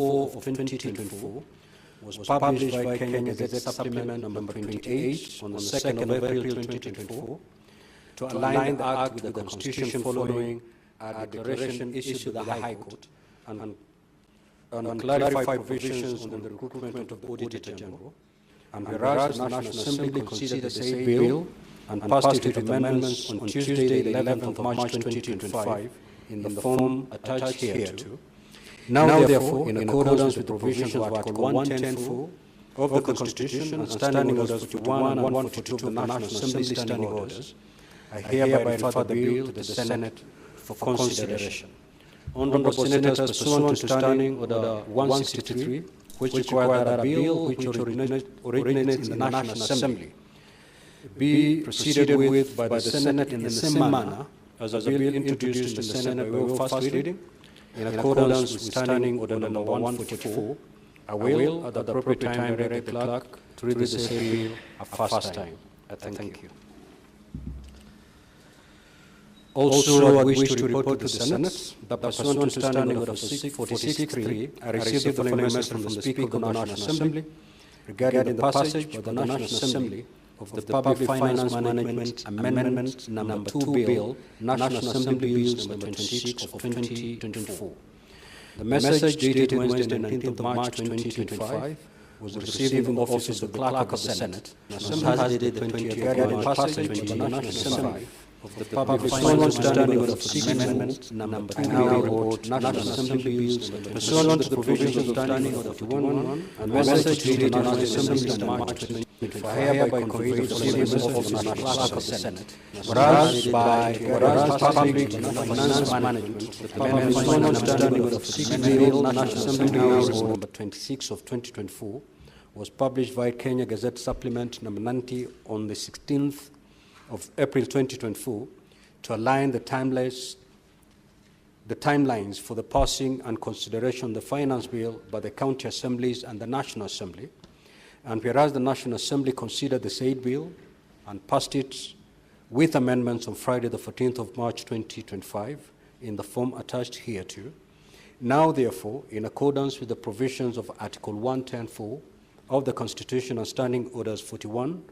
4 of 2024 was published by Kenya Gazette Supplement number 28 on the 2nd of April 2024 to align the Act with the Constitution following a declaration issued by the High Court and clarify provisions on the recruitment of the Auditor General. And whereas the National Assembly considered the said bill and passed it with amendments on Tuesday, the 11th of March 2025, in the form attached hereto. Now, therefore, in accordance with the provisions of Article 110(4) of the Constitution and Standing Orders 41 and 142 of the National Assembly Standing Orders, I hereby refer the bill to the Senate for consideration. Honourable Senators, pursuant to Standing Order 163, which requires that a bill which originates in the National Assembly be proceeded with by the Senate in the same manner as a bill introduced in the Senate by way of first reading, in accordance with Standing Order number 144, I will, at the appropriate time, direct the clerk to read the said bill a first time. I thank you. Also, I wish to report to the Senate that pursuant to Standing Order 46.3, I received the following message from the Speaker of the National Assembly regarding the passage by the National Assembly of the Public Finance Management Amendment number 2 Bill, National Assembly Bills number 26 of 2024. The message dated Wednesday, 19th of March 2025, was received in the office of the Clerk of the Senate and has dated the 20th of March passage by the National Assembly of the Public Finance Standing Order 6 Amendment number 2 Bill, National Assembly Bills pursuant to the provisions of Standing Order 41 and message dated National Assembly in March 2025. I hereby convey the following message of the National Clerk of the Senate. Whereas Public Finance Management, the Public Finance Standing Order 6 Bill, National Assembly Bills number 26 of 2024 was published via Kenya Gazette Supplement number 90 on the 16th of April 2024 to align the timelines for the passing and consideration of the Finance Bill by the County Assemblies and the National Assembly. And whereas the National Assembly considered the said bill and passed it with amendments on Friday the 14th of March 2025 in the form attached hereto, now therefore, in accordance with the provisions of Article 110(4) of the Constitution and Standing Orders 41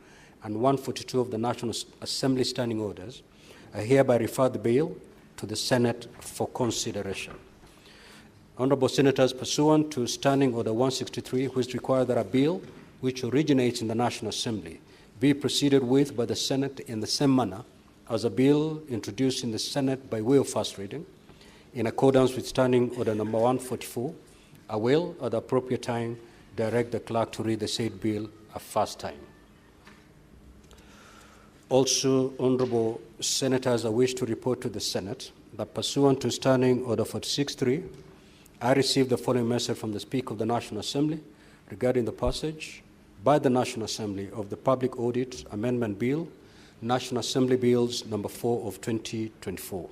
and 142 of the National Assembly Standing Orders, I hereby refer the bill to the Senate for consideration. Honourable Senators, pursuant to Standing Order 163, which requires that a bill which originates in the National Assembly be proceeded with by the Senate in the same manner as a bill introduced in the Senate by way of first reading, in accordance with Standing Order number 144, I will, at the appropriate time, direct the clerk to read the said bill a first time. Also, Honourable Senators, I wish to report to the Senate that pursuant to Standing Order 46.3, I received the following message from the Speaker of the National Assembly regarding the passage by the National Assembly of the Public Audit Amendment Bill, National Assembly Bills number 4 of 2024.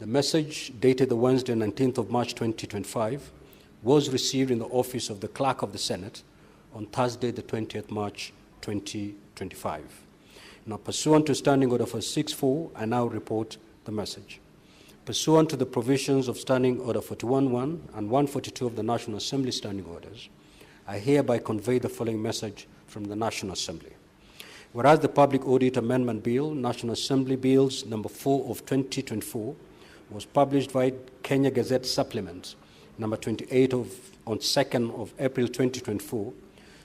The message, dated the Wednesday, 19th of March 2025, was received in the office of the Clerk of the Senate on Thursday, the 20th March 2025. Now, pursuant to Standing Order 46.4, I now report the message. Pursuant to the provisions of Standing Order 41.1 and 142 of the National Assembly Standing Orders, I hereby convey the following message from the National Assembly. Whereas the Public Audit Amendment Bill, National Assembly Bills number 4 of 2024, was published by Kenya Gazette Supplement number 28 on 2nd of April 2024,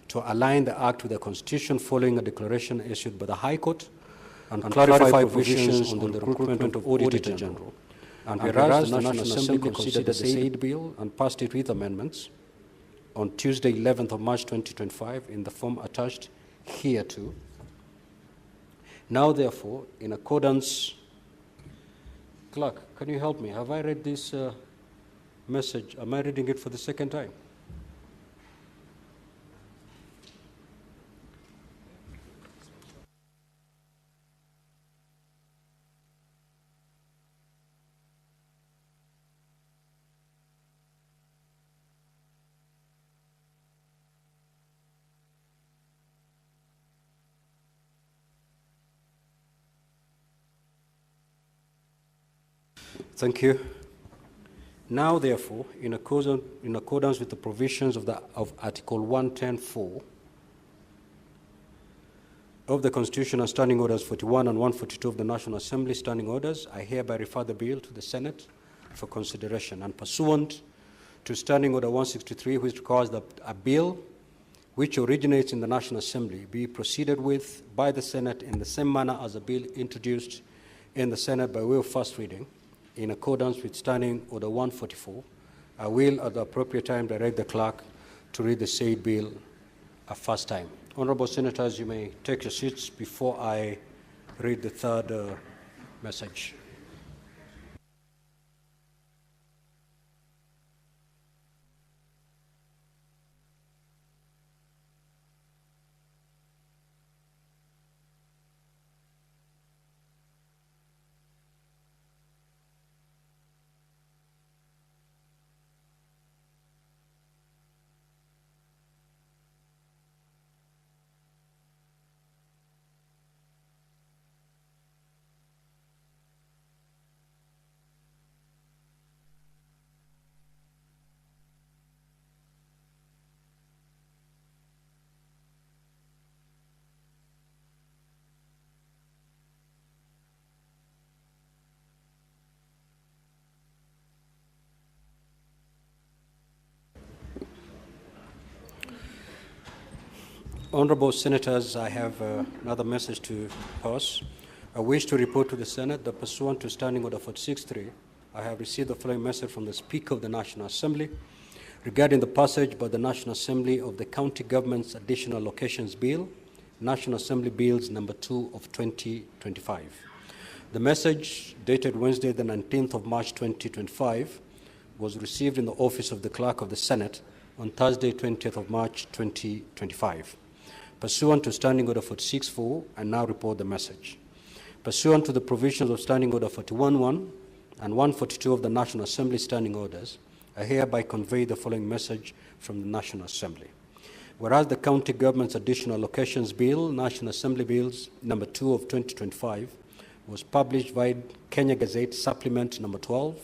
to align the Act with the Constitution following a declaration issued by the High Court and clarify provisions on the recruitment of Auditor General. And whereas the National Assembly considered the said bill and passed it with amendments on Tuesday, 11th of March 2025 in the form attached hereto, now therefore, in accordance, Clerk, can you help me? Have I read this message? Am I reading it for the second time? Thank you. Now, therefore, in accordance with the provisions of Article 110(4) of the Constitution and Standing Orders 41 and 142 of the National Assembly Standing Orders, I hereby refer the bill to the Senate for consideration. And pursuant to Standing Order 163, which requires that a bill which originates in the National Assembly be proceeded with by the Senate in the same manner as a bill introduced in the Senate by way of first reading, in accordance with Standing Order 144, I will at the appropriate time direct the clerk to read the said bill a first time. Honorable Senators, you may take your seats before I read the third message. Honorable Senators, I have another message to pass. I wish to report to the Senate that pursuant to Standing Order 46.3, I have received the following message from the Speaker of the National Assembly regarding the passage by the National Assembly of the County Government's Additional Locations Bill, National Assembly Bills number 2 of 2025. The message, dated Wednesday, the 19th of March 2025, was received in the office of the Clerk of the Senate on Thursday, 20th of March 2025. Pursuant to Standing Order 46.4, I now report the message. Pursuant to the provisions of Standing Order 41.1 and 142 of the National Assembly Standing Orders, I hereby convey the following message from the National Assembly. Whereas the County Government's Additional Locations Bill, National Assembly Bills number 2 of 2025, was published by Kenya Gazette Supplement number 12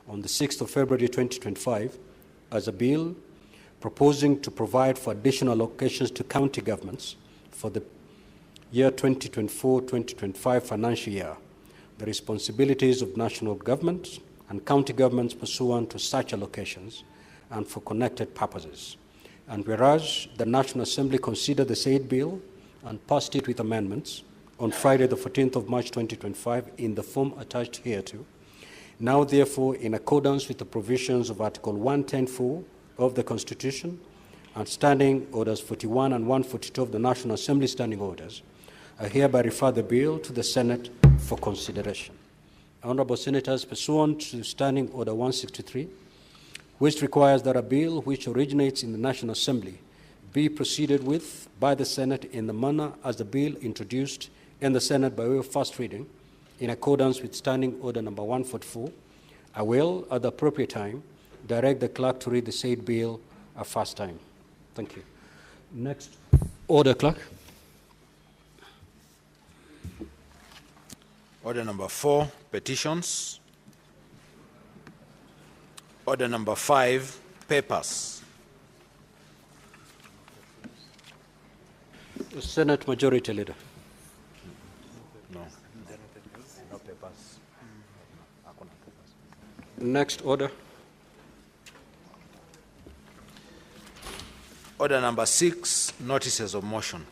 on the 6th of February 2025 as a bill proposing to provide for additional locations to county governments for the year 2024-2025 financial year, the responsibilities of national governments and county governments pursuant to such allocations and for connected purposes. And whereas the National Assembly considered the said bill and passed it with amendments on Friday the 14th of March 2025 in the form attached hereto, now therefore in accordance with the provisions of Article 110(4) of the Constitution and Standing Orders 41 and 142 of the National Assembly Standing Orders, I hereby refer the bill to the Senate for consideration. Honorable Senators, pursuant to Standing Order 163, which requires that a bill which originates in the National Assembly be proceeded with by the Senate in the manner as the bill introduced in the Senate by way of first reading, in accordance with Standing Order number 144, I will, at the appropriate time, direct the clerk to read the said bill a first time. Thank you. Next order, clerk. Order number 4, petitions. Order number 5, papers. Senate Majority Leader. No. No papers. Next order. Order number 6, notices of motion.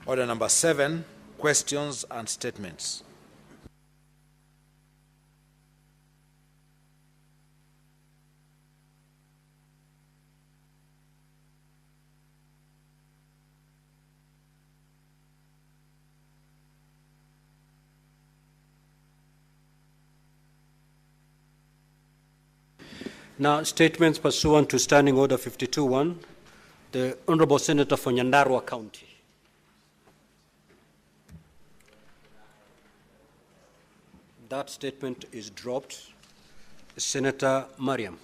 Order number 7, questions and statements. Now, statements pursuant to Standing Order 52.1, the Honorable Senator for Nyandarua County. That statement is dropped. Senator Mariam.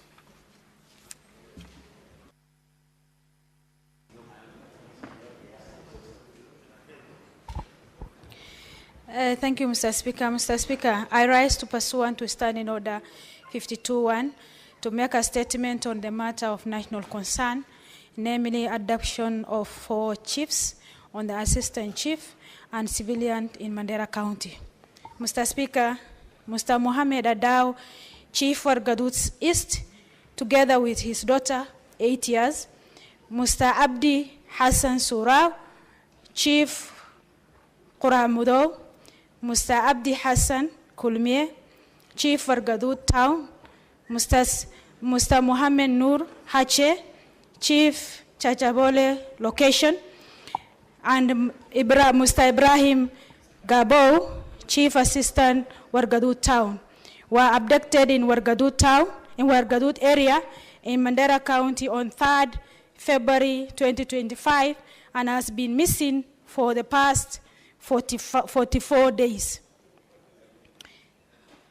Thank you, Mr. Speaker. Mr. Speaker, I rise to pursuant to Standing Order 52.1 to make a statement on the matter of national concern, namely adoption of 4 chiefs on the assistant chief and civilian in Mandera County. Mr. Speaker, Mr. Mohammed Adao, Chief Wargadut East, together with his daughter, 8 years, Mr. Abdi Hassan Surau, Chief Quramudo, Mr. Abdi Hassan Kulmie, Chief Wargadut Town, Mr. Mohammed Nur Hache, Chief Chachabole Location, and Mr. Ibrahim Gabo, Chief Assistant Wargadut Town, were abducted in Wargadut Town, in Wargadut area in Mandera County on 3rd February 2025 and has been missing for the past 44 days.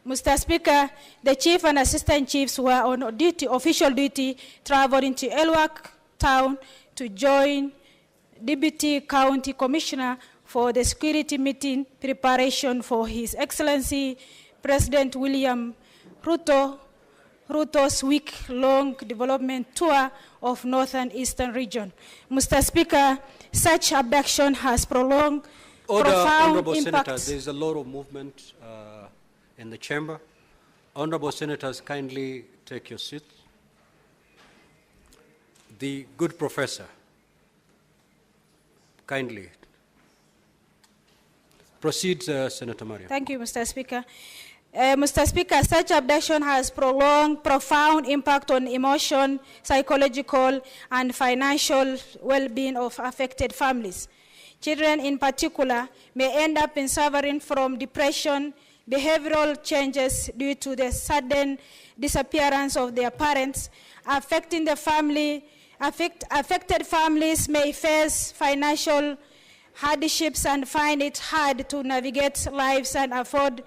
Mr. Speaker, the chief and assistant chiefs were on duty, official duty, traveling to Elwak Town to join Deputy County Commissioner for the security meeting preparation for His Excellency President William Ruto's week-long development tour of Northern Eastern region. Mr. Speaker, such abduction has prolonged profound Honorable impact. Senators, there is a lot of movement in the chamber. Honorable Senators, kindly take your seats. The good professor, kindly. Proceed, Senator Maria. Thank you, Mr. Speaker. Mr. Speaker, such abduction has prolonged profound impact on emotion, psychological, and financial well-being of affected families. Children in particular may end up in suffering from depression, behavioral changes due to the sudden disappearance of their parents, affecting the family. Affected families may face financial hardships and find it hard to navigate lives and afforded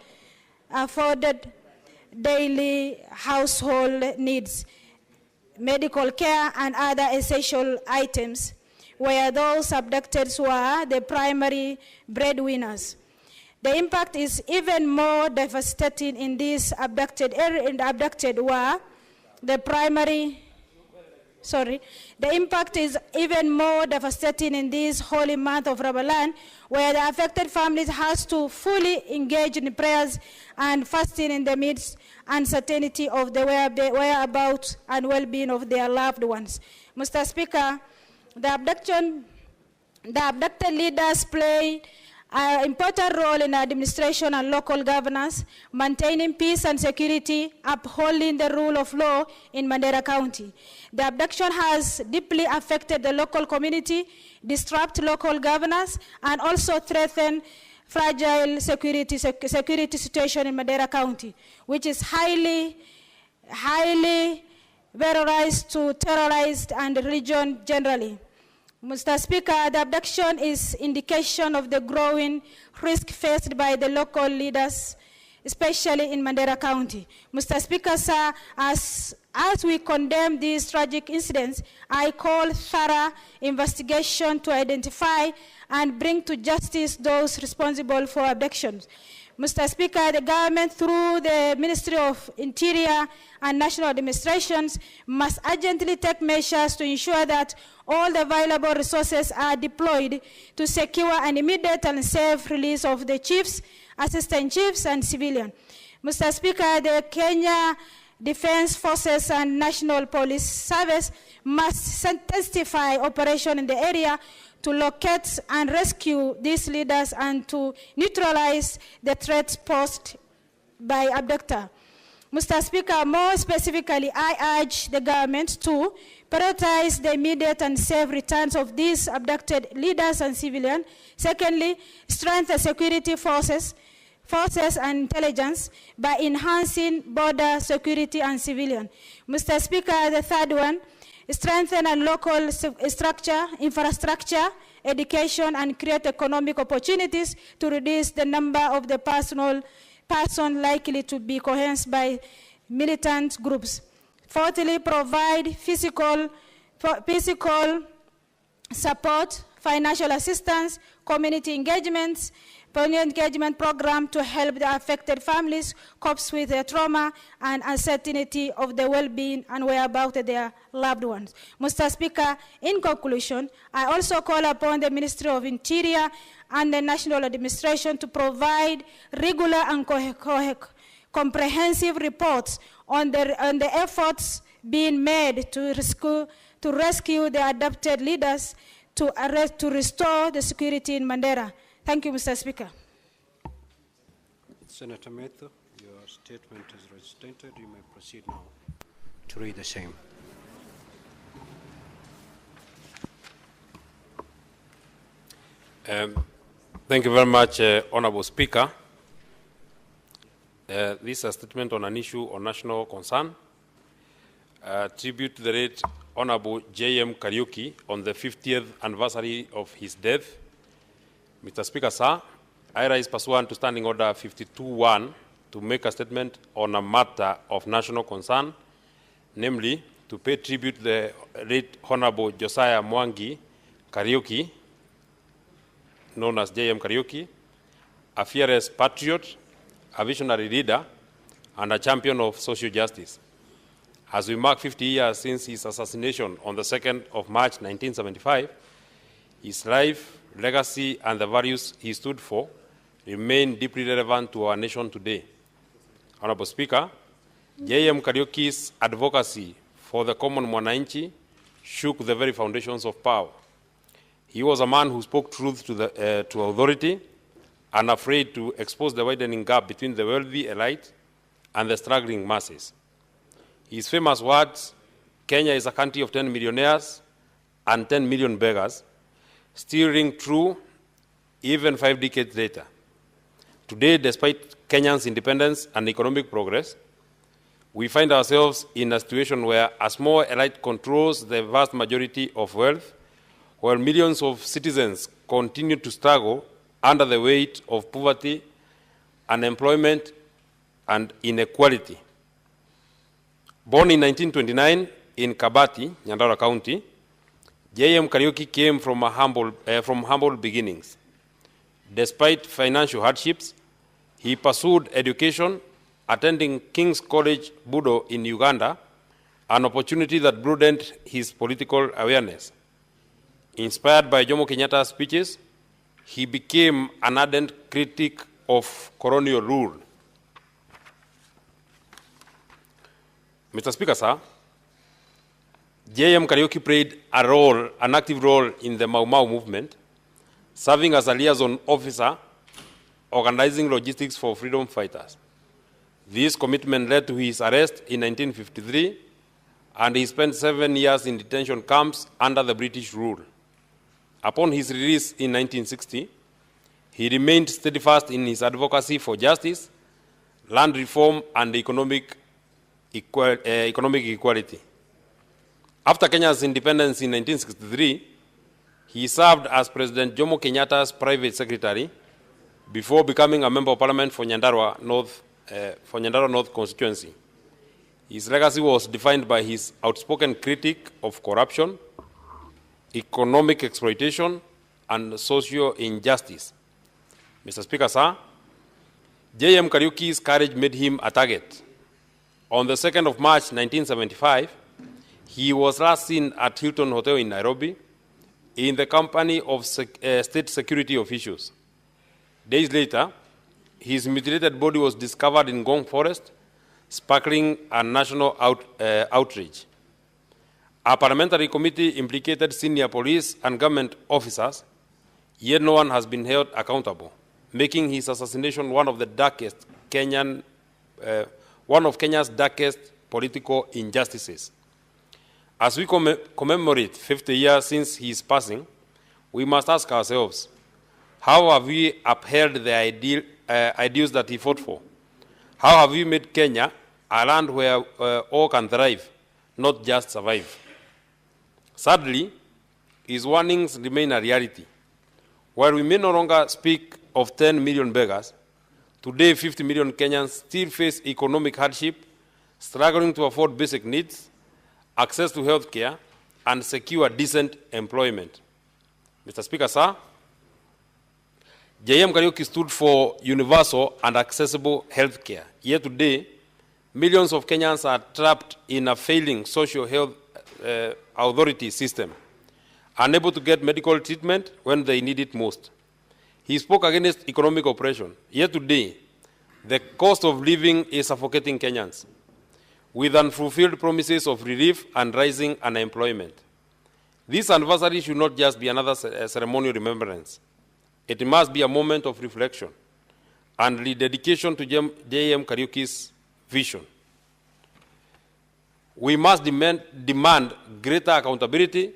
daily household needs, medical care, and other essential items, where those abducted were the primary breadwinners. The impact is even more devastating in these abducted were the primary. The impact is even more devastating in this holy month of Ramadan, where the affected families has to fully engage in prayers and fasting in the midst uncertainty of the whereabouts and well-being of their loved ones. Mr. Speaker, the abducted leaders play an important role in administration and local governance, maintaining peace and security, upholding the rule of law in Mandera County. The abduction has deeply affected the local community, disrupted local governance, and also threatened fragile security situation in Mandera County, which is highly terrorized and region generally. Mr. Speaker, the abduction is indication of the growing risk faced by the local leaders, especially in Mandera County. Mr. Speaker, sir, as we condemn these tragic incidents, I call thorough investigation to identify and bring to justice those responsible for abductions. Mr. Speaker, the government, through the Ministry of Interior and National Administrations, must urgently take measures to ensure that all the available resources are deployed to secure an immediate and safe release of the chiefs, assistant chiefs, and civilians. Mr. Speaker, the Kenya Defense Forces and National Police Service must intensify operation in the area to locate and rescue these leaders and to neutralize the threats posed by abductor. Mr. Speaker, more specifically, I urge the government to prioritize the immediate and safe returns of these abducted leaders and civilians. Secondly, strengthen security forces and intelligence by enhancing border security and civilian. Mr. Speaker, the third one, strengthen a local infrastructure, education, and create economic opportunities to reduce the number of the person likely to be coerced by militant groups. Fourthly, provide physical support, financial assistance, community engagements, community engagement program to help the affected families cope with their trauma and uncertainty of the well-being and whereabouts of their loved ones. Mr. Speaker, in conclusion, I also call upon the Ministry of Interior and the National Administration to provide regular and comprehensive reports on the efforts being made to rescue the adopted leaders to restore the security in Mandera. Thank you, Mr. Speaker. Senator Metho, your statement is registered. You may proceed now to read the same. Thank you very much, Honorable Speaker. This is a statement on an issue of national concern. Tribute to the late Honorable J.M. Kariuki on the 50th anniversary of his death. Mr. Speaker, sir, I rise pursuant to Standing Order 52.1 to make a statement on a matter of national concern, namely to pay tribute to the late Honorable Josiah Mwangi Kariuki, known as J.M. Kariuki, a fearless patriot, a visionary leader, and a champion of social justice. As we mark 50 years since his assassination on the 2nd of March 1975, his life, legacy, and the values he stood for remain deeply relevant to our nation today. Honorable Speaker, J.M. Kariuki's advocacy for the common mwananchi shook the very foundations of power. He was a man who spoke truth to authority, unafraid to expose the widening gap between the wealthy elite and the struggling masses. His famous words, "Kenya is a country of 10 millionaires and 10 million beggars," still ring true even 5 decades later. Today, despite Kenya's independence and economic progress, we find ourselves in a situation where a small elite controls the vast majority of wealth, while millions of citizens continue to struggle under the weight of poverty, unemployment, and inequality. Born in 1929 in Kabati, Nyandarua County, J.M. Kariuki came from humble beginnings. Despite financial hardships, he pursued education, attending King's College, Budo in Uganda, an opportunity that broadened his political awareness. Inspired by Jomo Kenyatta's speeches, he became an ardent critic of colonial rule. Mr. Speaker, sir, J.M. Kariuki played an active role in the Mau Mau movement, serving as a liaison officer, organizing logistics for freedom fighters. This commitment led to his arrest in 1953, and he spent 7 years in detention camps under the British rule. Upon his release in 1960, he remained steadfast in his advocacy for justice, land reform, and economic equality. After Kenya's independence in 1963, he served as President Jomo Kenyatta's private secretary before becoming a member of parliament for Nyandarua North constituency. His legacy was defined by his outspoken critique of corruption, economic exploitation, and social injustice. Mr. Speaker, sir, J.M. Kariuki's courage made him a target. On the 2nd of March 1975, he was last seen at Hilton Hotel in Nairobi in the company of state security officials. Days later, his mutilated body was discovered in Ngong Forest, sparkling a national outrage. A parliamentary committee implicated senior police and government officers, yet no one has been held accountable, making his assassination one of Kenya's darkest political injustices. As we commemorate 50 years since his passing, we must ask ourselves, how have we upheld the ideals that he fought for? How have we made Kenya a land where all can thrive, not just survive? Sadly, his warnings remain a reality. While we may no longer speak of 10 million beggars, today 50 million Kenyans still face economic hardship, struggling to afford basic needs, access to health care, and secure decent employment. Mr. Speaker, sir, JM Kariuki stood for universal and accessible health care. Yet today, millions of Kenyans are trapped in a failing social health authority system, unable to get medical treatment when they need it most. He spoke against economic oppression. Yet today, the cost of living is suffocating Kenyans, with unfulfilled promises of relief and rising unemployment. This anniversary should not just be another ceremonial remembrance. It must be a moment of reflection and rededication to JM Kariuki's vision. We must demand greater accountability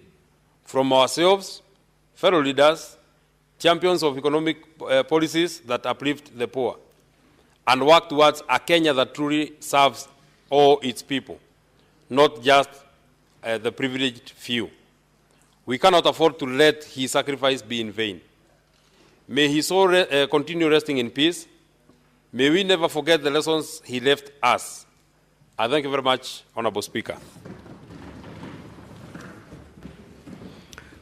from ourselves, fellow leaders, champions of economic policies that uplift the poor, and work towards a Kenya that truly serves all its people, not just the privileged few. We cannot afford to let his sacrifice be in vain. May his soul continue resting in peace. May we never forget the lessons he left us. I thank you very much, Honorable Speaker.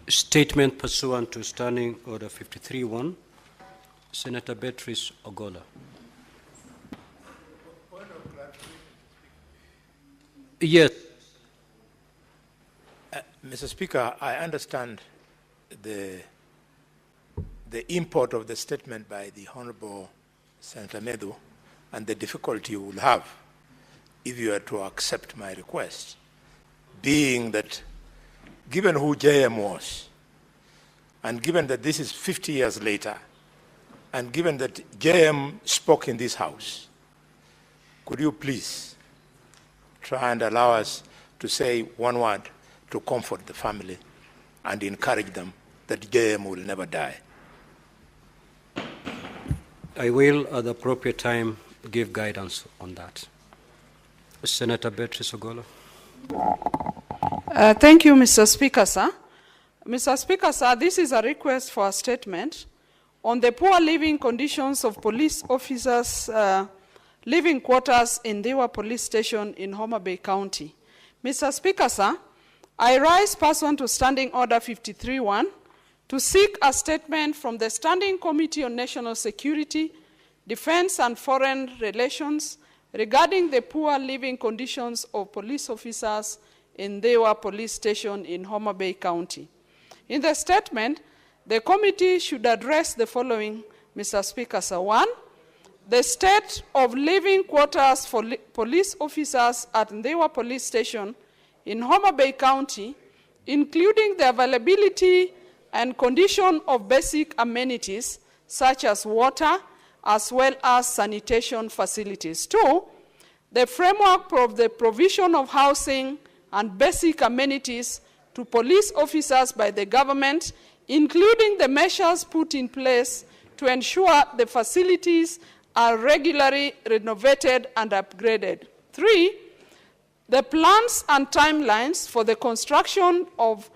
Statement pursuant to Standing Order 53-1, Senator Beatrice Ogola. Yes. Mr. Speaker, I understand the import of the statement by the Honorable Senator Medu and the difficulty you will have if you were to accept my request, being that given who JM was, and given that this is 50 years later, and given that JM spoke in this House, could you please try and allow us to say one word to comfort the family and encourage them that JM will never die? I will, at the appropriate time, give guidance on that. Senator Beatrice Ogola. Thank you, Mr. Speaker, sir. Mr. Speaker, sir, this is a request for a statement on the poor living conditions of police officers' living quarters in Dewa Police Station in Homa Bay County. Mr. Speaker, sir, I rise pursuant to Standing Order 53-1 to seek a statement from the Standing Committee on National Security, Defense and Foreign Relations regarding the poor living conditions of police officers in Dewa Police Station in Homa Bay County. In the statement, the committee should address the following, Mr. Speaker, sir. 1, the state of living quarters for police officers at Dewa Police Station in Homa Bay County, including the availability and condition of basic amenities such as water, as well as sanitation facilities. 2, the framework of the provision of housing and basic amenities to police officers by the government, including the measures put in place to ensure the facilities are regularly renovated and upgraded. 3, the plans and timelines for the construction of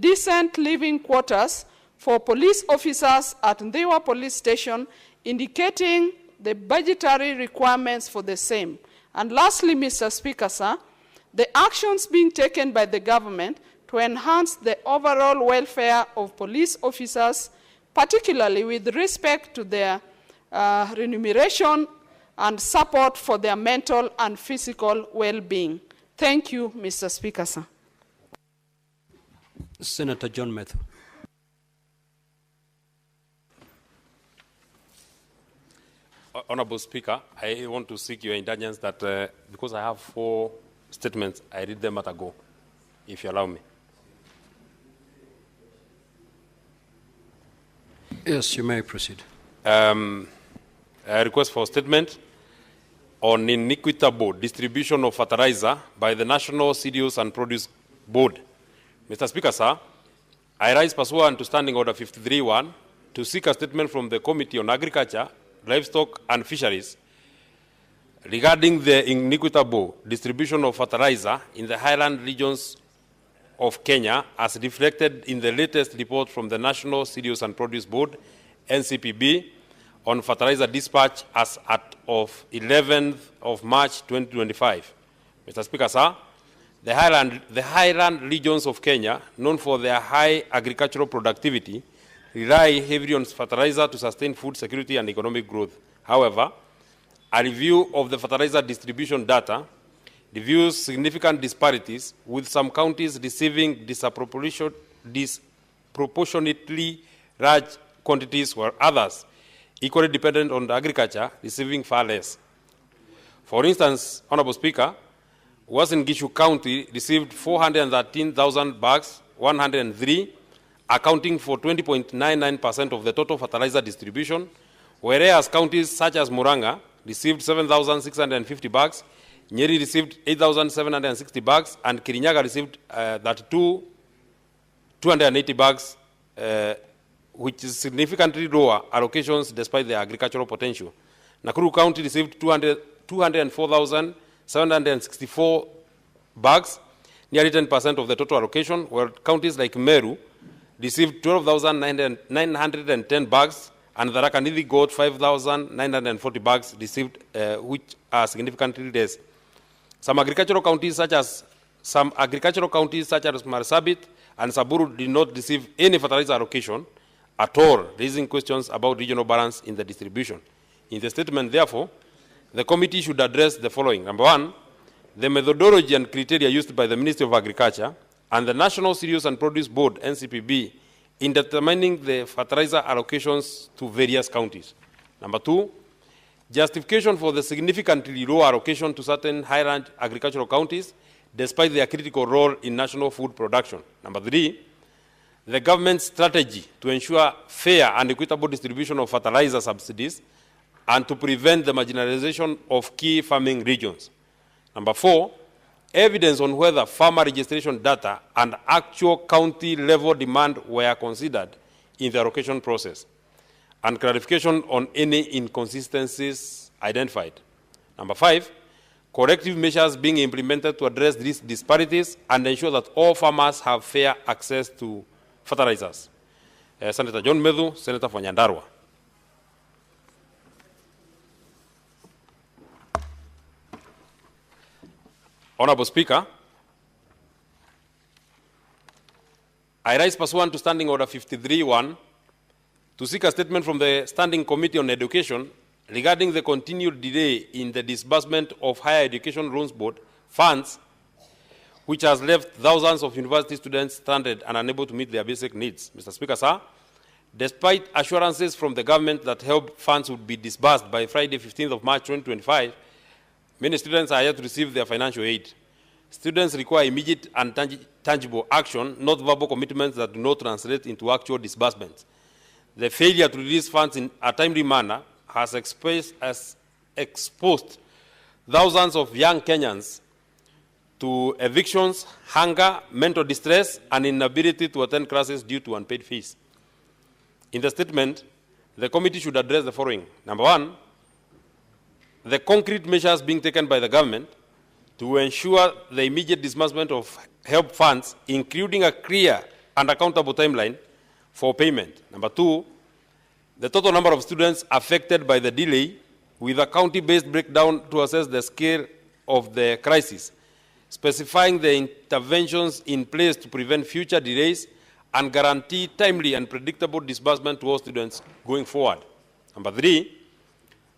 decent living quarters for police officers at Dewa Police Station, indicating the budgetary requirements for the same. And lastly, Mr. Speaker, sir, the actions being taken by the government to enhance the overall welfare of police officers, particularly with respect to their remuneration and support for their mental and physical well-being. Thank you, Mr. Speaker, sir. Senator John Methu. Honorable Speaker, I want to seek your indulgence that because I have 4 statements, I read them at a go, if you allow me. Yes, you may proceed. A request for a statement on inequitable distribution of fertilizer by the National Cereals and Produce Board. Mr. Speaker, sir, I rise pursuant to Standing Order 53-1 to seek a statement from the Committee on Agriculture, Livestock and Fisheries regarding the inequitable distribution of fertilizer in the highland regions of Kenya as reflected in the latest report from the National Cereals and Produce Board, NCPB, on fertilizer dispatch as at of 11th of March 2025. Mr. Speaker, sir, the highland regions of Kenya, known for their high agricultural productivity, rely heavily on fertilizer to sustain food security and economic growth. However, a review of the fertilizer distribution data reveals significant disparities, with some counties receiving disproportionately large quantities, while others, equally dependent on agriculture, receiving far less. For instance, Honorable Speaker, Uasin Gishu County received 413,000 bags, 103, accounting for 20.99% of the total fertilizer distribution, whereas counties such as Muranga received 7,650 bags, Nyeri received 8,760 bags, and Kirinyaga received 280 bags, which is significantly lower allocations despite their agricultural potential. Nakuru County received 204,764 bags, nearly 10% of the total allocation, while counties like Meru received 12,910 bags, and Tharaka Nithi got 5,940 bags received, which are significantly less. Some agricultural counties such as Marsabit and Saburu did not receive any fertilizer allocation at all, raising questions about regional balance in the distribution. In the statement, therefore, the committee should address the following. Number one, the methodology and criteria used by the Ministry of Agriculture and the National Cereals and Produce Board, NCPB, in determining the fertilizer allocations to various counties. Number two, justification for the significantly low allocation to certain high-rank agricultural counties, despite their critical role in national food production. Number three, the government's strategy to ensure fair and equitable distribution of fertilizer subsidies and to prevent the marginalization of key farming regions. Number four, evidence on whether farmer registration data and actual county-level demand were considered in the allocation process, and clarification on any inconsistencies identified. Number five, corrective measures being implemented to address these disparities and ensure that all farmers have fair access to fertilizers. Senator John Medhu, Senator for Nyandarua. Honorable Speaker, I rise pursuant to Standing Order 53-1 to seek a statement from the Standing Committee on Education regarding the continued delay in the disbursement of Higher Education Loans Board funds, which has left thousands of university students stranded and unable to meet their basic needs. Mr. Speaker, sir, despite assurances from the government that help funds would be disbursed by Friday, 15th of March 2025, many students are yet to receive their financial aid. Students require immediate and tangible action, not verbal commitments that do not translate into actual disbursements. The failure to release funds in a timely manner has exposed thousands of young Kenyans to evictions, hunger, mental distress, and inability to attend classes due to unpaid fees. In the statement, the committee should address the following. Number one, the concrete measures being taken by the government to ensure the immediate disbursement of help funds, including a clear and accountable timeline for payment. Number two, the total number of students affected by the delay, with a county-based breakdown to assess the scale of the crisis, specifying the interventions in place to prevent future delays and guarantee timely and predictable disbursement to all students going forward. Number three,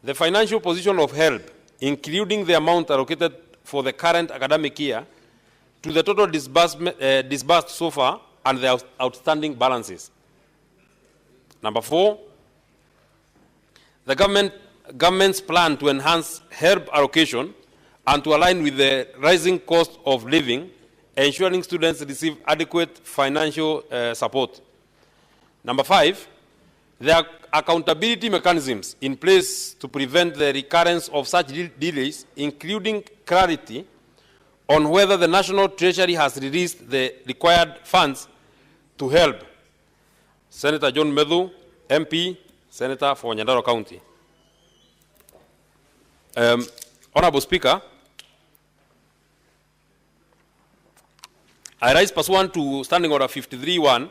the financial position of help, including the amount allocated for the current academic year, to the total disbursed so far and the outstanding balances. Number four, the government's plan to enhance help allocation and to align with the rising cost of living, ensuring students receive adequate financial support. Number five, there are accountability mechanisms in place to prevent the recurrence of such delays, including clarity on whether the National Treasury has released the required funds to help. Senator John Medhu, MP, Senator for Nyandarua County. Honorable Speaker, I rise pursuant to Standing Order 53-1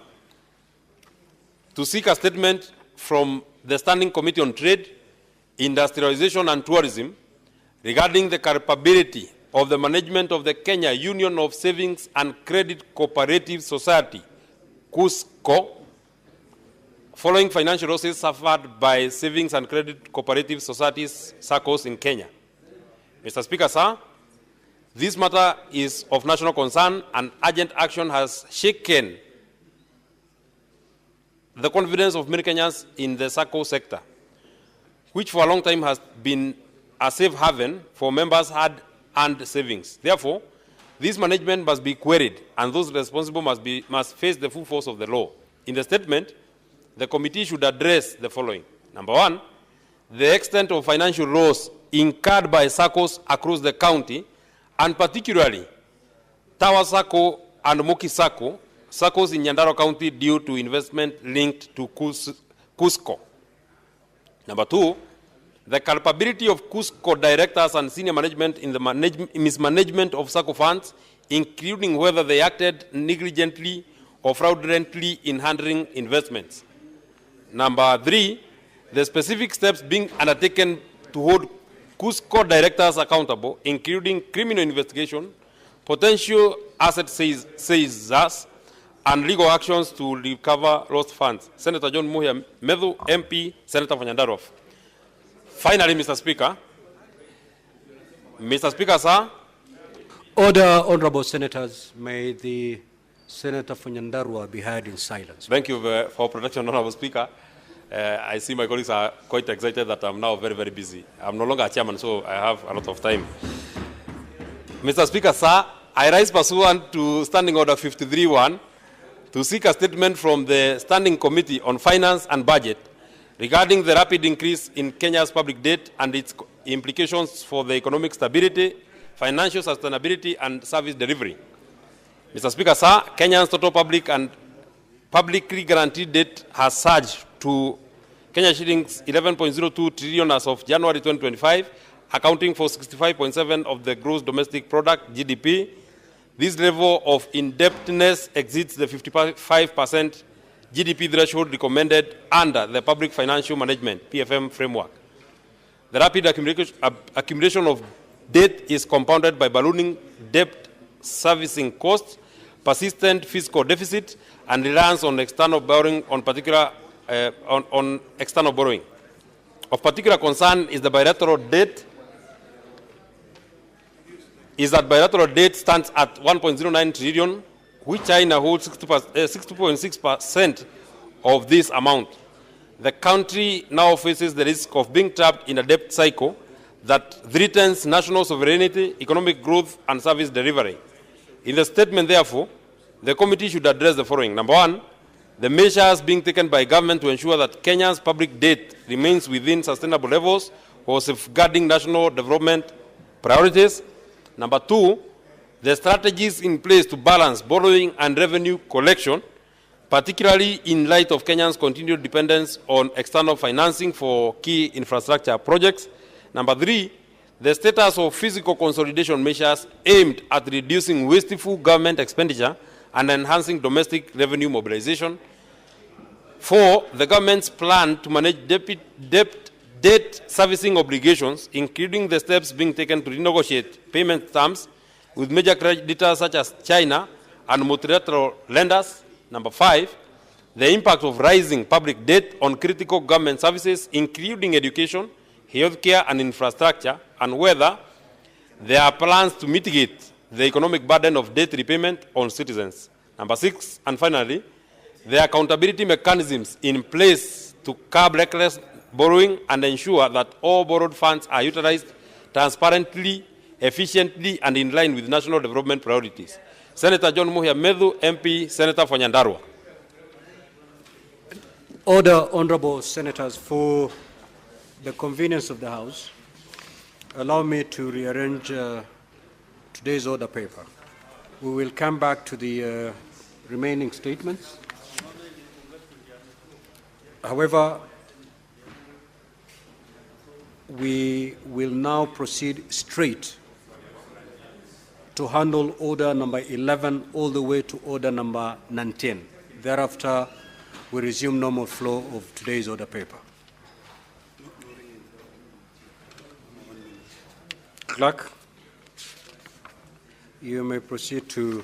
to seek a statement from the Standing Committee on Trade, Industrialization and Tourism regarding the capability of the management of the Kenya Union of Savings and Credit Cooperative Society, KUSCO, following financial losses suffered by savings and credit cooperative societies, SACCOs in Kenya. Mr. Speaker, sir, this matter is of national concern and urgent action has shaken the confidence of many Kenyans in the SACCO sector, which for a long time has been a safe haven for members' hard-earned savings. Therefore, this management must be queried and those responsible must face the full force of the law. In the statement, the committee should address the following. Number one, the extent of financial loss incurred by SACCOs across the county, and particularly Tower SACCO and Moki SACCO, SACCOs in Nyandarua County due to investment linked to Cusco. Number two, the culpability of Cusco directors and senior management in the mismanagement of SACCO funds, including whether they acted negligently or fraudulently in handling investments. Number three, the specific steps being undertaken to hold Cusco directors accountable, including criminal investigation, potential asset seizures, and legal actions to recover lost funds. Senator John Muhia Medhu, MP, Senator for Nyandarua. Finally, Mr. Speaker, sir. Order, honorable senators. May the Senator for Nyandarua be heard in silence. Thank you for protection, honorable Speaker. I see my colleagues are quite excited that I'm now very, very busy. I'm no longer a chairman, so I have a lot of time. Mr. Speaker, sir, I rise pursuant to Standing Order 53-1 to seek a statement from the Standing Committee on Finance and Budget regarding the rapid increase in Kenya's public debt and its implications for the economic stability, financial sustainability, and service delivery. Mr. Speaker, sir, Kenya's total public and publicly guaranteed debt has surged to Kenya shillings 11.02 trillion as of January 2025, accounting for 65.7% of the gross domestic product, GDP. This level of indebtedness exceeds the 55% GDP threshold recommended under the Public Financial Management, PFM framework. The rapid accumulation of debt is compounded by ballooning debt servicing costs, persistent fiscal deficit, and reliance on external borrowing on external borrowing. Of particular concern is the bilateral debt. Bilateral debt stands at 1.09 trillion, which China holds 60.6% of this amount. The country now faces the risk of being trapped in a debt cycle that threatens national sovereignty, economic growth, and service delivery. In the statement, therefore, the committee should address the following. Number one, the measures being taken by government to ensure that Kenya's public debt remains within sustainable levels for safeguarding national development priorities. Number two, the strategies in place to balance borrowing and revenue collection, particularly in light of Kenyans' continued dependence on external financing for key infrastructure projects. Number three, the status of physical consolidation measures aimed at reducing wasteful government expenditure and enhancing domestic revenue mobilization. Four, the government's plan to manage debt servicing obligations, including the steps being taken to renegotiate payment terms with major creditors such as China and multilateral lenders. Number five, the impact of rising public debt on critical government services, including education, healthcare, and infrastructure, and whether there are plans to mitigate the economic burden of debt repayment on citizens. Number six, and finally, the accountability mechanisms in place to curb reckless borrowing and ensure that all borrowed funds are utilized transparently, efficiently, and in line with national development priorities. Senator John Muhia Medhu, MP, Senator for Nyandarua. Order, honorable senators. For the convenience of the House, allow me to rearrange today's order paper. We will come back to the remaining statements. However, we will now proceed straight to handle order number 11 all the way to order number 19. Thereafter, we resume normal flow of today's order paper. Clerk, you may proceed to .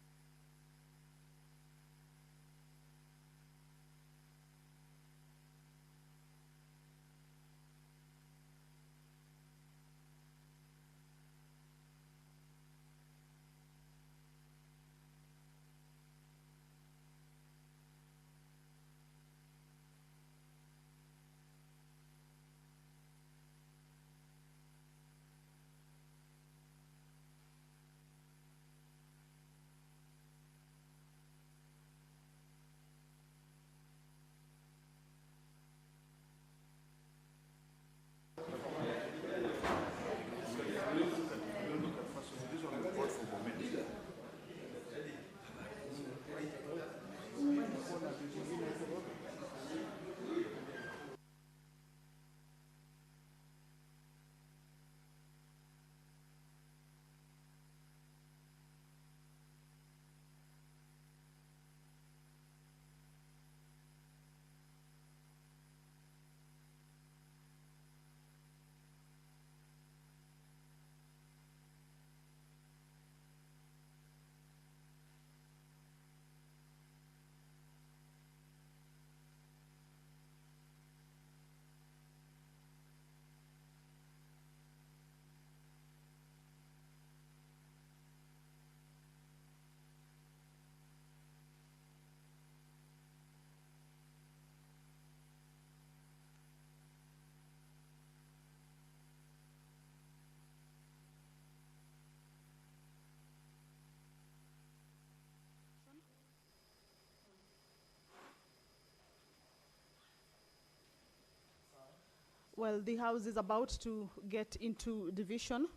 Well, the House is about to get into division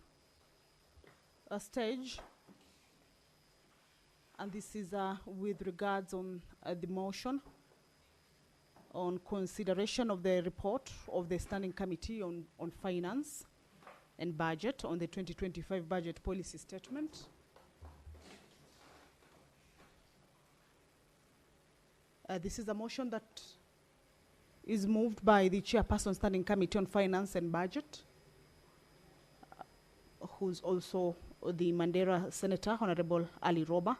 stage, and this is with regards on the motion on consideration of the report of the Standing Committee on Finance and Budget on the 2025 Budget Policy Statement. This is a motion that is moved by the Chairperson Standing Committee on Finance and Budget, who's also the Mandera Senator, Honorable Ali Roba.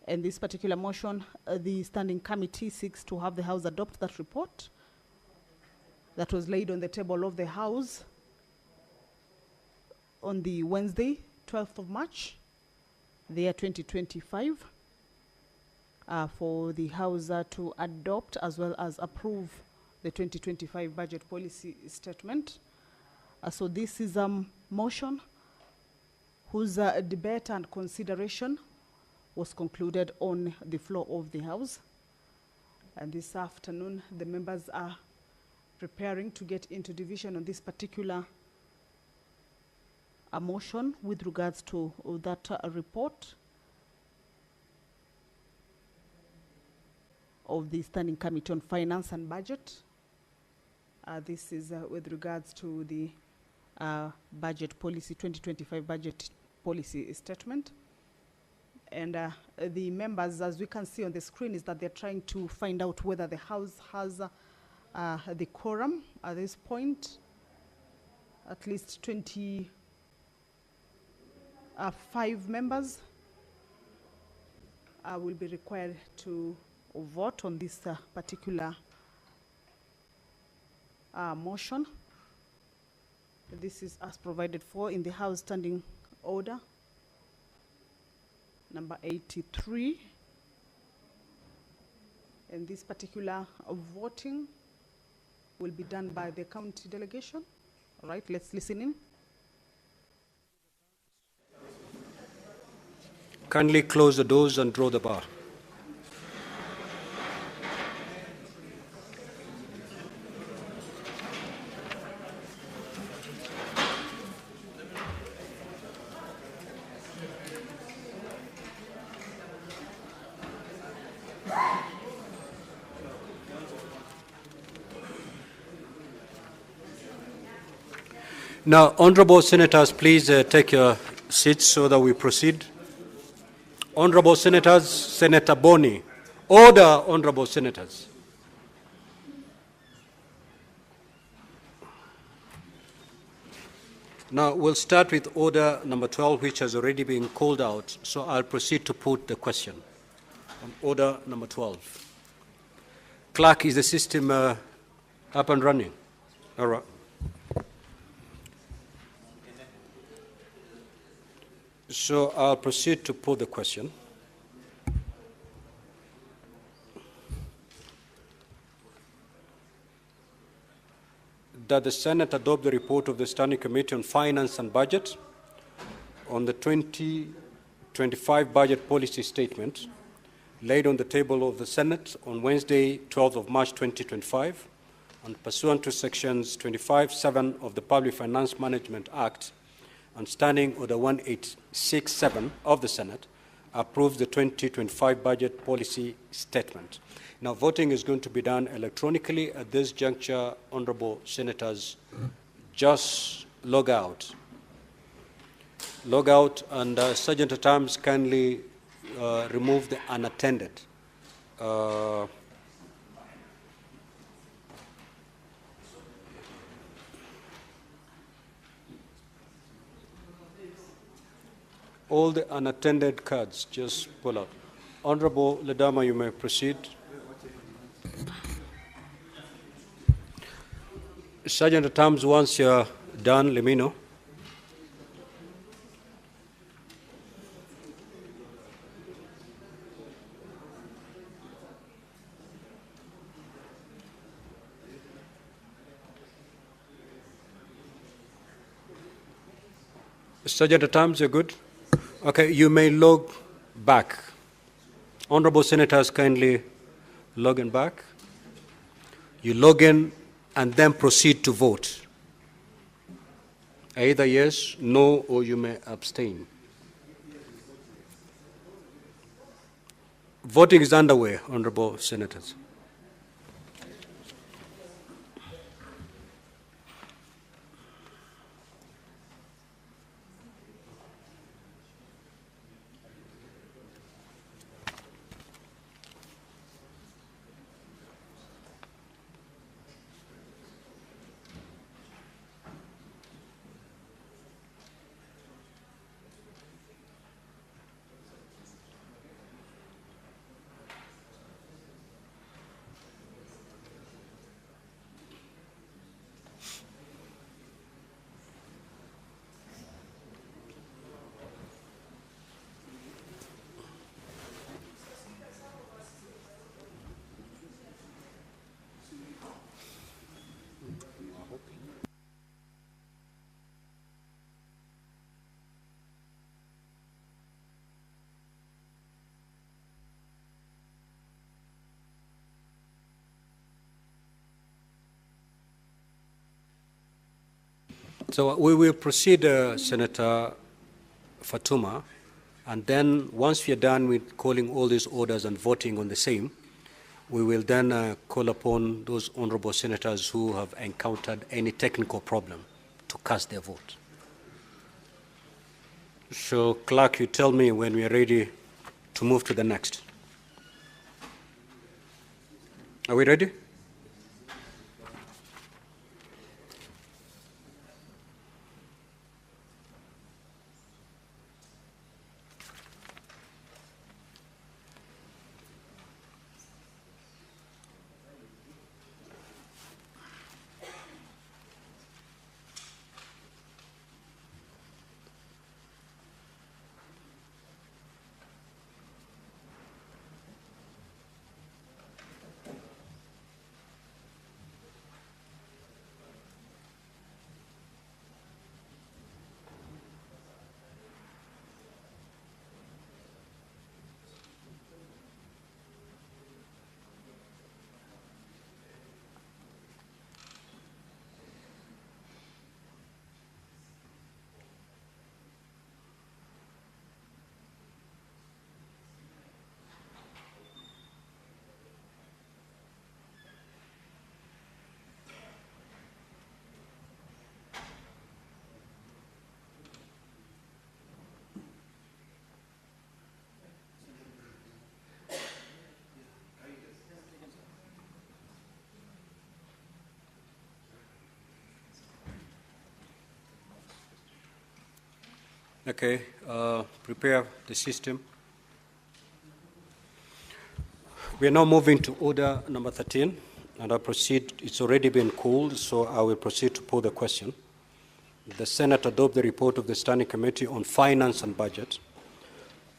And this particular motion, the Standing Committee seeks to have the House adopt that report that was laid on the table of the House on the Wednesday, 12th of March, the year 2025, for the House to adopt as well as approve the 2025 budget policy statement. So this is a motion whose debate and consideration was concluded on the floor of the House. And this afternoon, the members are preparing to get into division on this particular motion with regards to that report of the Standing Committee on Finance and Budget. This is with regards to the budget policy, 2025 budget policy statement. And the members, as we can see on the screen, is that they're trying to find out whether the House has the quorum at this point. At least 25 members will be required to vote on this particular motion. This is as provided for in the House Standing Order number 83. And this particular voting will be done by the county delegation. All right, let's listen in. Kindly close the doors and draw the bar. Now, honorable senators, please take your seats so that we proceed. Honorable senators, Senator Boni. Order, honorable senators. Now, we'll start with order number 12, which has already been called out. So I'll proceed to put the question on order number 12. Clerk, is the system up and running? All right. So I'll proceed to put the question. That the Senate adopt the report of the Standing Committee on Finance and Budget on the 2025 budget policy statement laid on the table of the Senate on Wednesday, 12th of March 2025, and pursuant to sections 25(7) of the Public Finance Management Act and Standing Order 1867 of the Senate, approves the 2025 budget policy statement. Now, voting is going to be done electronically. At this juncture, honorable senators, just log out. Log out, and Sergeant at Arms, kindly remove the unattended. All the unattended cards, just pull out. Honorable Ledama, you may proceed. Sergeant at Arms, once you're done, let me know. Sergeant at Arms, you're good? Okay, you may log back. Honorable senators, kindly log in back. You log in and then proceed to vote. Either yes, no, or you may abstain. Voting is underway, honorable senators. So we will proceed, Senator Fatuma, and then once we are done with calling all these orders and voting on the same, we will then call upon those honorable senators who have encountered any technical problem to cast their vote. So, clerk, you tell me when we are ready to move to the next. Are we ready? Okay, prepare the system. We are now moving to order number 13, and I proceed. It's already been called, so I will proceed to pose the question. The Senate adopt the report of the Standing Committee on Finance and Budget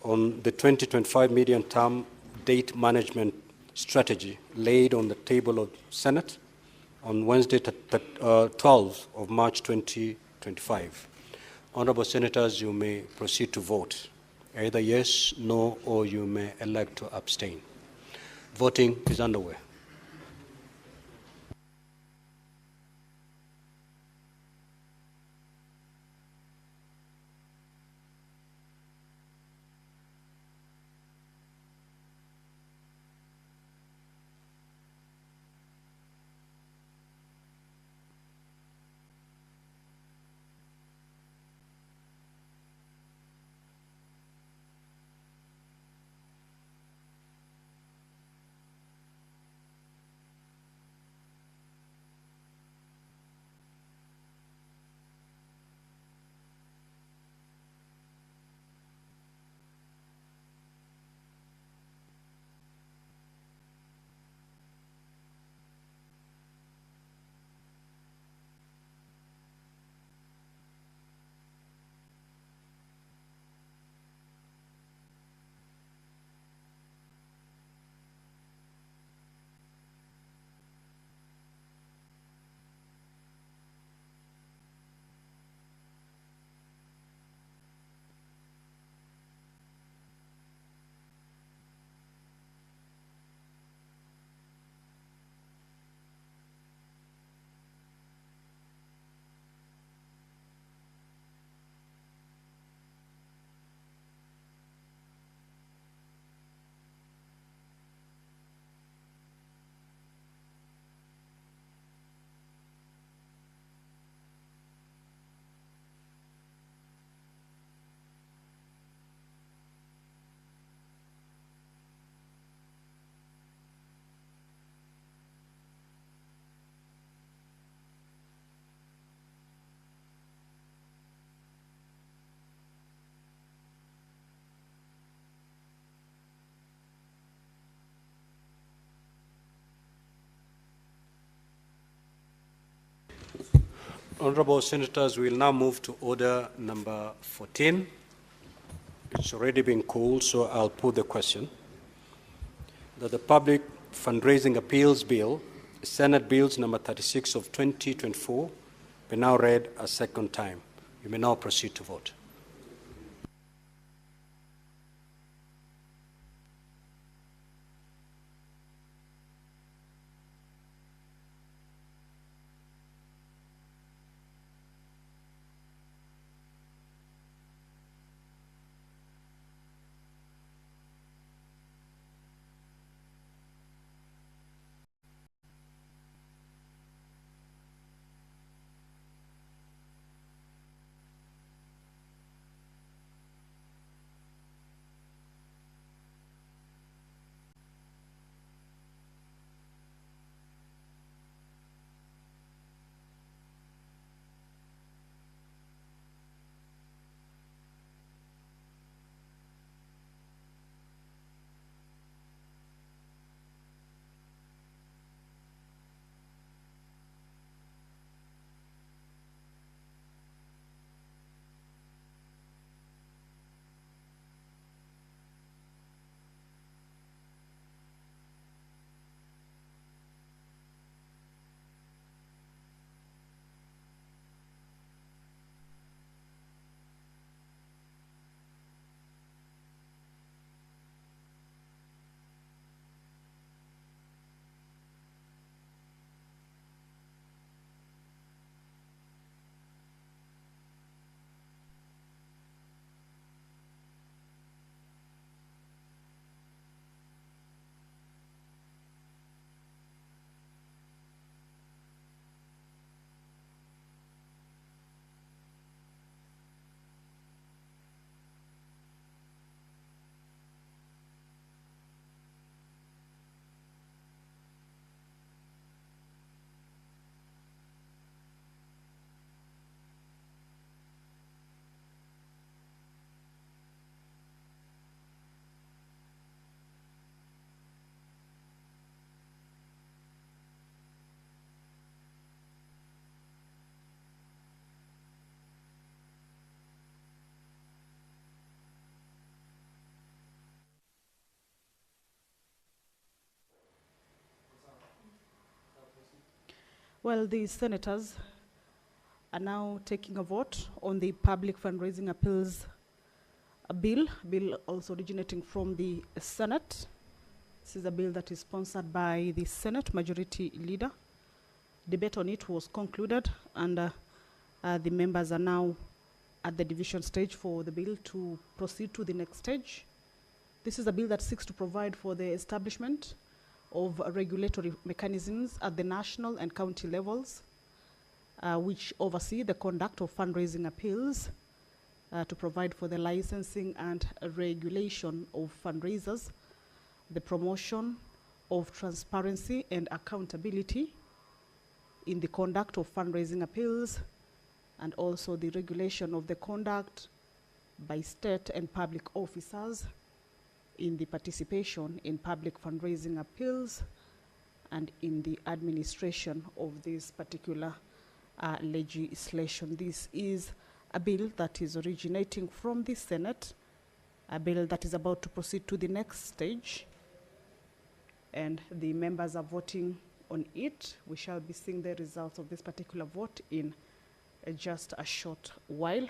on the 2025 medium-term date management strategy laid on the table of Senate on Wednesday, 12th of March 2025. Honorable Senators, you may proceed to vote. Either yes, no, or you may elect to abstain. Voting is underway. Honorable Senators, we will now move to order number 14. It's already been called, so I'll put the question. That the Public Fundraising Appeals Bill, Senate Bills number 36 of 2024, be now read a second time. You may now proceed to vote. Well, the senators are now taking a vote on the Public Fundraising Appeals bill also originating from the Senate. This is a bill that is sponsored by the Senate Majority Leader. Debate on it was concluded, and the members are now at the division stage for the bill to proceed to the next stage. This is a bill that seeks to provide for the establishment of regulatory mechanisms at the national and county levels, which oversee the conduct of fundraising appeals, to provide for the licensing and regulation of fundraisers, the promotion of transparency and accountability in the conduct of fundraising appeals, and also the regulation of the conduct by state and public officers in the participation in public fundraising appeals and in the administration of this particular legislation. This is a bill that is originating from the Senate, a bill that is about to proceed to the next stage, and the members are voting on it. We shall be seeing the results of this particular vote in just a short while.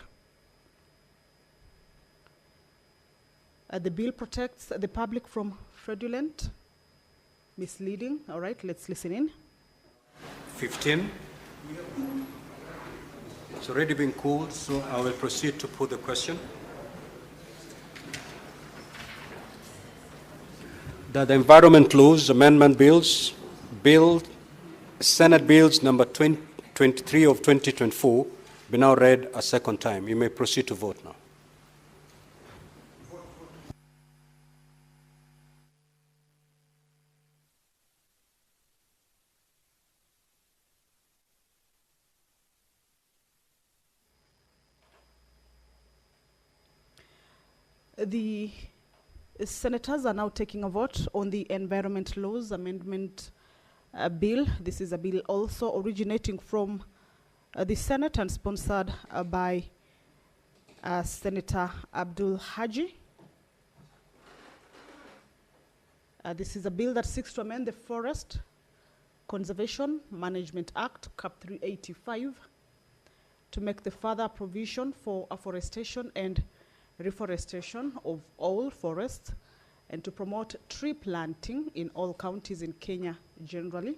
The bill protects the public from fraudulent, misleading. All right, let's listen in. 15. It's already been called, so I will proceed to put the question. That the Environment Laws Amendment Bills, Senate Bills number 23 of 2024, be now read a second time. You may proceed to vote now. The senators are now taking a vote on the Environment Laws Amendment Bill. This is a bill also originating from The Senate and sponsored by Senator Abdul Haji. This is a bill that seeks to amend the Forest Conservation Management Act, Cap 385, to make the further provision for afforestation and reforestation of all forests and to promote tree planting in all counties in Kenya generally.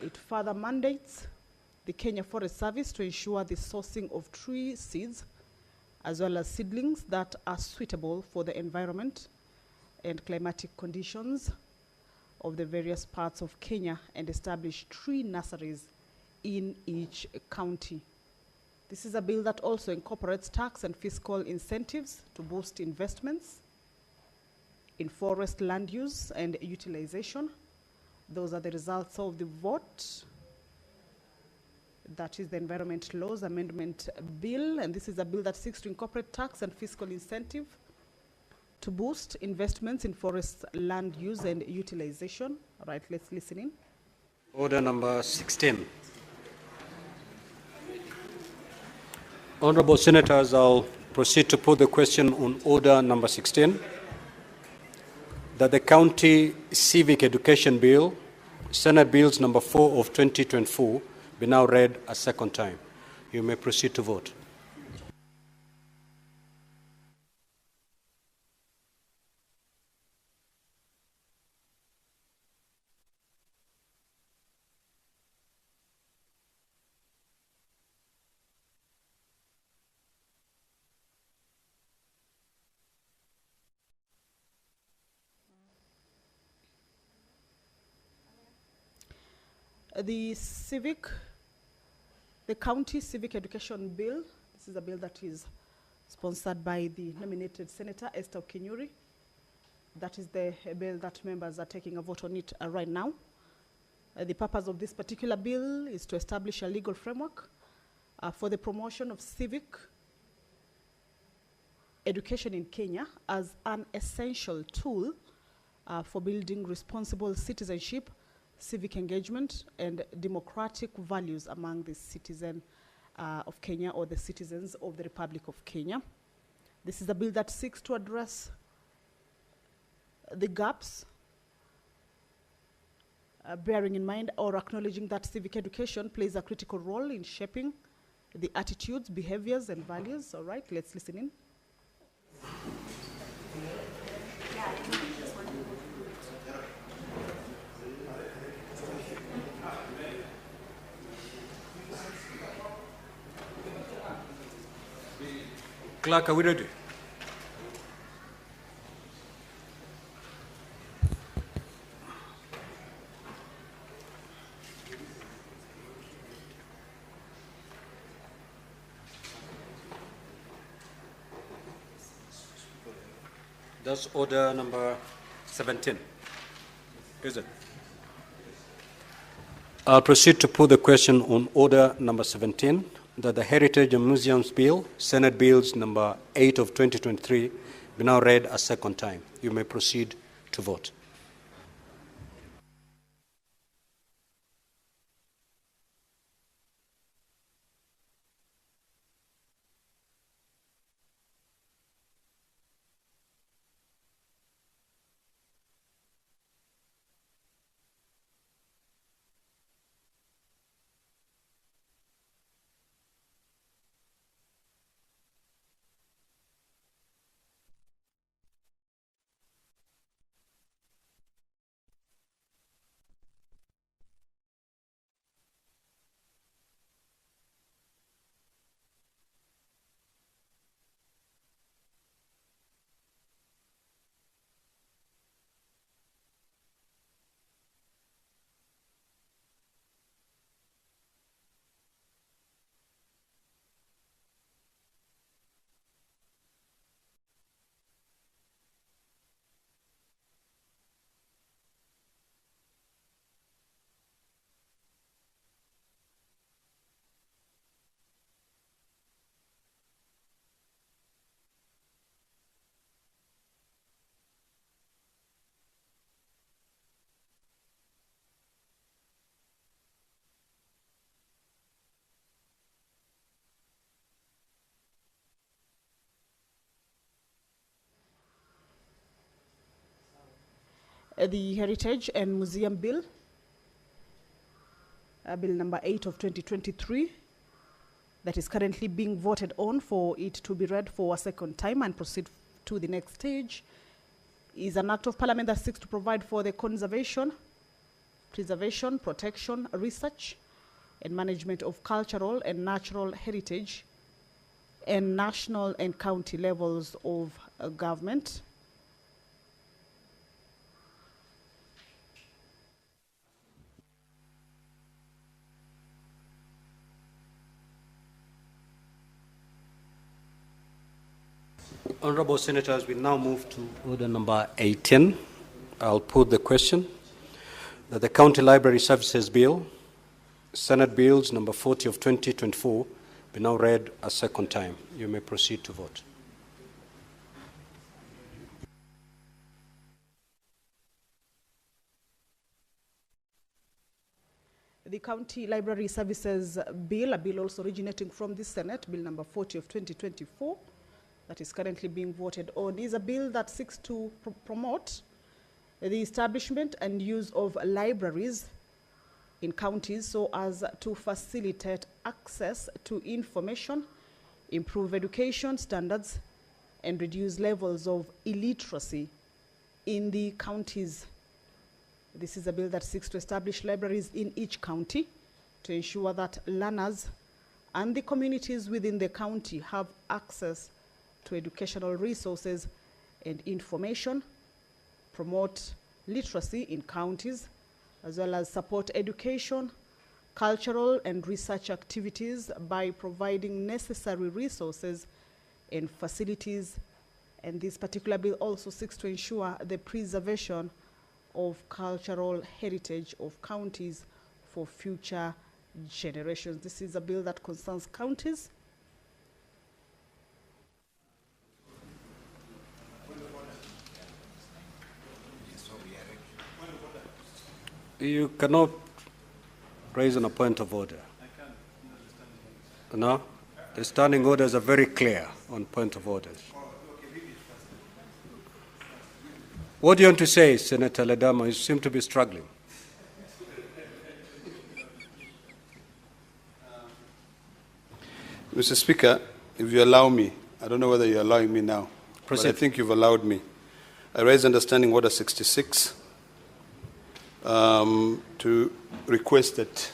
It further mandates the Kenya Forest Service to ensure the sourcing of tree seeds as well as seedlings that are suitable for the environment and climatic conditions of the various parts of Kenya and establish tree nurseries in each county. This is a bill that also incorporates tax and fiscal incentives to boost investments in forest land use and utilization. Those are the results of the vote. That is the Environment Laws Amendment Bill, and this is a bill that seeks to incorporate tax and fiscal incentive to boost investments in forest land use and utilization. All right, let's listen in. Order number 16. Honorable Senators, I'll proceed to put the question on order number 16, that the County Civic Education Bill, Senate Bills number 4 of 2024, be now read a second time. You may proceed to vote. The County Civic Education Bill, this is a bill that is sponsored by the nominated Senator Esther Kinyuri. That is the bill that members are taking a vote on it right now. The purpose of this particular bill is to establish a legal framework for the promotion of civic education in Kenya as an essential tool for building responsible citizenship, civic engagement, and democratic values among the citizens of Kenya, or the citizens of the Republic of Kenya. This is a bill that seeks to address the gaps, bearing in mind or acknowledging that civic education plays a critical role in shaping the attitudes, behaviors, and values. All right, let's listen in. Clerk, are we ready? That's order number 17, is it? I'll proceed to put the question on order number 17, that the Heritage and Museums Bill, Senate Bills number 8 of 2023, be now read a second time. You may proceed to vote. the Heritage and Museum Bill, Bill number 8 of 2023, that is currently being voted on for it to be read for a second time and proceed to the next stage, is an act of parliament that seeks to provide for the conservation, preservation, protection, research, and management of cultural and natural heritage and national and county levels of government. Honorable Senators, we now move to order number 18. I'll put the question that the County Library Services Bill, Senate Bills number 40 of 2024, be now read a second time. You may proceed to vote. The County Library Services Bill, a bill also originating from the Senate, Bill number 40 of 2024, that is currently being voted on, is a bill that seeks to promote the establishment and use of libraries in counties so as to facilitate access to information, improve education standards, and reduce levels of illiteracy in the counties. This is a bill that seeks to establish libraries in each county to ensure that learners and the communities within the county have access to educational resources and information, promote literacy in counties, as well as support education, cultural and research activities by providing necessary resources and facilities. And this particular bill also seeks to ensure the preservation of cultural heritage of counties for future generations. This is a bill that concerns counties. You cannot raise on a point of order. No? The standing orders are very clear on point of orders. What do you want to say, Senator Ledama? You seem to be struggling. Mr. Speaker, if you allow me, I don't know whether you're allowing me now, Proceed. but I think you've allowed me. I raise understanding order 66 to request that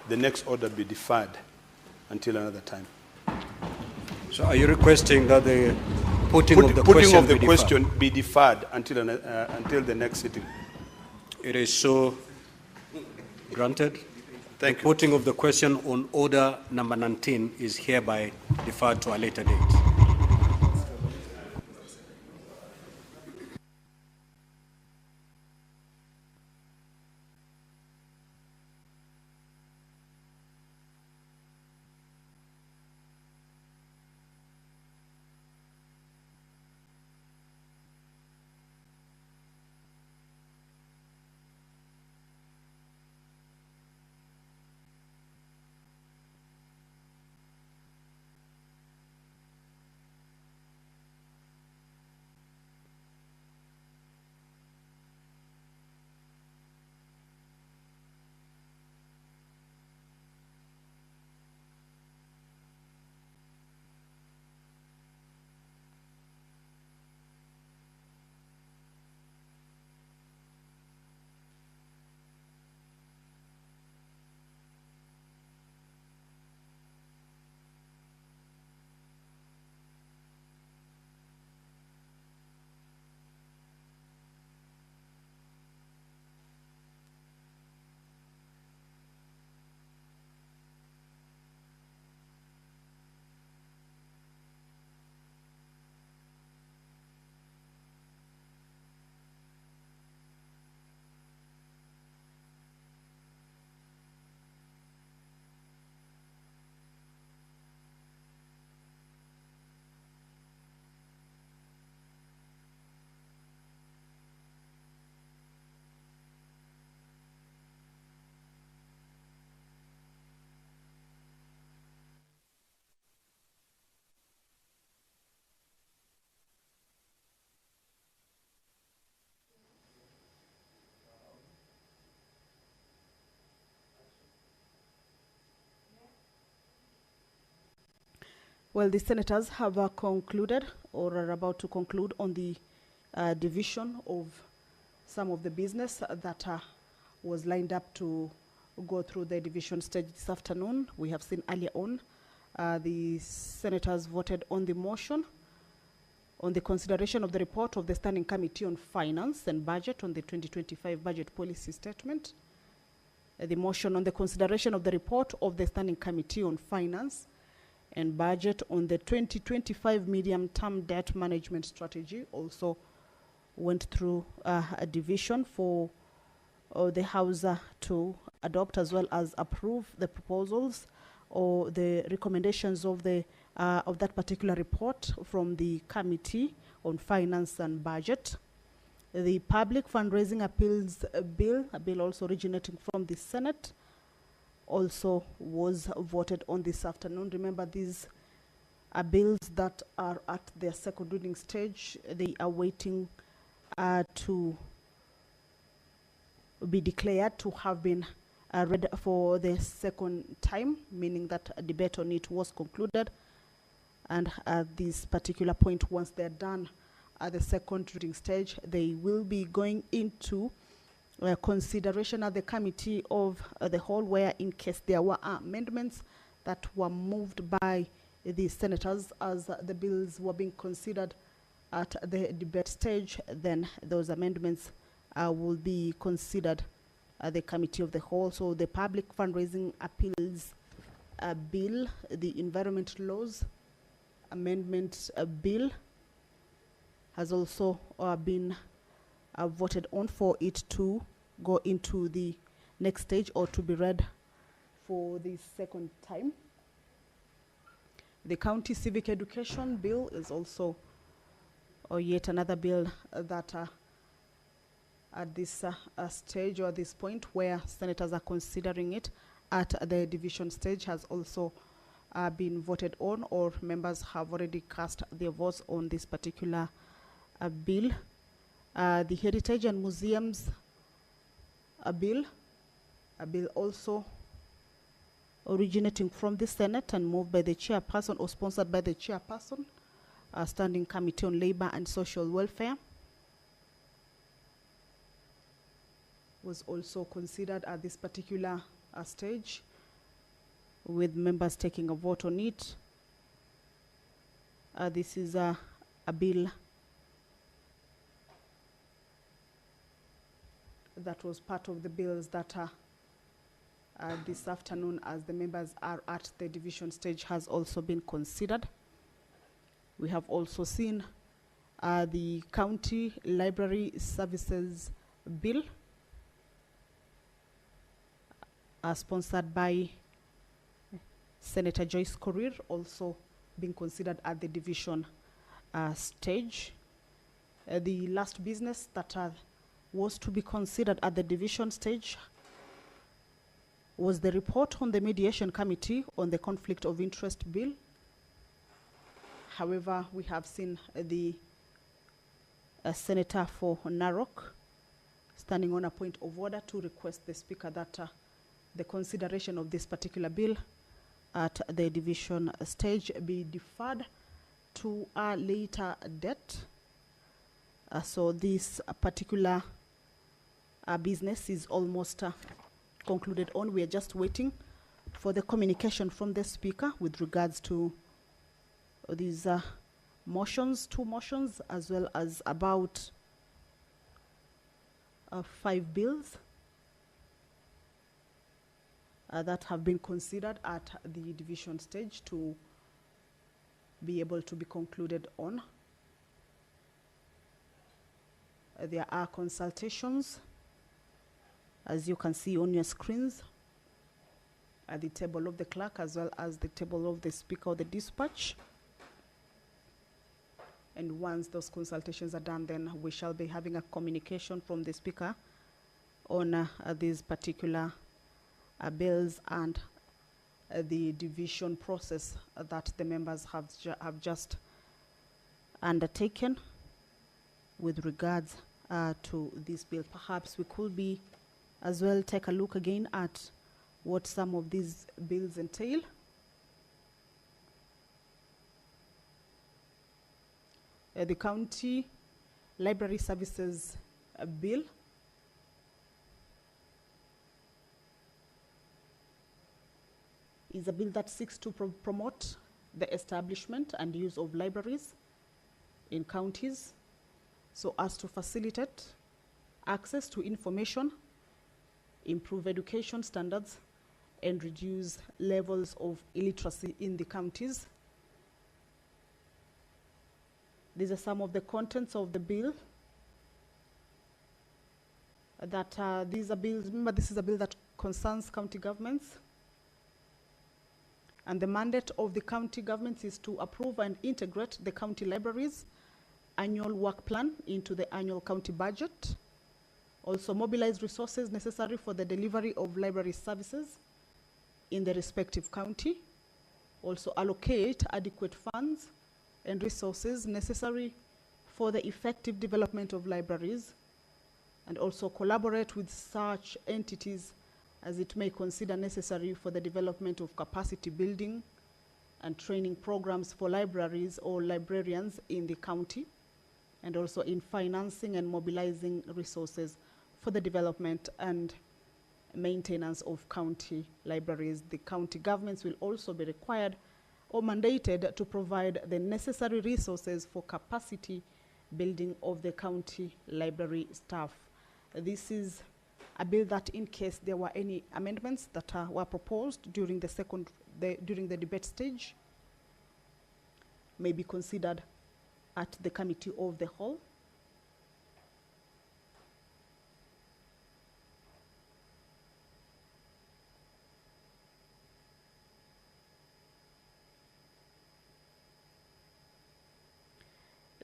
the next order be deferred until another time. So are you requesting that the putting of the question be deferred until the next sitting? It is so granted. Thank The you. putting of the question on order number 19 is hereby deferred to a later date. Well, the senators have concluded or are about to conclude on the division of some of the business that was lined up to go through the division stage this afternoon. We have seen earlier on the senators voted on the motion on the consideration of the report of the Standing Committee on Finance and Budget on the 2025 Budget Policy Statement. The motion on the consideration of the report of the Standing Committee on Finance and Budget on the 2025 Medium-Term Debt Management Strategy also went through a division for the House to adopt as well as approve the proposals or the recommendations of the of that particular report from the Committee on Finance and Budget. The Public Fundraising Appeals Bill, a bill also originating from the Senate, also was voted on this afternoon. Remember, these are bills that are at their second reading stage. They are waiting to be declared to have been read for the second time, meaning that a debate on it was concluded. And at this particular point, once they're done at the second reading stage, they will be going into consideration at the Committee of the Whole, where in case there were amendments that were moved by the senators as the bills were being considered at the debate stage, then those amendments will be considered at the Committee of the Whole. So the Public Fundraising Appeals Bill, the Environment Laws Amendment Bill has also been voted on for it to go into the next stage or to be read for the second time. The County Civic Education Bill is also yet another bill that at this stage or this point where senators are considering it at the division stage has also been voted on, or members have already cast their votes on this particular bill. The Heritage and Museums a bill also originating from the Senate and moved by the chairperson or sponsored by the chairperson, Standing Committee on Labor and Social Welfare, was also considered at this particular stage, with members taking a vote on it. This is a bill that was part of the bills that this afternoon, as the members are at the division stage, has also been considered. We have also seen the County Library Services Bill, sponsored by Senator Joyce Korir, also being considered at the division stage. The last business that was to be considered at the division stage was the report on the Mediation Committee on the Conflict of Interest Bill. However, we have seen the Senator for Narok standing on a point of order to request the Speaker that the consideration of this particular bill at the division stage be deferred to a later date. So this particular business is almost concluded on. We are just waiting for the communication from the Speaker with regards to these motions, 2 motions, as well as about 5 bills that have been considered at the division stage to be able to be concluded on. There are consultations, as you can see on your screens, at the table of the clerk as well as the table of the Speaker of the dispatch. And once those consultations are done, then we shall be having a communication from the Speaker on these particular bills and the division process that the members have just undertaken with regards to this bill. Perhaps we could be as well take a look again at what some of these bills entail. the County Library Services Bill. Is a bill that seeks to promote the establishment and use of libraries in counties so as to facilitate access to information, improve education standards, and reduce levels of illiteracy in the counties. These are some of the contents of the bill. These are bills, remember this is a bill that concerns county governments. And the mandate of the county governments is to approve and integrate the county libraries' annual work plan into the annual county budget. Also mobilize resources necessary for the delivery of library services in the respective county. Also allocate adequate funds and resources necessary for the effective development of libraries, and also collaborate with such entities as it may consider necessary for the development of capacity building and training programs for libraries or librarians in the county, and also in financing and mobilizing resources for the development and maintenance of county libraries. The county governments will also be required or mandated to provide the necessary resources for capacity building of the county library staff. This is a bill that, in case there were any amendments that were proposed during the debate stage, may be considered at the committee of the whole.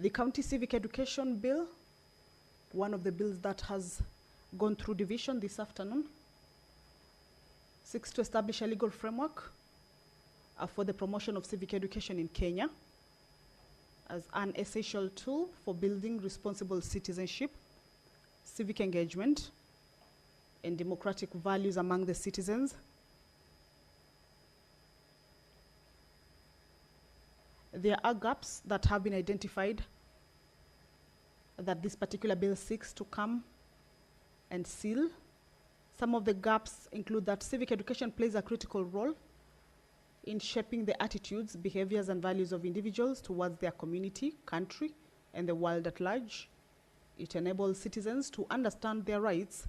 The County Civic Education Bill, one of the bills that has gone through division this afternoon, seeks to establish a legal framework for the promotion of civic education in Kenya as an essential tool for building responsible citizenship, civic engagement, and democratic values among the citizens. There are gaps that have been identified that this particular bill seeks to come and seal. Some of the gaps include that civic education plays a critical role in shaping the attitudes, behaviors, and values of individuals towards their community, country, and the world at large. It enables citizens to understand their rights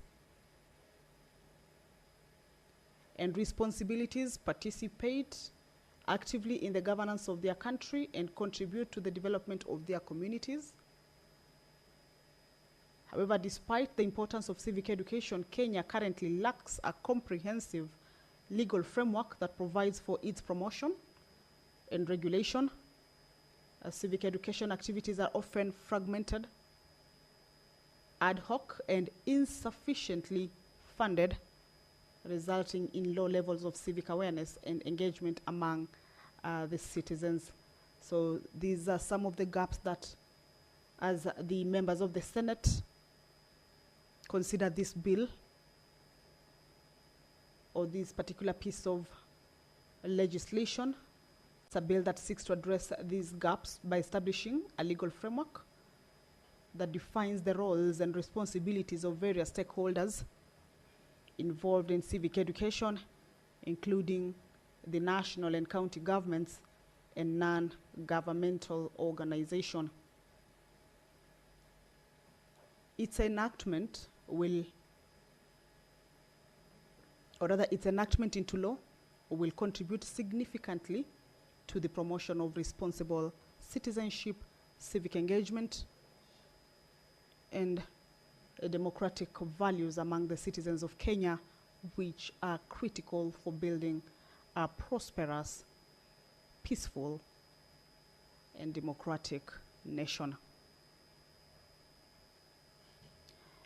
and responsibilities, participate actively in the governance of their country, and contribute to the development of their communities. However, despite the importance of civic education, Kenya currently lacks a comprehensive legal framework that provides for its promotion and regulation. Civic education activities are often fragmented, ad hoc, and insufficiently funded, resulting in low levels of civic awareness and engagement among the citizens. So these are some of the gaps that, as the members of the Senate consider this bill or this particular piece of legislation, it's a bill that seeks to address these gaps by establishing a legal framework that defines the roles and responsibilities of various stakeholders involved in civic education, including the national and county governments and non-governmental organizations. Its enactment its enactment into law will contribute significantly to the promotion of responsible citizenship, civic engagement, and democratic values among the citizens of Kenya, which are critical for building a prosperous, peaceful, and democratic nation.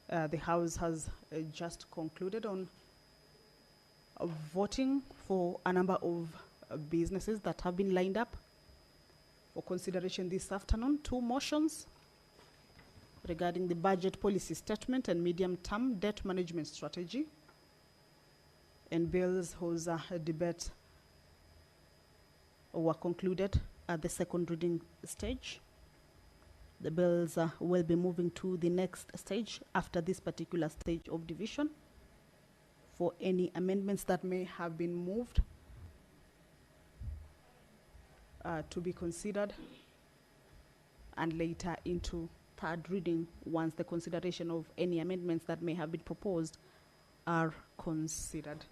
The House has just concluded on voting for a number of businesses that have been lined up for consideration this afternoon. 2 motions regarding the budget policy statement and medium-term debt management strategy, and bills whose debate were concluded at the second reading stage. The bills will be moving to the next stage after this particular stage of division for any amendments that may have been moved to be considered, and later into third reading once the consideration of any amendments that may have been proposed are considered.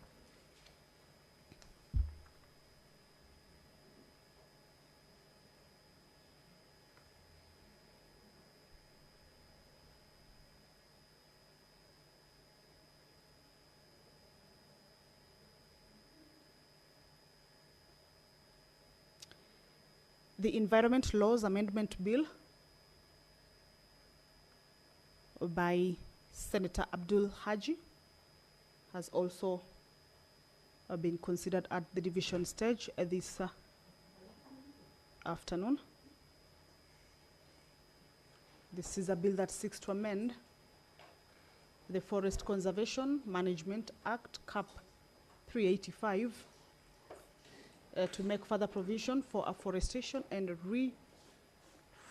The Environment Laws Amendment Bill by Senator Abdul Haji has also been considered at the division stage this afternoon. This is a bill that seeks to amend the Forest Conservation Management Act, CAP 385, to make further provision for afforestation and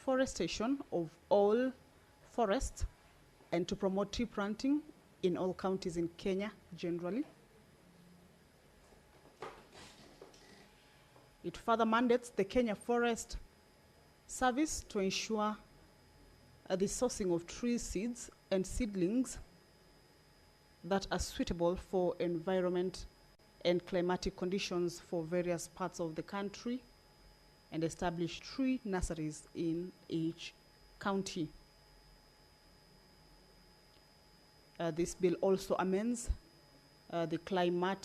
reforestation of all forests and to promote tree planting in all counties in Kenya generally. It further mandates the Kenya Forest Service to ensure the sourcing of tree seeds and seedlings that are suitable for environment and climatic conditions for various parts of the country, and establish tree nurseries in each county. This bill also amends the Climate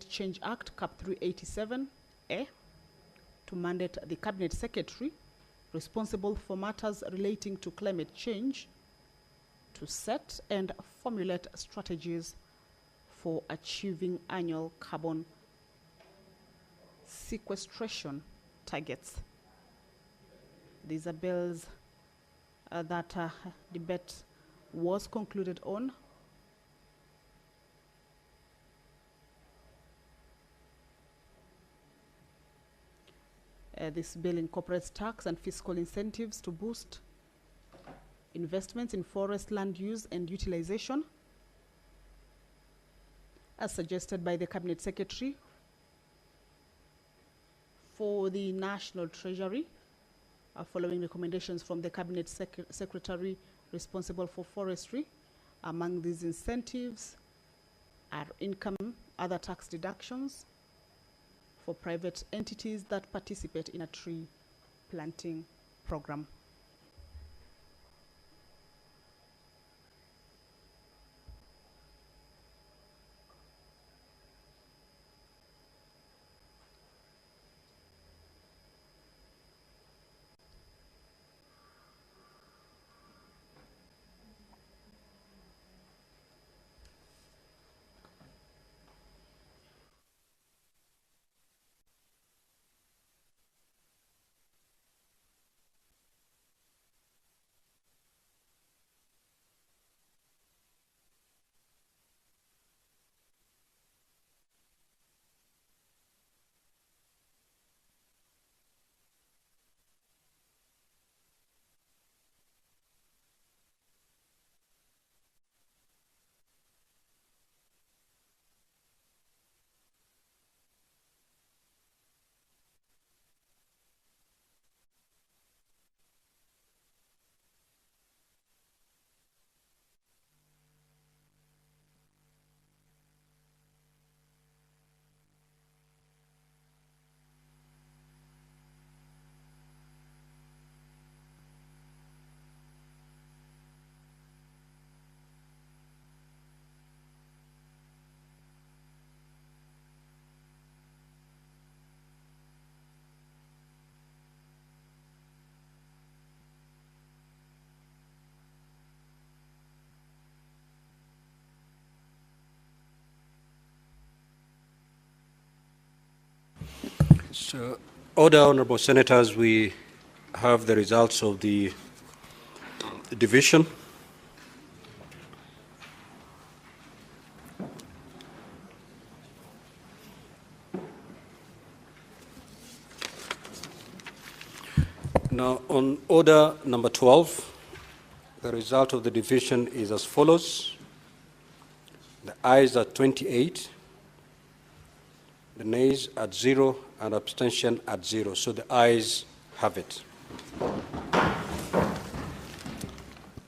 Change Act, CAP 387A, to mandate the Cabinet Secretary responsible for matters relating to climate change to set and formulate strategies for achieving annual carbon sequestration targets. These are bills that debate was concluded on. This bill incorporates tax and fiscal incentives to boost investments in forest land use and utilization, as suggested by the Cabinet Secretary for the National Treasury, following recommendations from the Cabinet Secretary responsible for forestry. Among these incentives are income, other tax deductions for private entities that participate in a tree planting program. So, order, honorable senators, we have the results of the division. Now, on order number 12, the result of the division is as follows. The ayes are 28, the nays at 0, and abstention at 0. So the ayes have it.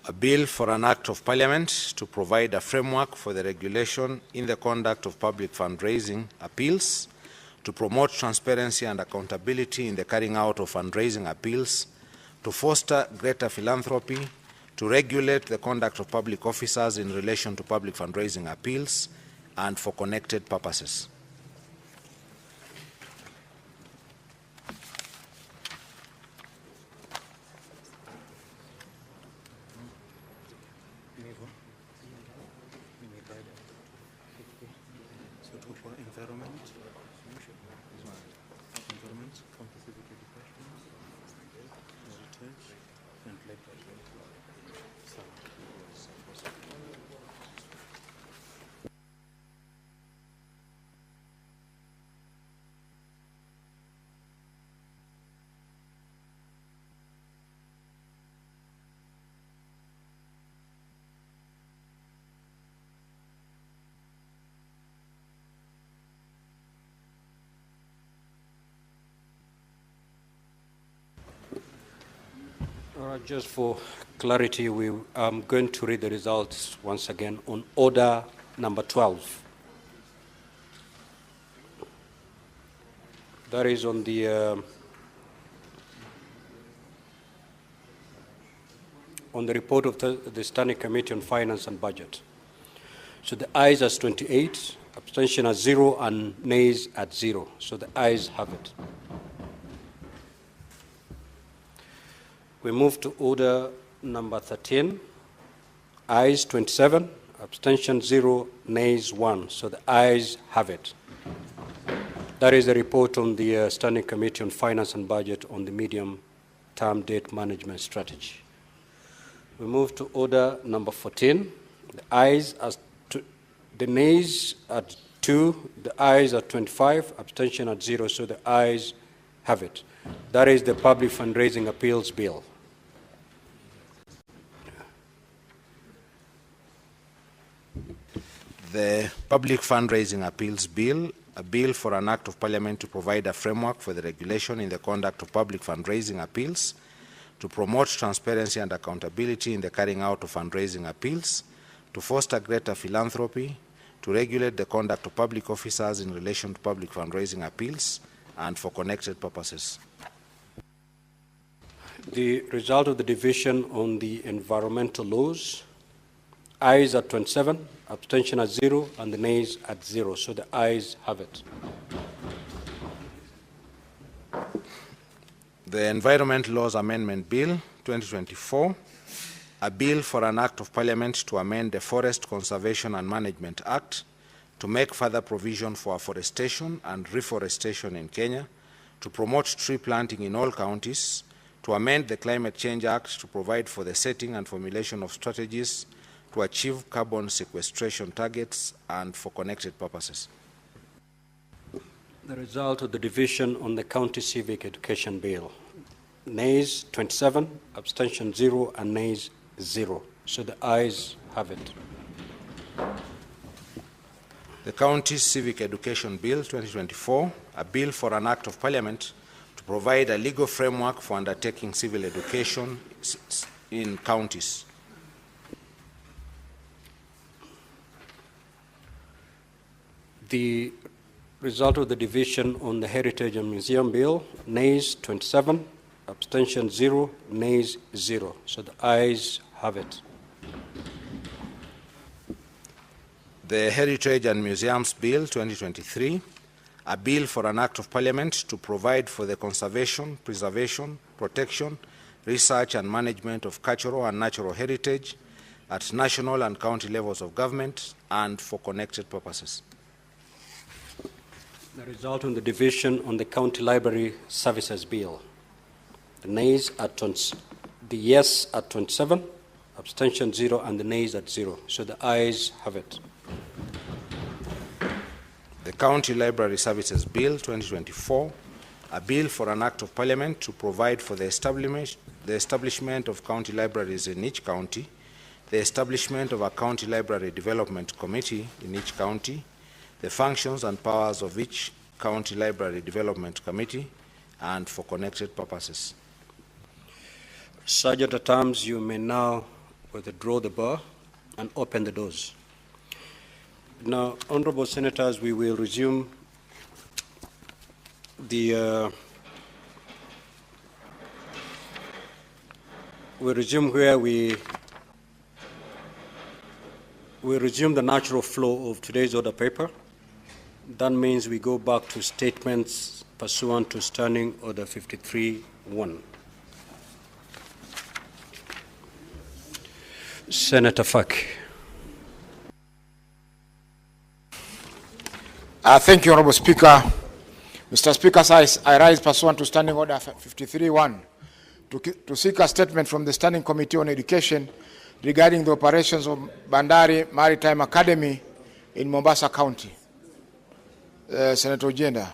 A bill for an act of parliament to provide a framework for the regulation in the conduct of public fundraising appeals, to promote transparency and accountability in the carrying out of fundraising appeals, to foster greater philanthropy, to regulate the conduct of public officers in relation to public fundraising appeals, and for connected purposes. All right, just for clarity, I'm going to read the results once again on order number 12. That is on the report of the Standing Committee on Finance and Budget. So the ayes as 28, abstention at 0, and nays at 0. So the ayes have it. We move to order number 13. Ayes 27, abstention 0, nays 1. So the ayes have it. That is the report on the Standing Committee on Finance and Budget on the medium-term debt management strategy. We move to order number 14. The ayes as the nays at 2, the ayes at 25, abstention at 0. So the ayes have it. That is the Public Fundraising Appeals Bill. The Public Fundraising Appeals Bill, a bill for an act of parliament to provide a framework for the regulation in the conduct of public fundraising appeals, to promote transparency and accountability in the carrying out of fundraising appeals, to foster greater philanthropy, to regulate the conduct of public officers in relation to public fundraising appeals, and for connected purposes. The result of the division on the environmental laws, ayes at 27, abstention at 0, and the nays at 0. So the ayes have it. The Environment Laws Amendment Bill 2024, a bill for an act of parliament to amend the Forest Conservation and Management Act to make further provision for afforestation and reforestation in Kenya, to promote tree planting in all counties, to amend the Climate Change Act to provide for the setting and formulation of strategies to achieve carbon sequestration targets, and for connected purposes. The result of the division on the County Civic Education Bill, nays 27, abstention 0, and nays 0. So the ayes have it. The County Civic Education Bill 2024, a bill for an act of parliament to provide a legal framework for undertaking civil education in counties. The result of the division on the Heritage and Museum Bill, nays 27, abstention 0, nays 0. So the ayes have it. The Heritage and Museums Bill 2023, a bill for an act of parliament to provide for the conservation, preservation, protection, research and management of cultural and natural heritage at national and county levels of government and for connected purposes. The result on the division on the County Library Services Bill, the nays at the yes at 27, abstention 0, and the nays at 0. So the ayes have it. The County Library Services Bill 2024, a bill for an act of parliament to provide for the establishment of county libraries in each county, the establishment of a county library development committee in each county, the functions and powers of each county library development committee, and for connected purposes. Sergeant at Arms, you may now withdraw the bar and open the doors. Now, honorable senators, we will resume the we resume the natural flow of today's order paper. That means we go back to statements pursuant to Standing Order 53-1. Senator Fak. Thank you, Honorable Speaker. Mr. Speaker, I rise pursuant to Standing Order 53-1 to seek a statement from the Standing Committee on Education regarding the operations of Bandari Maritime Academy in Mombasa County. Senator Ojenda.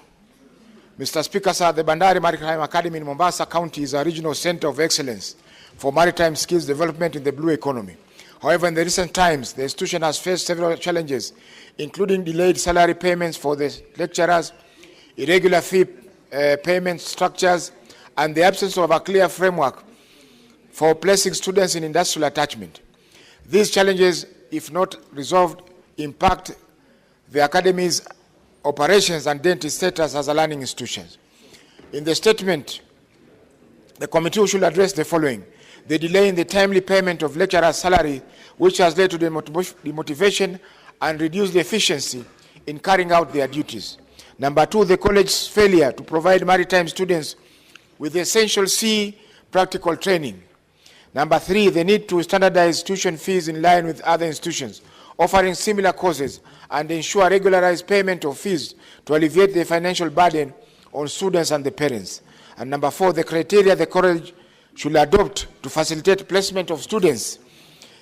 Mr. Speaker, sir, the Bandari Maritime Academy in Mombasa County is a regional center of excellence for maritime skills development in the blue economy. However, in the recent times, the institution has faced several challenges, including delayed salary payments for the lecturers, irregular fee payment structures, and the absence of a clear framework for placing students in industrial attachment. These challenges, if not resolved, impact the academy's operations and identity status as a learning institution. In the statement, the committee should address the following: the delay in the timely payment of lecturers' salary, which has led to demotivation and reduced the efficiency in carrying out their duties. Number two, the college's failure to provide maritime students with essential sea practical training. Number three, the need to standardize tuition fees in line with other institutions offering similar courses and ensure regularized payment of fees to alleviate the financial burden on students and the parents. And number four, the criteria the college should adopt to facilitate placement of students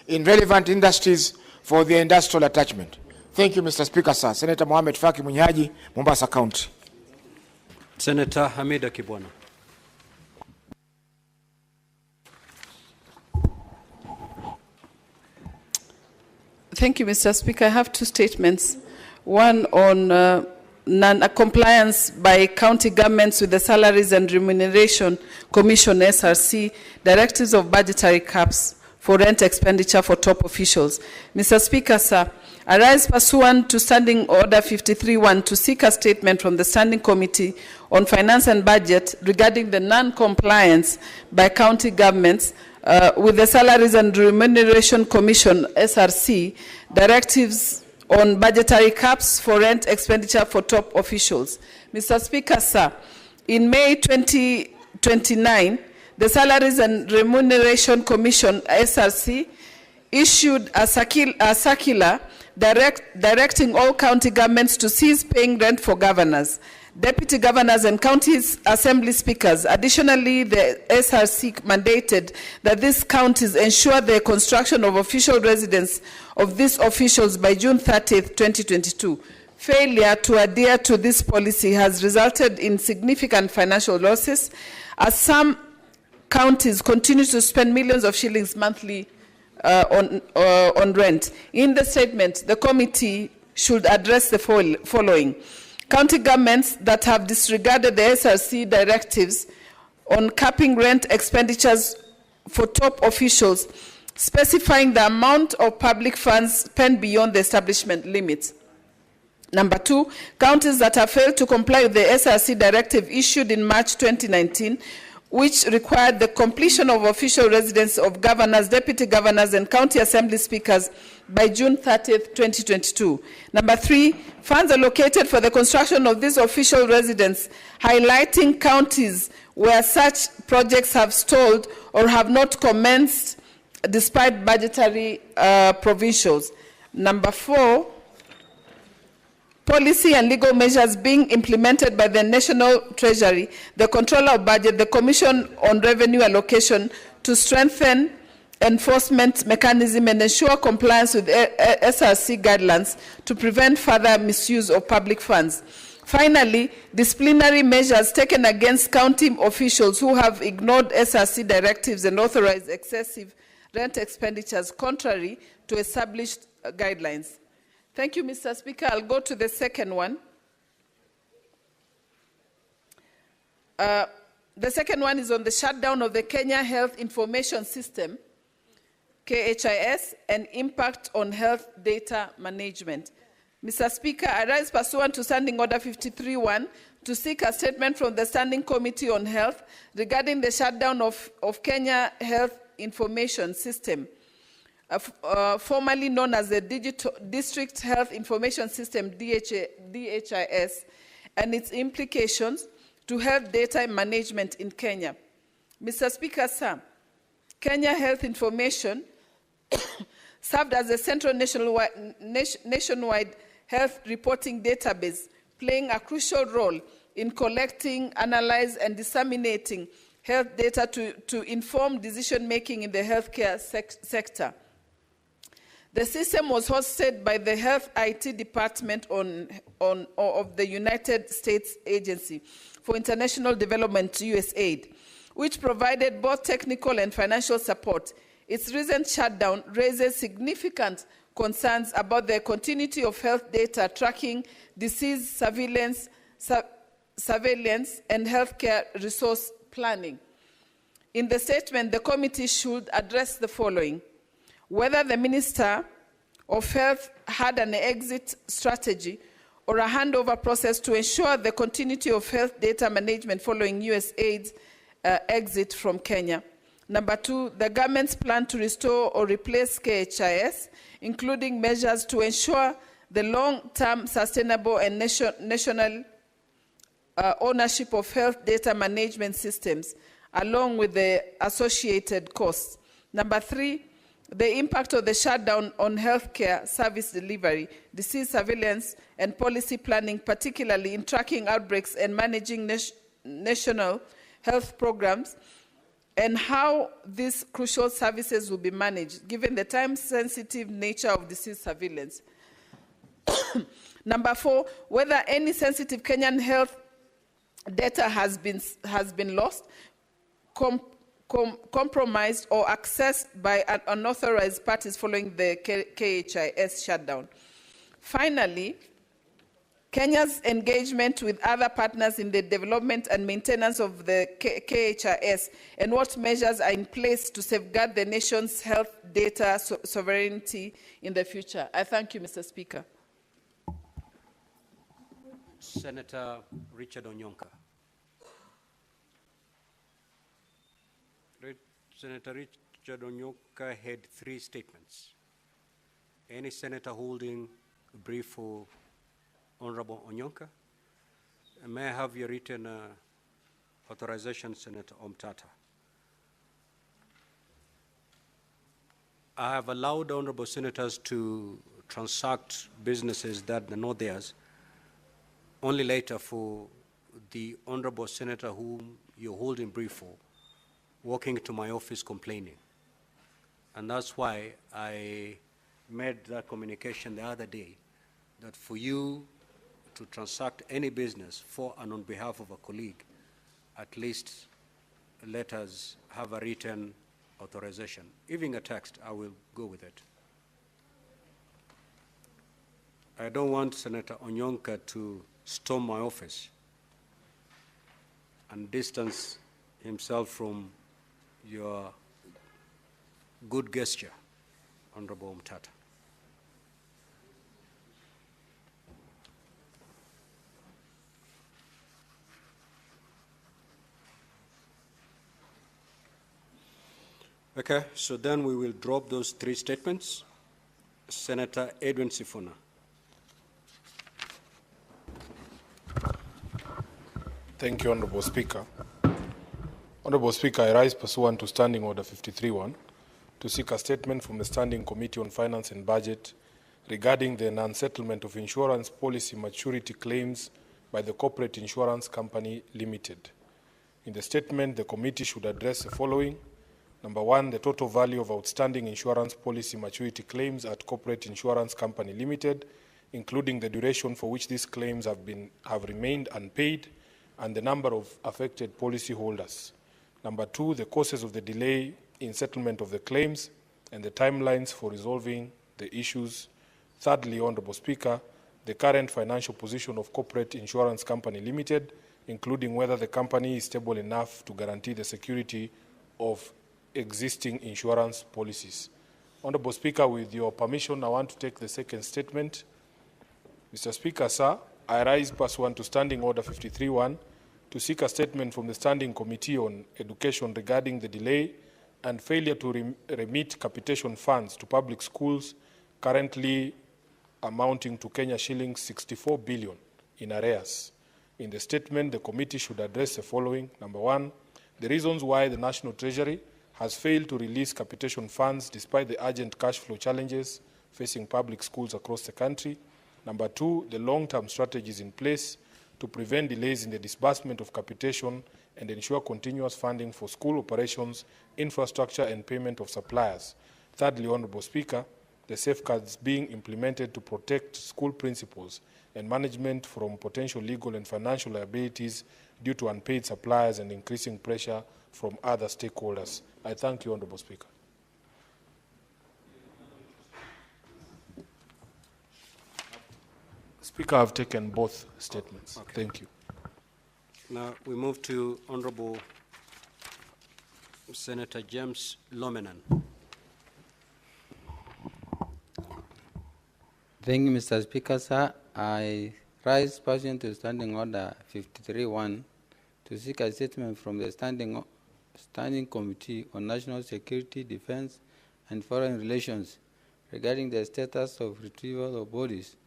in relevant industries for their industrial attachment. Thank you, Mr. Speaker, sir. Senator Mohamed Faki Munyaji, Mombasa County. Senator Hamida Kibwana. Thank you, Mr. Speaker. I have two statements. One on non-compliance by county governments with the Salaries and Remuneration Commission, SRC, directives of budgetary caps for rent expenditure for top officials. Mr. Speaker, sir, I rise pursuant to Standing Order 53-1 to seek a statement from the Standing Committee on Finance and Budget regarding the non-compliance by county governments with the Salaries and Remuneration Commission, SRC, directives on budgetary caps for rent expenditure for top officials. Mr. Speaker, sir, in May 2029, the Salaries and Remuneration Commission, SRC, issued a circular directing all county governments to cease paying rent for governors, deputy governors, and county assembly speakers. Additionally, the SRC mandated that these counties ensure the construction of official residence of these officials by June 30th, 2022. Failure to adhere to this policy has resulted in significant financial losses, as some counties continue to spend millions of shillings monthly on rent. In the statement, the committee should address the following: county governments that have disregarded the SRC directives on capping rent expenditures for top officials, specifying the amount of public funds spent beyond the establishment limits. Number two, counties that have failed to comply with the SRC directive issued in March 2019, which required the completion of official residence of governors, deputy governors, and county assembly speakers by June 30th, 2022. Number three, funds allocated for the construction of these official residence, highlighting counties where such projects have stalled or have not commenced despite budgetary provisions. Number four, policy and legal measures being implemented by the National Treasury, the Controller of Budget, the Commission on Revenue Allocation to strengthen enforcement mechanism and ensure compliance with SRC guidelines to prevent further misuse of public funds. Finally, disciplinary measures taken against county officials who have ignored SRC directives and authorized excessive rent expenditures contrary to established guidelines. Thank you, Mr. Speaker. I'll go to the second one. The second one is on the shutdown of the Kenya Health Information System, KHIS, and impact on health data management. Mr. Speaker, I rise pursuant to Standing Order 53-1 to seek a statement from the Standing Committee on Health regarding the shutdown of Kenya Health Information System, formerly known as the District Health Information System, DHIS, and its implications to health data management in Kenya. Mr. Speaker, sir, Kenya Health Information served as a central nationwide health reporting database, playing a crucial role in collecting, analyzing, and disseminating health data to inform decision-making in the healthcare sector. The system was hosted by the Health IT Department of the United States Agency for International Development, USAID, which provided both technical and financial support. Its recent shutdown raises significant concerns about the continuity of health data tracking, disease surveillance, and healthcare resource planning. In the statement, the committee should address the following: whether the Minister of Health had an exit strategy or a handover process to ensure the continuity of health data management following USAID's exit from Kenya. Number two, the government's plan to restore or replace KHIS, including measures to ensure the long-term sustainable and national ownership of health data management systems, along with the associated costs. Number three, the impact of the shutdown on healthcare service delivery, disease surveillance, and policy planning, particularly in tracking outbreaks and managing national health programs, and how these crucial services will be managed, given the time-sensitive nature of disease surveillance. Number four, whether any sensitive Kenyan health data has been lost, compromised, or accessed by unauthorized parties following the KHIS shutdown. Finally, Kenya's engagement with other partners in the development and maintenance of the KHIS, and what measures are in place to safeguard the nation's health data sovereignty in the future. I thank you, Mr. Speaker. Senator Richard Onyonka. Senator Richard Onyonka had 3 statements. Any senator holding a brief for Honorable Onyonka? May I have your written authorization, Senator Omtata? I have allowed honorable senators to transact businesses that are not theirs only later for the honorable senator whom you're holding brief for walking to my office complaining. And that's why I made that communication the other day, that for you to transact any business for and on behalf of a colleague, at least let us have a written authorization. Even a text, I will go with it. I don't want Senator Onyonka to storm my office and distance himself from your good gesture, Honorable Omtata. Okay, so then we will drop those 3 statements. Senator Edwin Sifuna. Thank you, Honorable Speaker. Honorable Speaker, I rise pursuant to Standing Order 53-1 to seek a statement from the Standing Committee on Finance and Budget regarding the non-settlement of insurance policy maturity claims by the Corporate Insurance Company Limited. In the statement, the committee should address the following. Number 1, the total value of outstanding insurance policy maturity claims at Corporate Insurance Company Limited including the duration for which these claims have remained unpaid and the number of affected policyholders. Number 2, the causes of the delay in settlement of the claims and the timelines for resolving the issues. Thirdly, Honourable Speaker, the current financial position of Corporate Insurance Company Limited, including whether the company is stable enough to guarantee the security of existing insurance policies. Honourable Speaker, with your permission, I want to take the second statement. Mr. Speaker, sir, I rise pursuant to Standing Order 53.1 to seek a statement from the Standing Committee on Education regarding the delay and failure to remit capitation funds to public schools currently amounting to Kenya shillings 64 billion in arrears. In the statement, the committee should address the following. Number 1, the reasons why the National Treasury has failed to release capitation funds despite the urgent cash flow challenges facing public schools across the country. Number 2, the long-term strategies in place to prevent delays in the disbursement of capitation and ensure continuous funding for school operations, infrastructure, and payment of suppliers. Thirdly, Honourable Speaker, the safeguards being implemented to protect school principals and management from potential legal and financial liabilities due to unpaid suppliers and increasing pressure from other stakeholders. I thank you, Honourable Speaker. Speaker, I have taken both statements. Okay. Thank you. Now we move to Honourable Senator James Lomenan. Thank you, Mr. Speaker, sir. I rise pursuant to Standing Order 53.1 to seek a statement from the Standing Committee on National Security, Defense, and Foreign Relations regarding the status of retrieval of bodies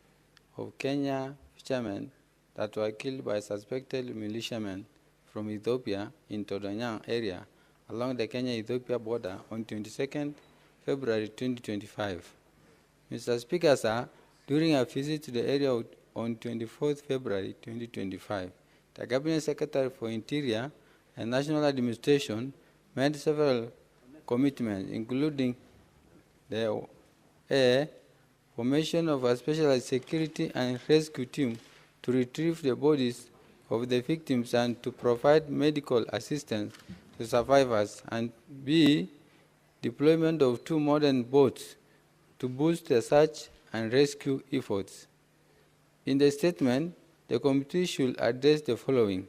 of Kenya fishermen that were killed by suspected militiamen from Ethiopia in Todonyang area along the Kenya-Ethiopia border on 22nd February 2025. Mr. Speaker, sir, during a visit to the area on 24th February 2025, the Cabinet Secretary for Interior and National Administration made several commitments, including the formation of a specialized security and rescue team to retrieve the bodies of the victims and to provide medical assistance to survivors, and B, deployment of 2 modern boats to boost the search and rescue efforts. In the statement, the committee should address the following.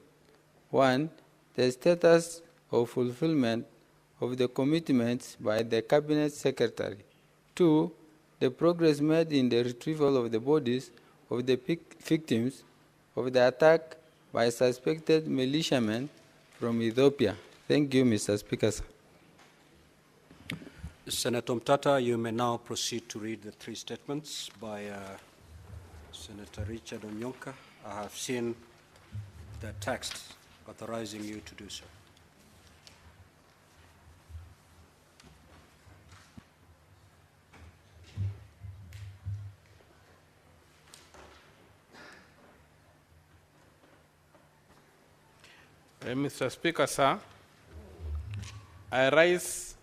1, the status of fulfillment of the commitments by the Cabinet Secretary. 2, the progress made in the retrieval of the bodies of the victims of the attack by suspected militiamen from Ethiopia. Thank you, Mr. Speaker. Senator Mtata, you may now proceed to read the 3 statements by Senator Richard Onyonka. I have seen the text authorizing you to do so. Mr. Speaker, sir, I rise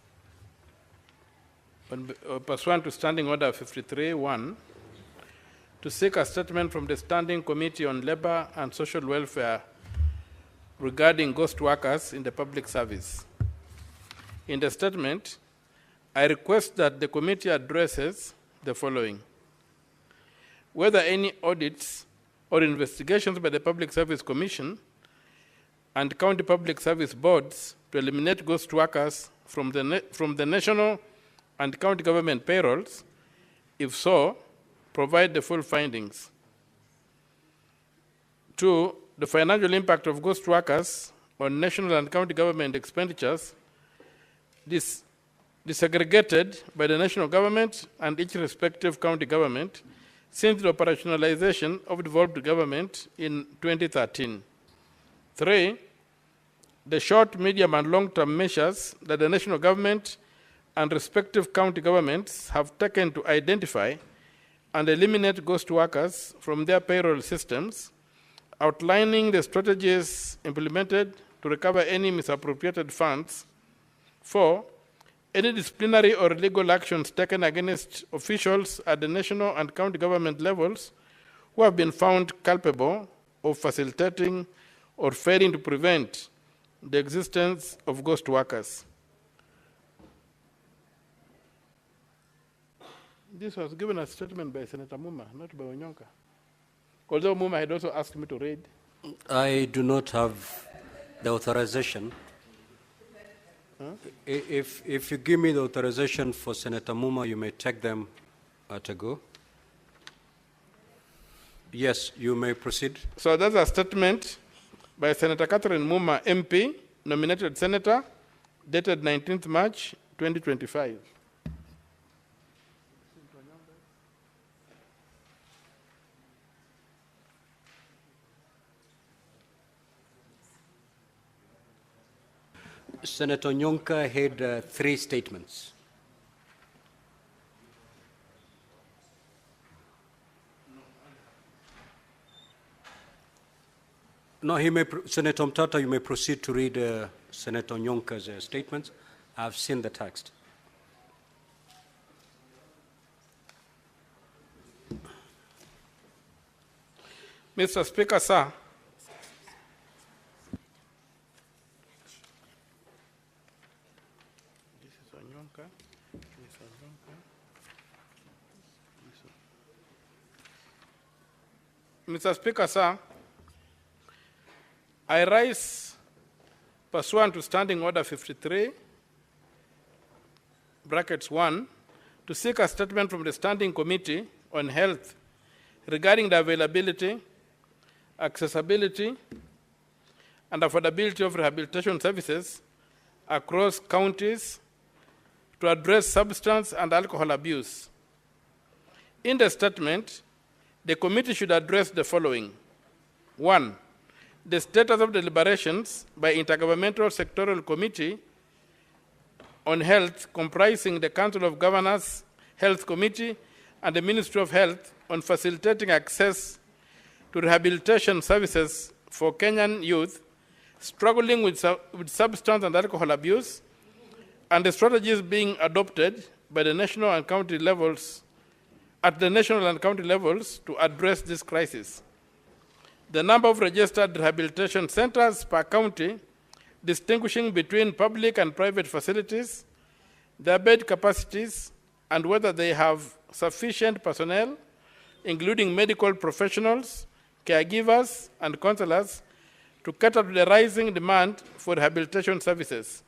pursuant to Standing Order 53.1 to seek a statement from the Standing Committee on Labour and Social Welfare regarding ghost workers in the public service. In the statement, I request that the committee addresses the following. Whether any audits or investigations by the Public Service Commission and county public service boards to eliminate ghost workers from the national and county government payrolls. If so, provide the full findings. 2, the financial impact of ghost workers on national and county government expenditures disaggregated by the national government and each respective county government since the operationalization of devolved government in 2013. 3, the short, medium, and long-term measures that the national government and respective county governments have taken to identify and eliminate ghost workers from their payroll systems, outlining the strategies implemented to recover any misappropriated funds. 4, any disciplinary or legal actions taken against officials at the national and county government levels who have been found culpable of facilitating or failing to prevent the existence of ghost workers. This was given a statement by Senator Muma, not by Onyonka. Although Muma had also asked me to read. I do not have the authorization. Huh? If you give me the authorization for Senator Muma, you may take them at a go. Yes, you may proceed. So that's a statement by Senator Catherine Muma, MP, nominated senator, dated 19th March, 2025. Senator Nyonka had 3 statements. No, Senator Mtata, you may proceed to read Senator Nyonka's statements. I've seen the text. Mr. Speaker, sir, Mr. Speaker, sir, I rise pursuant to Standing Order 53, brackets 1, to seek a statement from the Standing Committee on Health regarding the availability, accessibility, and affordability of rehabilitation services across counties to address substance and alcohol abuse. In the statement, the committee should address the following. 1, the status of deliberations by Intergovernmental Sectoral Committee on Health comprising the Council of Governors Health Committee and the Ministry of Health on facilitating access to rehabilitation services for Kenyan youth struggling with substance and alcohol abuse, and the strategies being adopted by the national and county levels to address this crisis. The number of registered rehabilitation centers per county, distinguishing between public and private facilities, their bed capacities, and whether they have sufficient personnel, including medical professionals, caregivers, and counselors, to cater to the rising demand for rehabilitation services.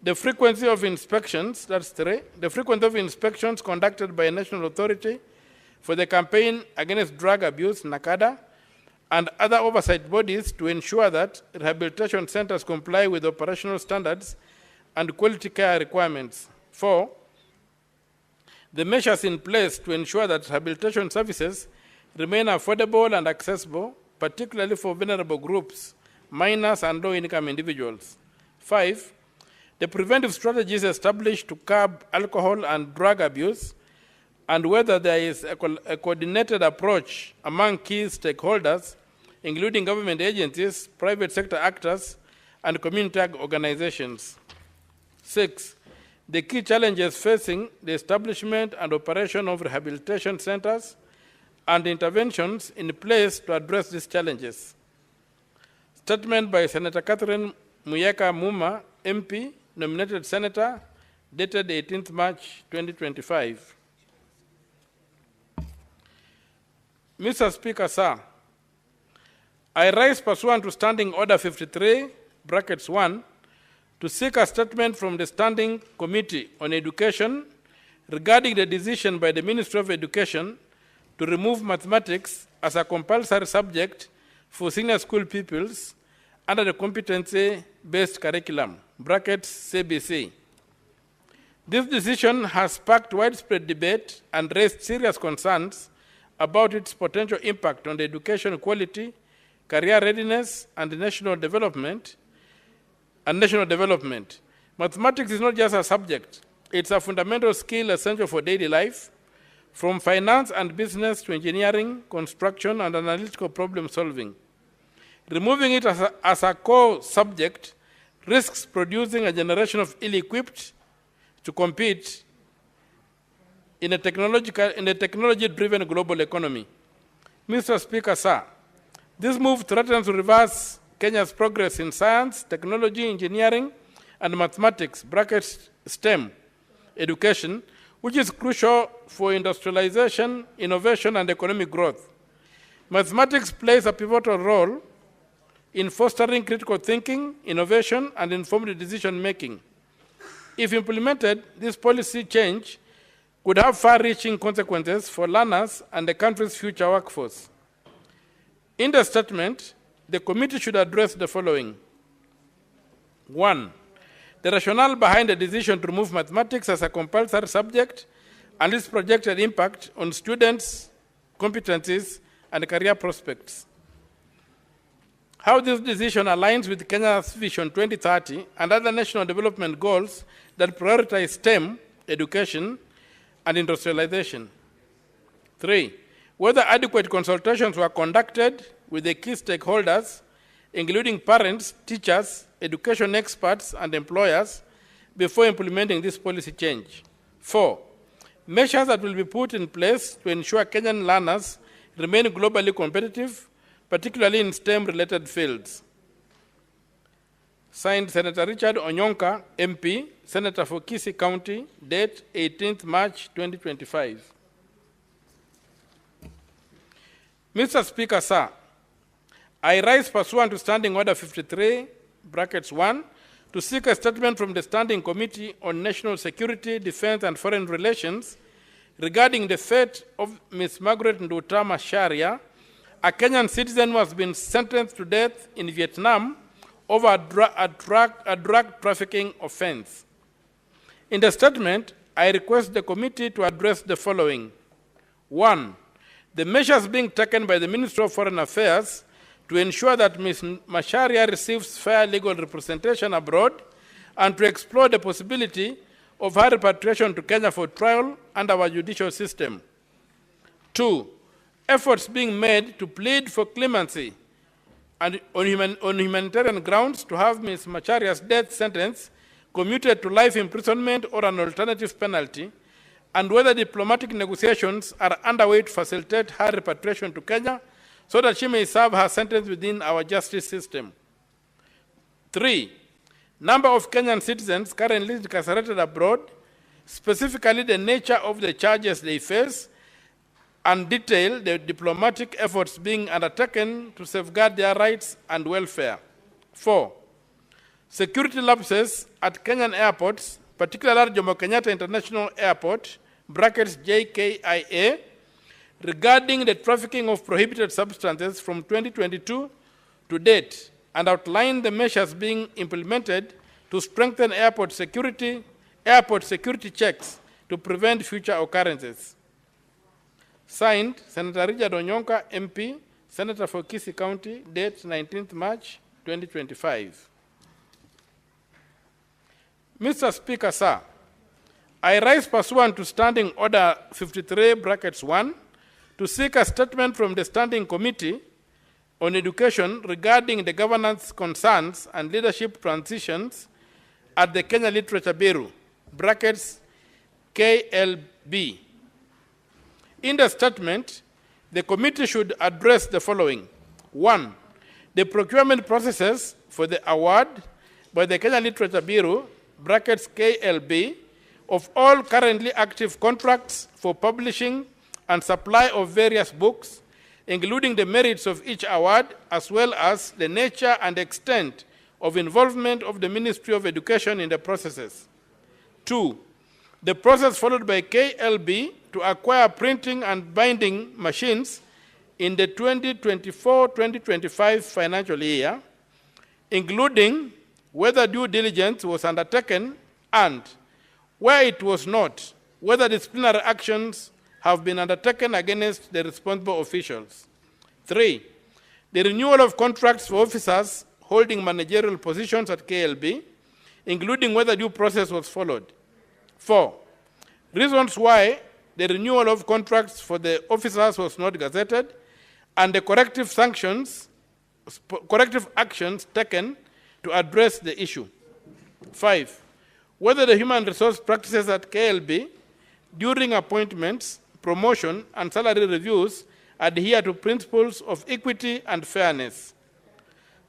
The frequency of inspections, that's 3, the frequency of inspections conducted by a national authority for the campaign against drug abuse, NACADA, and other oversight bodies to ensure that rehabilitation centers comply with operational standards and quality care requirements. 4, the measures in place to ensure that rehabilitation services remain affordable and accessible, particularly for vulnerable groups, minors and low-income individuals. 5, the preventive strategies established to curb alcohol and drug abuse, and whether there is a coordinated approach among key stakeholders, including government agencies, private sector actors, and community organizations. 6, the key challenges facing the establishment and operation of rehabilitation centers and interventions in place to address these challenges. Statement by Senator Catherine Muyeka Muma, MP, nominated senator, dated 18th March 2025. Mr. Speaker, sir, I rise pursuant to Standing Order 53, brackets 1, to seek a statement from the Standing Committee on Education regarding the decision by the Ministry of Education to remove mathematics as a compulsory subject for senior school pupils under the competency-based curriculum, brackets CBC. This decision has sparked widespread debate and raised serious concerns about its potential impact on the education quality, career readiness, and national development. Mathematics is not just a subject, it's a fundamental skill essential for daily life, from finance and business to engineering, construction, and analytical problem solving. Removing it as a core subject risks producing a generation of ill-equipped to compete in a technology-driven global economy. Mr. Speaker, sir, this move threatens to reverse Kenya's progress in science, technology, engineering, and mathematics, brackets STEM, education, which is crucial for industrialization, innovation, and economic growth. Mathematics plays a pivotal role in fostering critical thinking, innovation, and informed decision-making. If implemented, this policy change could have far-reaching consequences for learners and the country's future workforce. In the statement, the committee should address the following. 1. The rationale behind the decision to remove mathematics as a compulsory subject and its projected impact on students' competencies and career prospects. How this decision aligns with Kenya's Vision 2030 and other national development goals that prioritize STEM, education, and industrialization. 3. Whether adequate consultations were conducted with the key stakeholders, including parents, teachers, education experts, and employers, before implementing this policy change. 4. Measures that will be put in place to ensure Kenyan learners remain globally competitive, particularly in STEM-related fields. Signed, Senator Richard Onyonka, MP, Senator for Kisii County, date 18th March 2025. Mr. Speaker, sir, I rise pursuant to Standing Order 53, brackets 1, to seek a statement from the Standing Committee on National Security, Defense, and Foreign Relations regarding the fate of Ms. Margaret Nduta Macharia, a Kenyan citizen who has been sentenced to death in Vietnam over a drug trafficking offense. In the statement, I request the committee to address the following. 1. The measures being taken by the Ministry of Foreign Affairs to ensure that Ms. Macharia receives fair legal representation abroad and to explore the possibility of her repatriation to Kenya for trial under our judicial system. 2. Efforts being made to plead for clemency and on humanitarian grounds to have Ms. Macharia's death sentence commuted to life imprisonment or an alternative penalty, and whether diplomatic negotiations are underway to facilitate her repatriation to Kenya so that she may serve her sentence within our justice system. 3. Number of Kenyan citizens currently incarcerated abroad, specifically the nature of the charges they face, and detail the diplomatic efforts being undertaken to safeguard their rights and welfare. 4. Security lapses at Kenyan airports, particularly Jomo Kenyatta International Airport, brackets JKIA, regarding the trafficking of prohibited substances from 2022 to date, and outline the measures being implemented to strengthen airport security checks to prevent future occurrences. Signed, Senator Richard Onyonka, MP, Senator for Kisii County, date 19th March 2025. Mr. Speaker, sir, I rise pursuant to Standing Order 53, brackets 1, to seek a statement from the Standing Committee on Education regarding the governance concerns and leadership transitions at the Kenya Literature Bureau, brackets KLB. In the statement, the committee should address the following. 1. The procurement processes for the award by the Kenya Literature Bureau, brackets KLB, of all currently active contracts for publishing and supply of various books, including the merits of each award, as well as the nature and extent of involvement of the Ministry of Education in the processes. 2. The process followed by KLB to acquire printing and binding machines in the 2024-2025 financial year, including whether due diligence was undertaken and, where it was not, whether disciplinary actions have been undertaken against the responsible officials. 3. The renewal of contracts for officers holding managerial positions at KLB, including whether due process was followed. 4. Reasons why the renewal of contracts for the officers was not gazetted, and the corrective actions taken to address the issue. 5. Whether the human resource practices at KLB during appointments, promotion, and salary reviews adhere to principles of equity and fairness.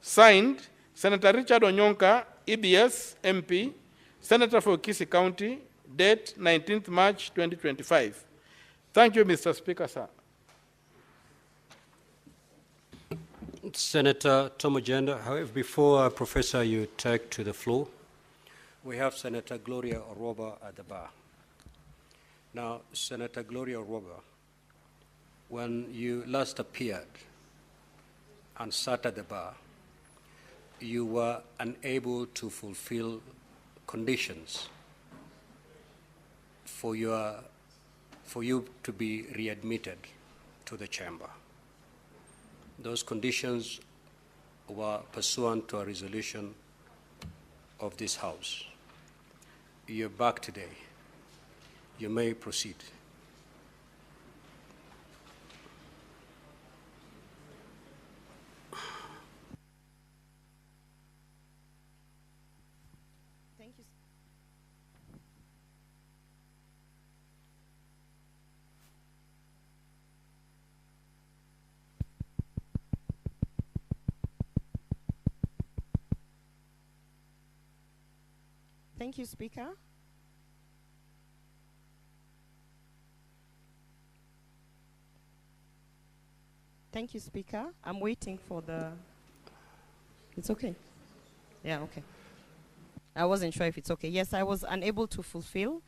Signed, Senator Richard Onyonka, EBS MP, Senator for Kisii County, date 19th March 2025. Thank you, Mr. Speaker, sir. Senator Tom Ojenda. However, before Professor you take to the floor, we have Senator Gloria Oroba at the bar. Now, Senator Gloria Oroba, when you last appeared and sat at the bar, you were unable to fulfill conditions for you to be readmitted to the chamber. Those conditions were pursuant to a resolution of this House. You're back today. You may proceed. Thank you. Thank you, Speaker. Thank you, Speaker. I'm waiting for the... It's okay. Yeah, okay. I wasn't sure if it's okay. Yes, I was unable to fulfill.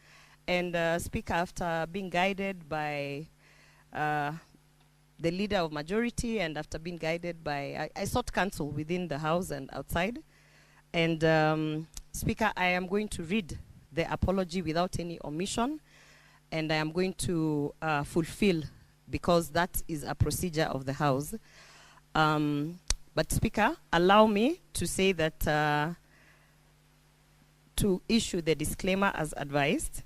And Speaker, after being guided by the leader of majority and after being guided by... I sought counsel within the House and outside. And Speaker, I am going to read the apology without any omission. And I am going to fulfill, because that is a procedure of the House. But Speaker, allow me to say that, to issue the disclaimer as advised.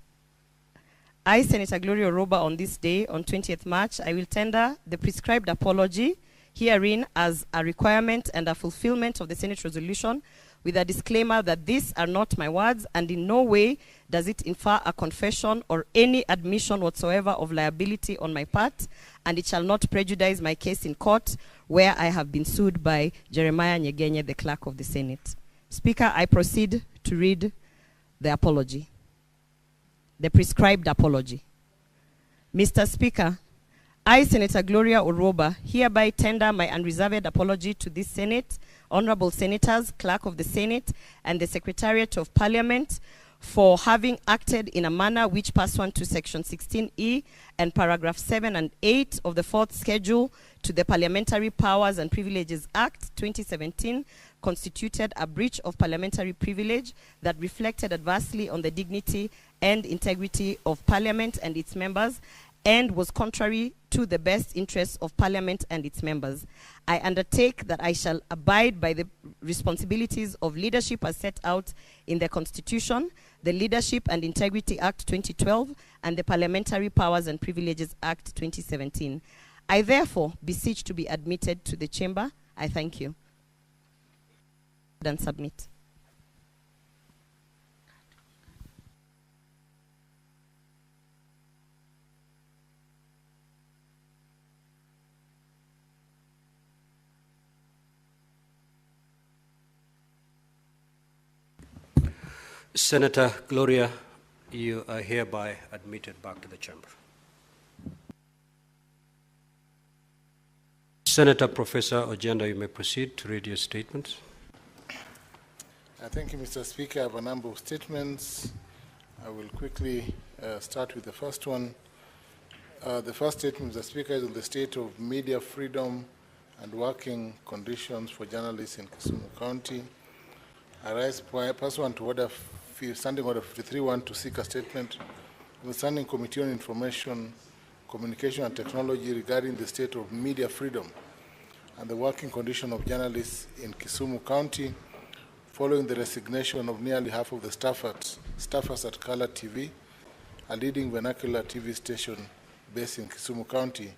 I, Senator Gloria Oroba, on this day, on 20th March, I will tender the prescribed apology herein as a requirement and a fulfillment of the Senate resolution, with a disclaimer that these are not my words and in no way does it infer a confession or any admission whatsoever of liability on my part, and it shall not prejudice my case in court where I have been sued by Jeremiah Nyegenye, the clerk of the Senate. Speaker, I proceed to read the apology, the prescribed apology. Mr. Speaker, I, Senator Gloria Oroba, hereby tender my unreserved apology to this Senate, honorable senators, clerk of the Senate, and the Secretariat of Parliament for having acted in a manner which, pursuant to Section 16E and paragraph 7 and 8 of the 4th Schedule to the Parliamentary Powers and Privileges Act 2017, constituted a breach of parliamentary privilege that reflected adversely on the dignity and integrity of Parliament and its members, and was contrary to the best interests of Parliament and its members. I undertake that I shall abide by the responsibilities of leadership as set out in the Constitution, the Leadership and Integrity Act 2012, and the Parliamentary Powers and Privileges Act 2017. I therefore beseech to be admitted to the chamber. I thank you. And submit. Senator Gloria, you are hereby admitted back to the chamber. Senator Professor Ojenda, you may proceed to read your statement. Thank you, Mr. Speaker. I have a number of statements. I will quickly start with the first one. The first statement, Mr. Speaker, is on the state of media freedom and working conditions for journalists in Kisumu County. I rise pursuant to order Standing Order 53-1 to seek a statement from the Standing Committee on Information, Communication and Technology regarding the state of media freedom and the working condition of journalists in Kisumu County, following the resignation of nearly half of the staffers at Color TV, a leading vernacular TV station based in Kisumu County,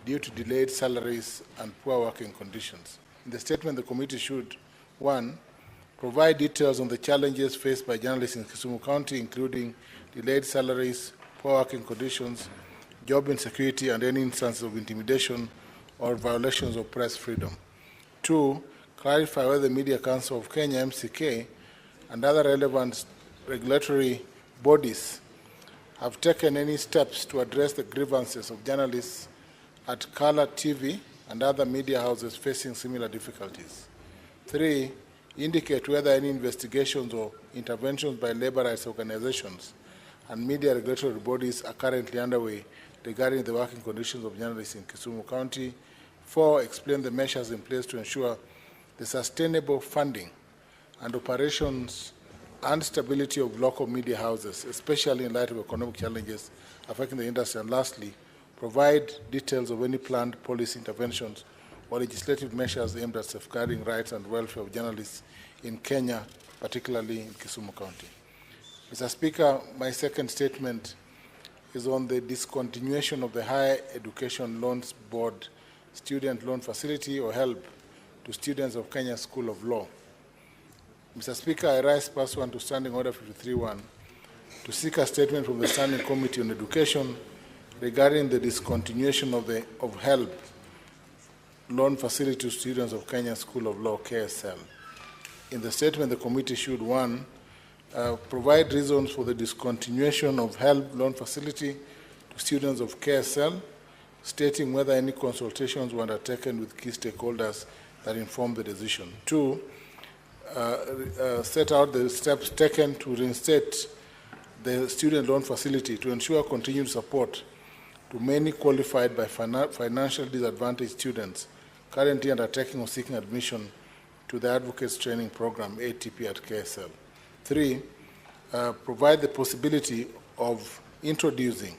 due to delayed salaries and poor working conditions. In the statement, the committee should, 1, provide details on the challenges faced by journalists in Kisumu County, including delayed salaries, poor working conditions, job insecurity, and any instances of intimidation or violations of press freedom. 2, clarify whether the Media Council of Kenya, MCK, and other relevant regulatory bodies have taken any steps to address the grievances of journalists at Color TV and other media houses facing similar difficulties. 3, indicate whether any investigations or interventions by labor rights organizations and media regulatory bodies are currently underway regarding the working conditions of journalists in Kisumu County. 4, explain the measures in place to ensure the sustainable funding and operations and stability of local media houses, especially in light of economic challenges affecting the industry. And lastly, provide details of any planned policy interventions or legislative measures aimed at safeguarding rights and welfare of journalists in Kenya, particularly in Kisumu County. Mr. Speaker, my second statement is on the discontinuation of the Higher Education Loans Board Student Loan Facility, or HELB, to students of Kenya School of Law. Mr. Speaker, I rise pursuant to Standing Order 53-1 to seek a statement from the Standing Committee on Education regarding the discontinuation of HELB loan facility to students of Kenya School of Law, KSL. In the statement, the committee should, 1, provide reasons for the discontinuation of HELB loan facility to students of KSL, stating whether any consultations were undertaken with key stakeholders that informed the decision. 2, set out the steps taken to reinstate the student loan facility to ensure continued support to many qualified by financially disadvantaged students currently undertaking or seeking admission to the Advocates Training Program, ATP, at KSL. 3, provide the possibility of introducing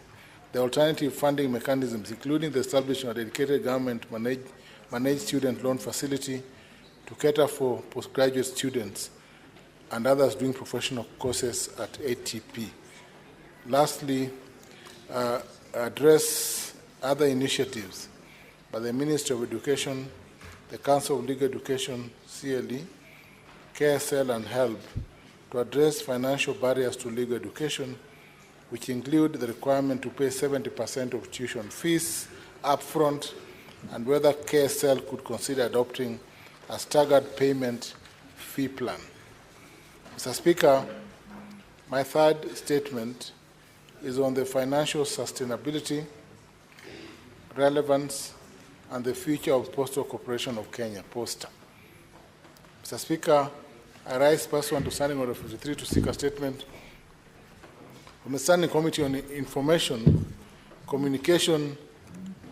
the alternative funding mechanisms, including the establishment of a dedicated government-managed student loan facility to cater for postgraduate students and others doing professional courses at ATP. Lastly, address other initiatives by the Ministry of Education, the Council of Legal Education, CLE, KSL, and HELB to address financial barriers to legal education, which include the requirement to pay 70% of tuition fees upfront, and whether KSL could consider adopting a staggered payment fee plan. Mr. Speaker, my third statement is on the financial sustainability, relevance, and the future of Postal Corporation of Kenya, POSTA. Mr. Speaker, I rise pursuant to Standing Order 53 to seek a statement from the Standing Committee on Information, Communication,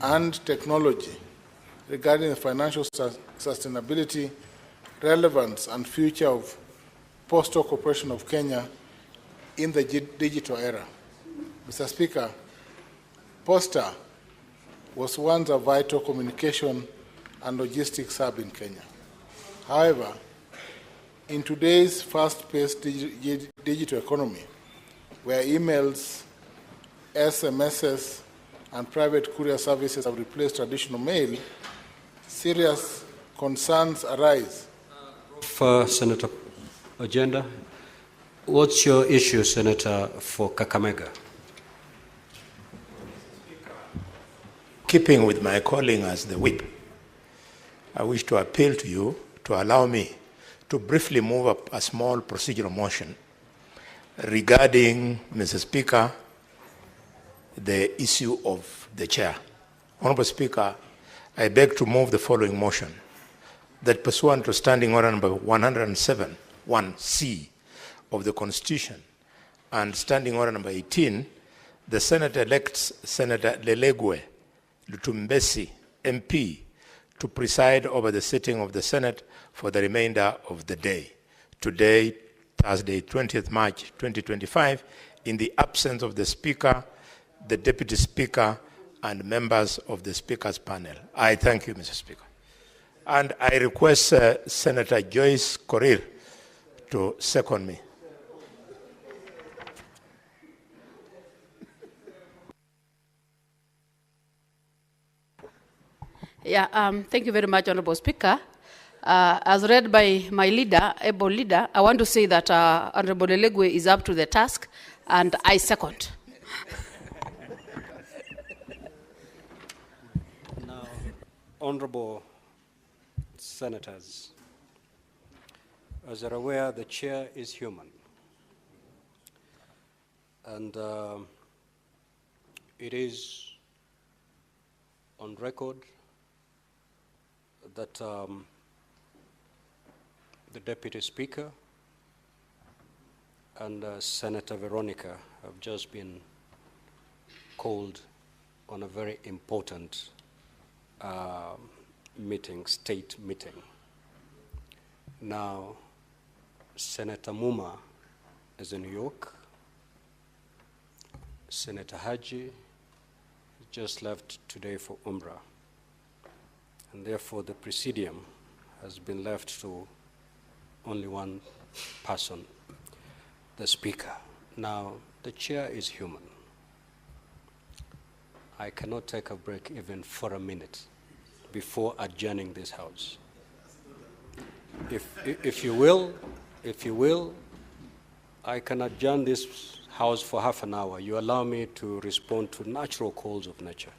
and Technology regarding the financial sustainability, relevance, and future of Postal Corporation of Kenya in the digital era. Mr. Speaker, Posta was once a vital communication and logistics hub in Kenya. However, in today's fast-paced digital economy, where emails, SMSs, and private courier services have replaced traditional mail, serious concerns arise. For Senator Agenda, what's your issue, Senator, for Kakamega? Keeping with my calling as the whip, I wish to appeal to you to allow me to briefly move up a small procedural motion regarding, Mr. Speaker, the issue of the chair. Honorable Speaker, I beg to move the following motion: that pursuant to Standing Order number 107, 1C of the Constitution, and Standing Order number 18, the Senate elects Senator Lelegwe Lutumbesi, MP, to preside over the sitting of the Senate for the remainder of the day. Today, Thursday, 20th March 2025, in the absence of the Speaker, the Deputy Speaker, and members of the Speaker's panel. I thank you, Mr. Speaker. And I request Senator Joyce Korir to second me. Yeah, thank you very much, Honorable Speaker. As read by my leader, able leader, I want to say that Honorable Lelegwe is up to the task, and I second. Honorable Senators, as you're aware, the chair is human. And it is on record that the Deputy Speaker and Senator Veronica have just been called on a very important state meeting. Now, Senator Muma is in New York. Senator Haji just left today for Umrah. And therefore, the Presidium has been left to only one person, the Speaker. Now, the chair is human. I cannot take a break even for a minute before adjourning this House. If you will, I can adjourn this House for half an hour. You allow me to respond to natural calls of nature.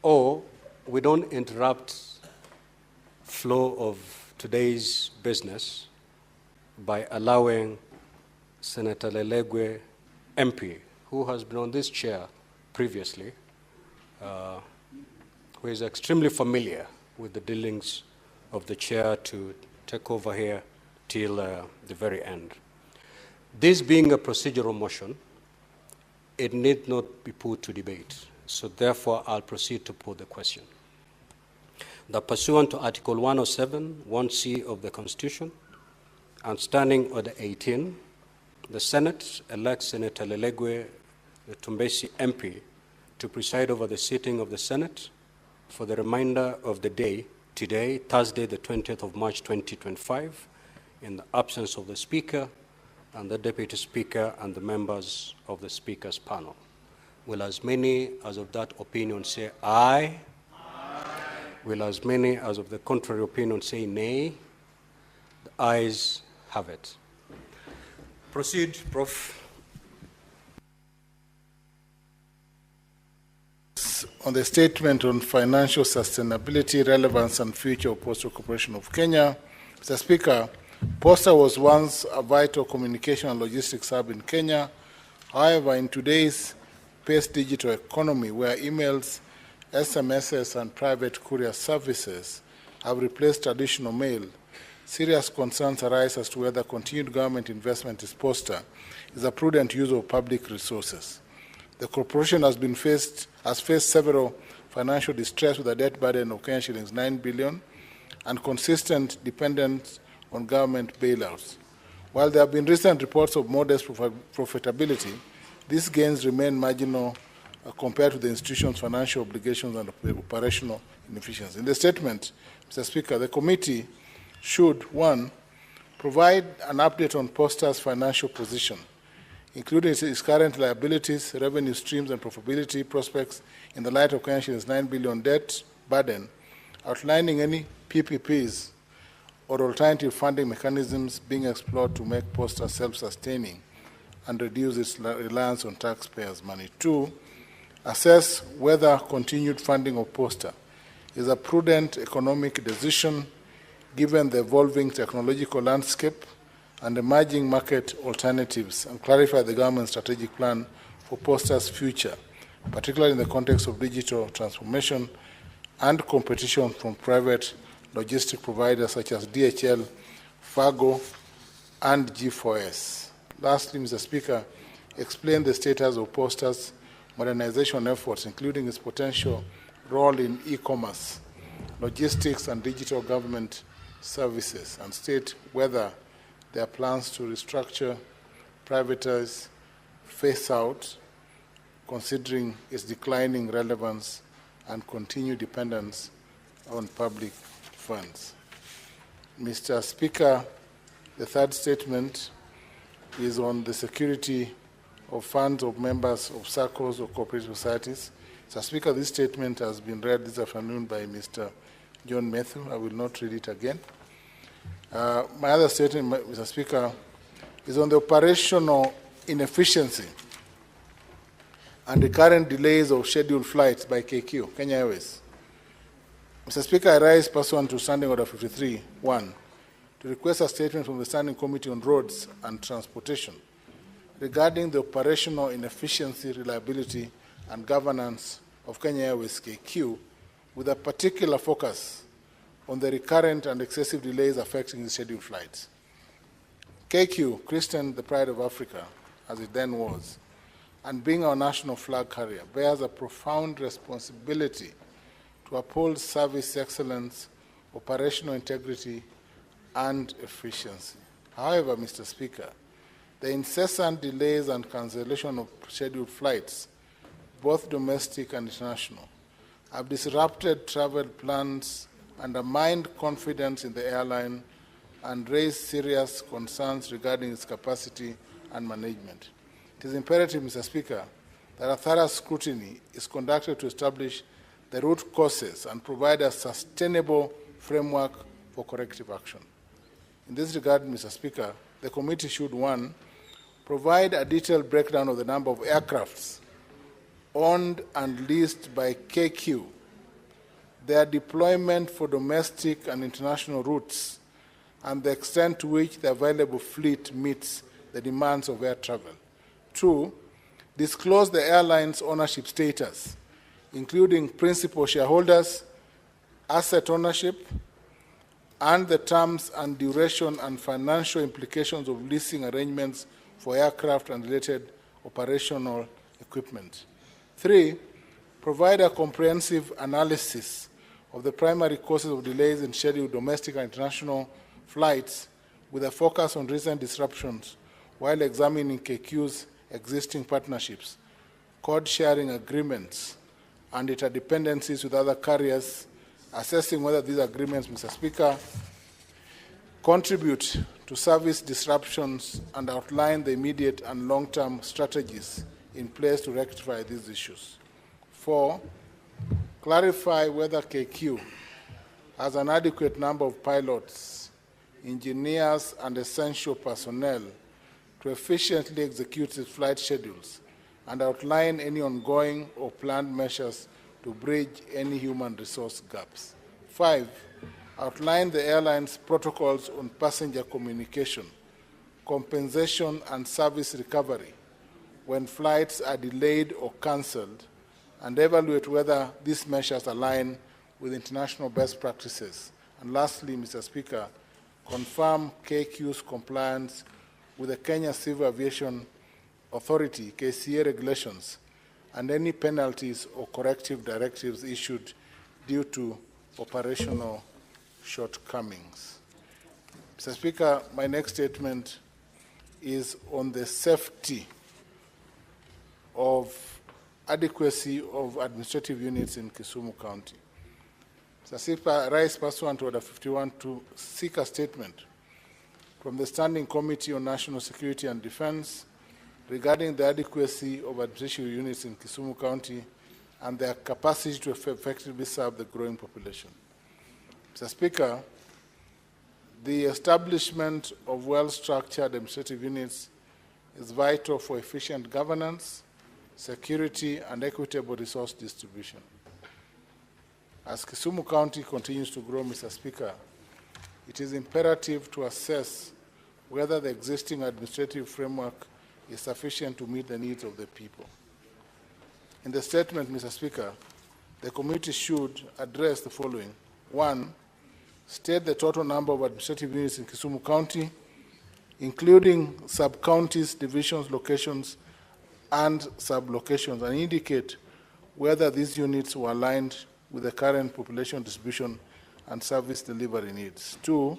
Or we don't interrupt flow of today's business by allowing Senator Lelegwe, MP, who has been on this chair previously, who is extremely familiar with the dealings of the chair, to take over here till the very end. This being a procedural motion, it need not be put to debate. So therefore, I'll proceed to put the question. That pursuant to Article 107, 1C of the Constitution, and Standing Order 18, the Senate elects Senator Lelegwe, the Tumbesi MP, to preside over the sitting of the Senate for the remainder of the day, today, Thursday, the 20th of March, 2025, in the absence of the Speaker and the Deputy Speaker and the members of the Speaker's panel. Will as many as of that opinion say aye? Aye. Will as many as of the contrary opinion say nay? The ayes have it. Proceed, Prof. On the statement on financial sustainability, relevance, and future of Postal Corporation of Kenya, Mr. Speaker, Posta was once a vital communication and logistics hub in Kenya. However, in today's paced digital economy, where emails, SMSs, and private courier services have replaced traditional mail, serious concerns arise as to whether continued government investment in Posta is a prudent use of public resources. The corporation has faced several financial distress with a debt burden of Kenya shillings 9 billion and consistent dependence on government bailouts. While there have been recent reports of modest profitability, these gains remain marginal compared to the institution's financial obligations and operational inefficiency. In the statement, Mr. Speaker, the committee should, 1, provide an update on Posta's financial position, including its current liabilities, revenue streams, and profitability prospects in the light of Kenya's 9 billion debt burden, outlining any PPPs or alternative funding mechanisms being explored to make Posta self-sustaining and reduce its reliance on taxpayers' money. 2, assess whether continued funding of Posta is a prudent economic decision given the evolving technological landscape and emerging market alternatives, and clarify the government's strategic plan for Posta's future, particularly in the context of digital transformation and competition from private logistic providers such as DHL, Fargo, and G4S. Lastly, Mr. Speaker, explain the status of Posta's modernization efforts, including its potential role in e-commerce, logistics, and digital government services, and state whether there are plans to restructure, privatize, phase out, considering its declining relevance and continued dependence on public funds. Mr. Speaker, the third statement is on the security of funds of members of circles or cooperative societies. Mr. Speaker, this statement has been read this afternoon by Mr. John Matthew. I will not read it again. My other statement, Mr. Speaker, is on the operational inefficiency and recurrent delays of scheduled flights by KQ, Kenya Airways. Mr. Speaker, I rise pursuant to Standing Order 53.1 to request a statement from the Standing Committee on Roads and Transportation regarding the operational inefficiency, reliability, and governance of Kenya Airways KQ, with a particular focus on the recurrent and excessive delays affecting the scheduled flights. KQ, christened the Pride of Africa, as it then was, and being our national flag carrier, bears a profound responsibility to uphold service excellence, operational integrity, and efficiency. However, Mr. Speaker, the incessant delays and cancellation of scheduled flights, both domestic and international, have disrupted travel plans, undermined confidence in the airline, and raised serious concerns regarding its capacity and management. It is imperative, Mr. Speaker, that a thorough scrutiny is conducted to establish the root causes and provide a sustainable framework for corrective action. In this regard, Mr. Speaker, the committee should, 1, provide a detailed breakdown of the number of aircrafts owned and leased by KQ, their deployment for domestic and international routes, and the extent to which the available fleet meets the demands of air travel. 2, disclose the airline's ownership status, including principal shareholders, asset ownership, and the terms and duration and financial implications of leasing arrangements for aircraft and related operational equipment. 3, provide a comprehensive analysis of the primary causes of delays in scheduled domestic and international flights with a focus on recent disruptions while examining KQ's existing partnerships, code-sharing agreements, and interdependencies with other carriers, assessing whether these agreements, Mr. Speaker, contribute to service disruptions and outline the immediate and long-term strategies in place to rectify these issues. 4, clarify whether KQ has an adequate number of pilots, engineers, and essential personnel to efficiently execute its flight schedules and outline any ongoing or planned measures to bridge any human resource gaps. 5, outline the airline's protocols on passenger communication, compensation, and service recovery when flights are delayed or cancelled, and evaluate whether these measures align with international best practices. And lastly, Mr. Speaker, confirm KQ's compliance with the Kenya Civil Aviation Authority, KCA regulations, and any penalties or corrective directives issued due to operational shortcomings. Mr. Speaker, my next statement is on the safety of adequacy of administrative units in Kisumu County. Mr. Speaker, I rise pursuant to Order 51 to seek a statement from the Standing Committee on National Security and Defense regarding the adequacy of administrative units in Kisumu County and their capacity to effectively serve the growing population. Mr. Speaker, the establishment of well-structured administrative units is vital for efficient governance, security, and equitable resource distribution. As Kisumu County continues to grow, Mr. Speaker, it is imperative to assess whether the existing administrative framework is sufficient to meet the needs of the people. In the statement, Mr. Speaker, the committee should address the following. 1, state the total number of administrative units in Kisumu County, including sub-counties, divisions, locations, and sub-locations, and indicate whether these units were aligned with the current population distribution and service delivery needs. 2,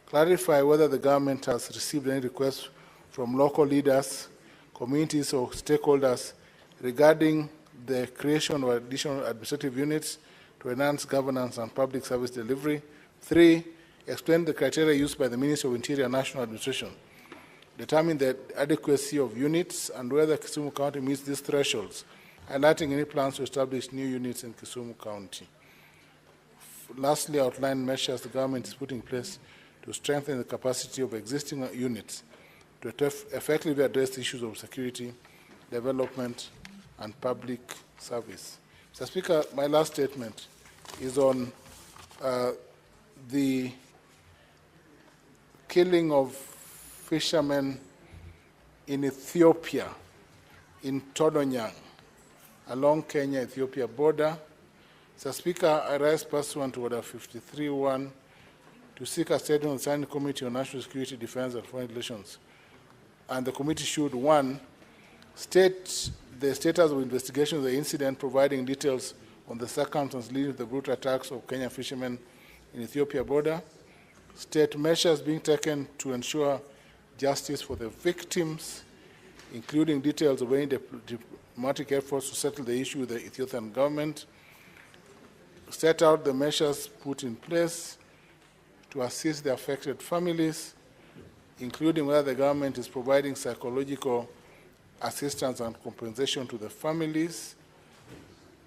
clarify whether the government has received any requests from local leaders, communities, or stakeholders regarding the creation of additional administrative units to enhance governance and public service delivery. 3, explain the criteria used by the Ministry of Interior and National Administration, determine the adequacy of units and whether Kisumu County meets these thresholds, highlighting any plans to establish new units in Kisumu County. Lastly, outline measures the government is putting in place to strengthen the capacity of existing units to effectively address issues of security, development, and public service. Mr. Speaker, my last statement is on the killing of fishermen in Ethiopia, in Todonyang, along Kenya-Ethiopia border. Mr. Speaker, I rise pursuant to Order 53.1 to seek a statement of the Standing Committee on National Security, Defense, and Foreign Relations. And the committee should, 1, state the status of investigation of the incident, providing details on the circumstances leading to the brutal attacks of Kenyan fishermen in Ethiopia border, state measures being taken to ensure justice for the victims, including details of any diplomatic efforts to settle the issue with the Ethiopian government, set out the measures put in place to assist the affected families, including whether the government is providing psychological assistance and compensation to the families,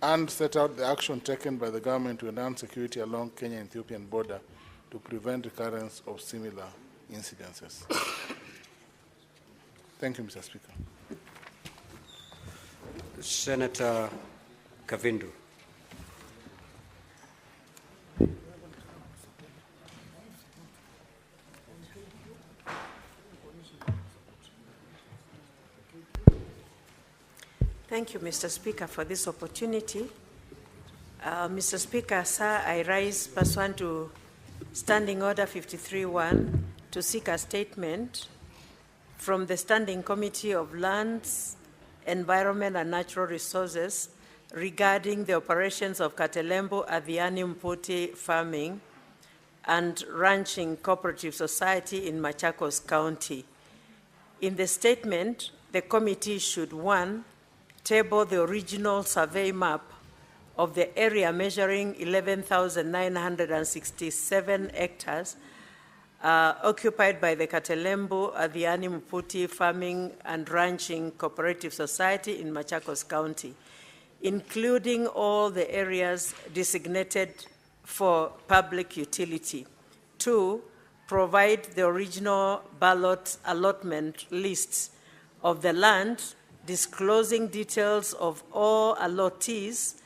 and set out the action taken by the government to enhance security along Kenya and Ethiopian border to prevent recurrence of similar incidences. Thank you, Mr. Speaker. Senator Kavindu. Thank you, Mr. Speaker, for this opportunity. Mr. Speaker, sir, I rise pursuant to Standing Order 53.1 to seek a statement from the Standing Committee of Lands, Environment and Natural Resources regarding the operations of Katelembo Adhiani Mputi Farming and Ranching Cooperative Society in Machakos County. In the statement, the committee should, 1, table the original survey map of the area measuring 11,967 hectares occupied by the Katelembo Adhiani Mputi Farming and Ranching Cooperative Society in Machakos County, including all the areas designated for public utility. 2, provide the original ballot allotment lists of the land, disclosing details of all allottees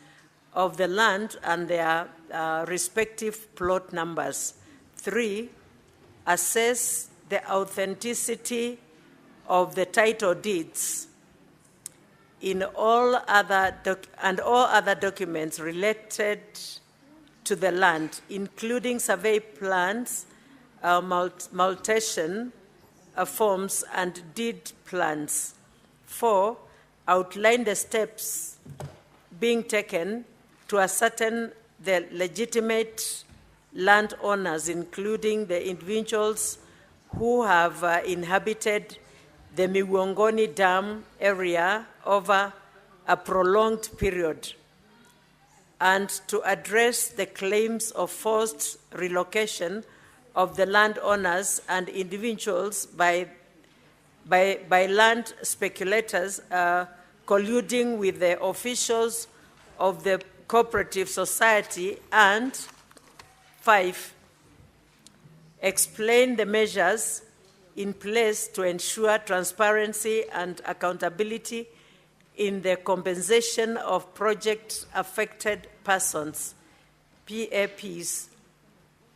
of the land and their respective plot numbers. 3, assess the authenticity of the title deeds in all other documents related to the land, including survey plans, multation forms, and deed plans. 4, outline the steps being taken to ascertain the legitimate landowners, including the individuals who have inhabited the Migongoni Dam area over a prolonged period, and to address the claims of forced relocation of the landowners and individuals by land speculators colluding with the officials of the cooperative society. And 5, explain the measures in place to ensure transparency and accountability in the compensation of project-affected persons, PAPs,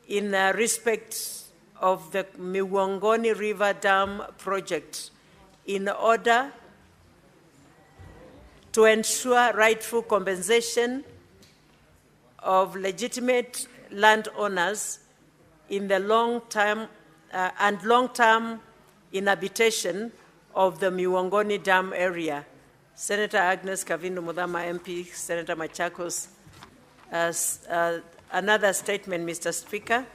in respect of the Migongoni River Dam project, in order to ensure rightful compensation of legitimate landowners in the long-term inhabitation of the Migongoni Dam area. Senator Agnes Kavindu Mudhama MP, Senator Machakos. Another statement, Mr. Speaker.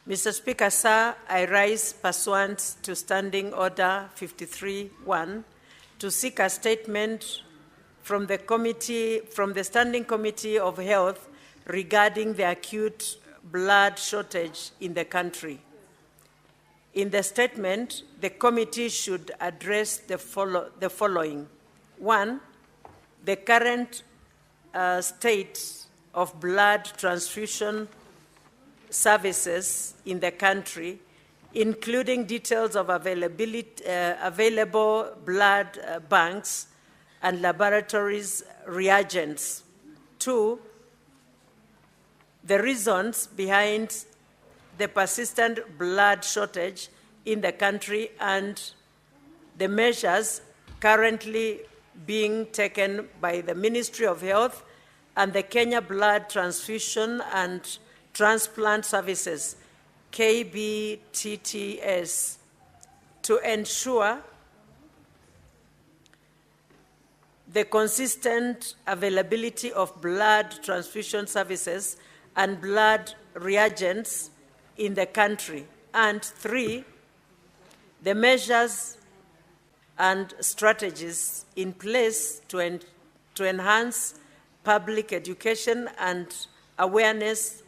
Mr. Speaker, sir, I rise pursuant to Standing Order 53.1 to seek a statement from the Standing Committee of Health regarding the acute blood shortage in the country. In the statement, the committee should address the following. 1, the current state of blood transfusion services in the country, including details of available blood banks and laboratories reagents. 2, the reasons behind the persistent blood shortage in the country and the measures currently being taken by the Ministry of Health and the Kenya Blood Transfusion and Transplant Services, KBTTS, to ensure the consistent availability of blood transfusion services and blood reagents in the country. And 3, the measures and strategies in place to enhance public education and awareness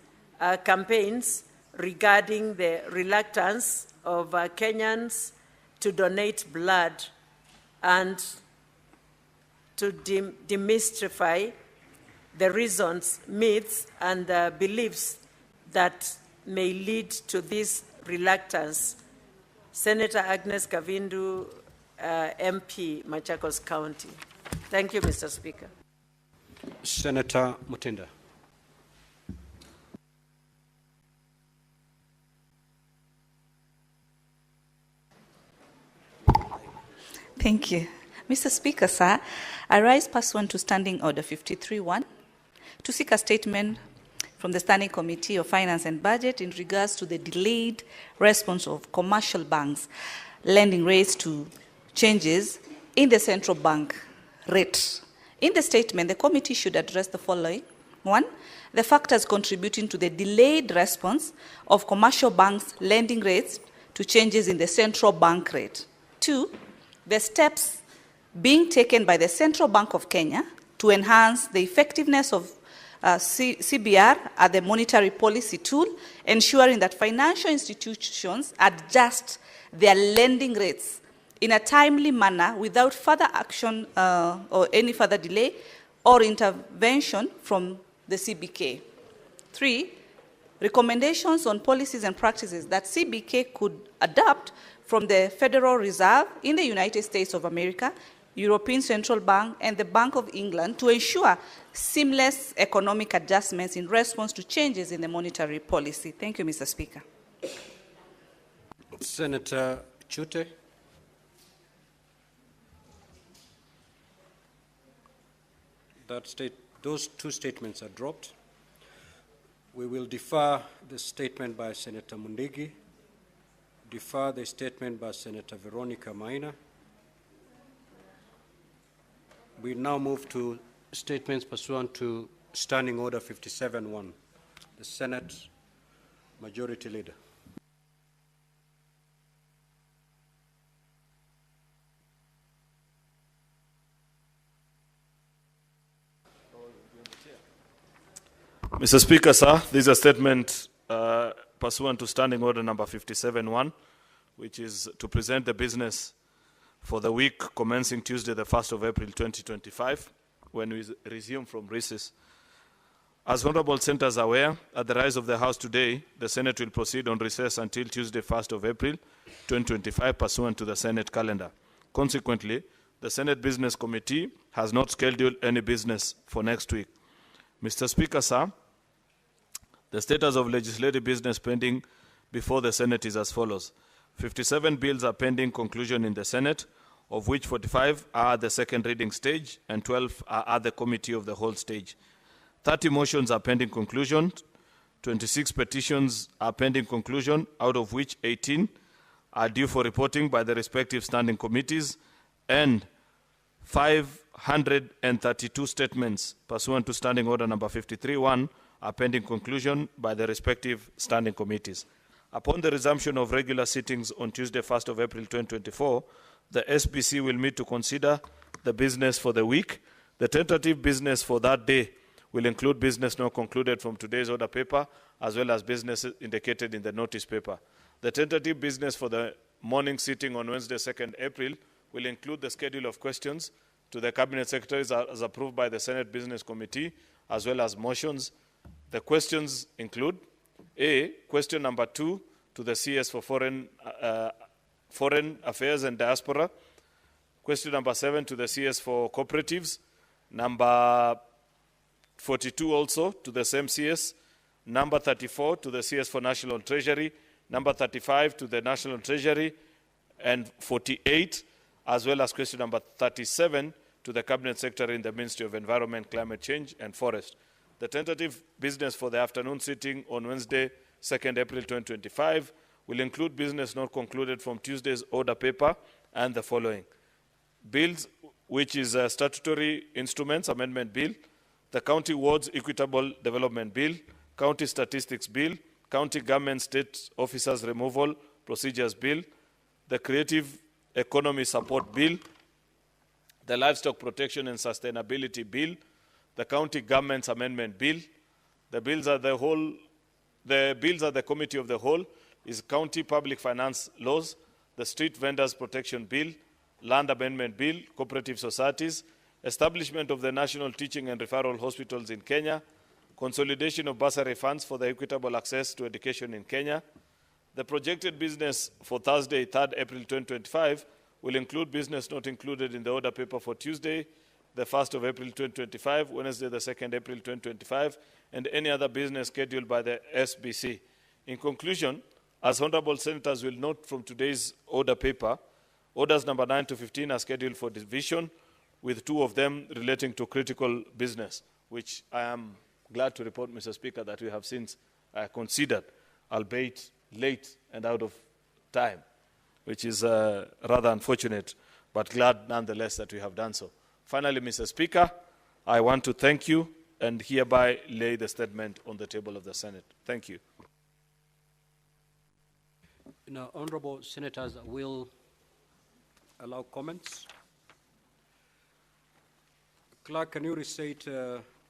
campaigns regarding the reluctance of Kenyans to donate blood and to demystify the reasons, myths, and beliefs that may lead to this reluctance. Senator Agnes Kavindu, MP, Machakos County. Thank you, Mr. Speaker. Senator Mutinda. Thank you. Mr. Speaker, sir, I rise pursuant to Standing Order 53.1 to seek a statement from the Standing Committee of Finance and Budget in regards to the delayed response of commercial banks lending rates to changes in the central bank rate. In the statement, the committee should address the following. 1, the factors contributing to the delayed response of commercial banks lending rates to changes in the central bank rate. 2, the steps being taken by the Central Bank of Kenya to enhance the effectiveness of CBR as the monetary policy tool, ensuring that financial institutions adjust their lending rates in a timely manner without further action or any further delay or intervention from the CBK. 3, recommendations on policies and practices that CBK could adopt from the Federal Reserve in the United States of America, European Central Bank, and the Bank of England to ensure seamless economic adjustments in response to changes in the monetary policy. Thank you, Mr. Speaker. Senator Chute. Those two statements are dropped. We will defer the statement by Senator Mundigi, defer the statement by Senator Veronica Maina. We now move to statements pursuant to Standing Order 57.1. The Senate Majority Leader. Mr. Speaker, sir, this is a statement pursuant to Standing Order number 57.1, which is to present the business for the week commencing Tuesday, the 1st of April 2025, when we resume from recess. As honorable senators are aware, at the rise of the House today, the Senate will proceed on recess until Tuesday, 1st of April 2025, pursuant to the Senate calendar. Consequently, the Senate Business Committee has not scheduled any business for next week. Mr. Speaker, sir, the status of legislative business pending before the Senate is as follows. 57 bills are pending conclusion in the Senate, of which 45 are at the second reading stage and 12 are at the committee of the whole stage. 30 motions are pending conclusion, 26 petitions are pending conclusion, out of which 18 are due for reporting by the respective standing committees, and 532 statements pursuant to Standing Order number 53.1 are pending conclusion by the respective standing committees. Upon the resumption of regular sittings on Tuesday, 1st of April 2024, the SBC will meet to consider the business for the week. The tentative business for that day will include business not concluded from today's order paper, as well as business indicated in the notice paper. The tentative business for the morning sitting on Wednesday, 2nd April, will include the schedule of questions to the Cabinet Secretaries as approved by the Senate Business Committee, as well as motions. The questions include: A, question number 2, to to the CS for Foreign Affairs and Diaspora. Question number 7 to the CS for Cooperatives. Number 42 also to the same CS. Number 34 to the CS for National Treasury. Number 35 to the National Treasury. And 48, as well as question number 37 to the Cabinet Secretary in the Ministry of Environment, Climate Change and Forest. The tentative business for the afternoon sitting on Wednesday, 2nd April 2025, will include business not concluded from Tuesday's order paper and the following. Bills, which is a statutory instruments amendment bill, the County Wards Equitable Development Bill, County Statistics Bill, County Government State Officers Removal Procedures Bill, the Creative Economy Support Bill, the Livestock Protection and Sustainability Bill, the County Governments Amendment Bill. The bills are the Committee of the Whole is County Public Finance Laws, the Street Vendors Protection Bill, Land Amendment Bill, Cooperative Societies, Establishment of the National Teaching and Referral Hospitals in Kenya, Consolidation of Bursary Funds for the Equitable Access to Education in Kenya. The projected business for Thursday, 3rd April 2025, will include business not included in the order paper for Tuesday, the 1st of April 2025, Wednesday, the 2nd April 2025, and any other business scheduled by the SBC. In conclusion, as Honorable Senators will note from today's order paper, orders number 9 to 15 are scheduled for division, with 2 of them relating to critical business, which I am glad to report, Mr. Speaker, that we have since considered, albeit late and out of time, which is rather unfortunate, but glad nonetheless that we have done so. Finally, Mr. Speaker, I want to thank you and hereby lay the statement on the table of the Senate. Thank you. Now, honorable senators will allow comments. Clerk, can you restate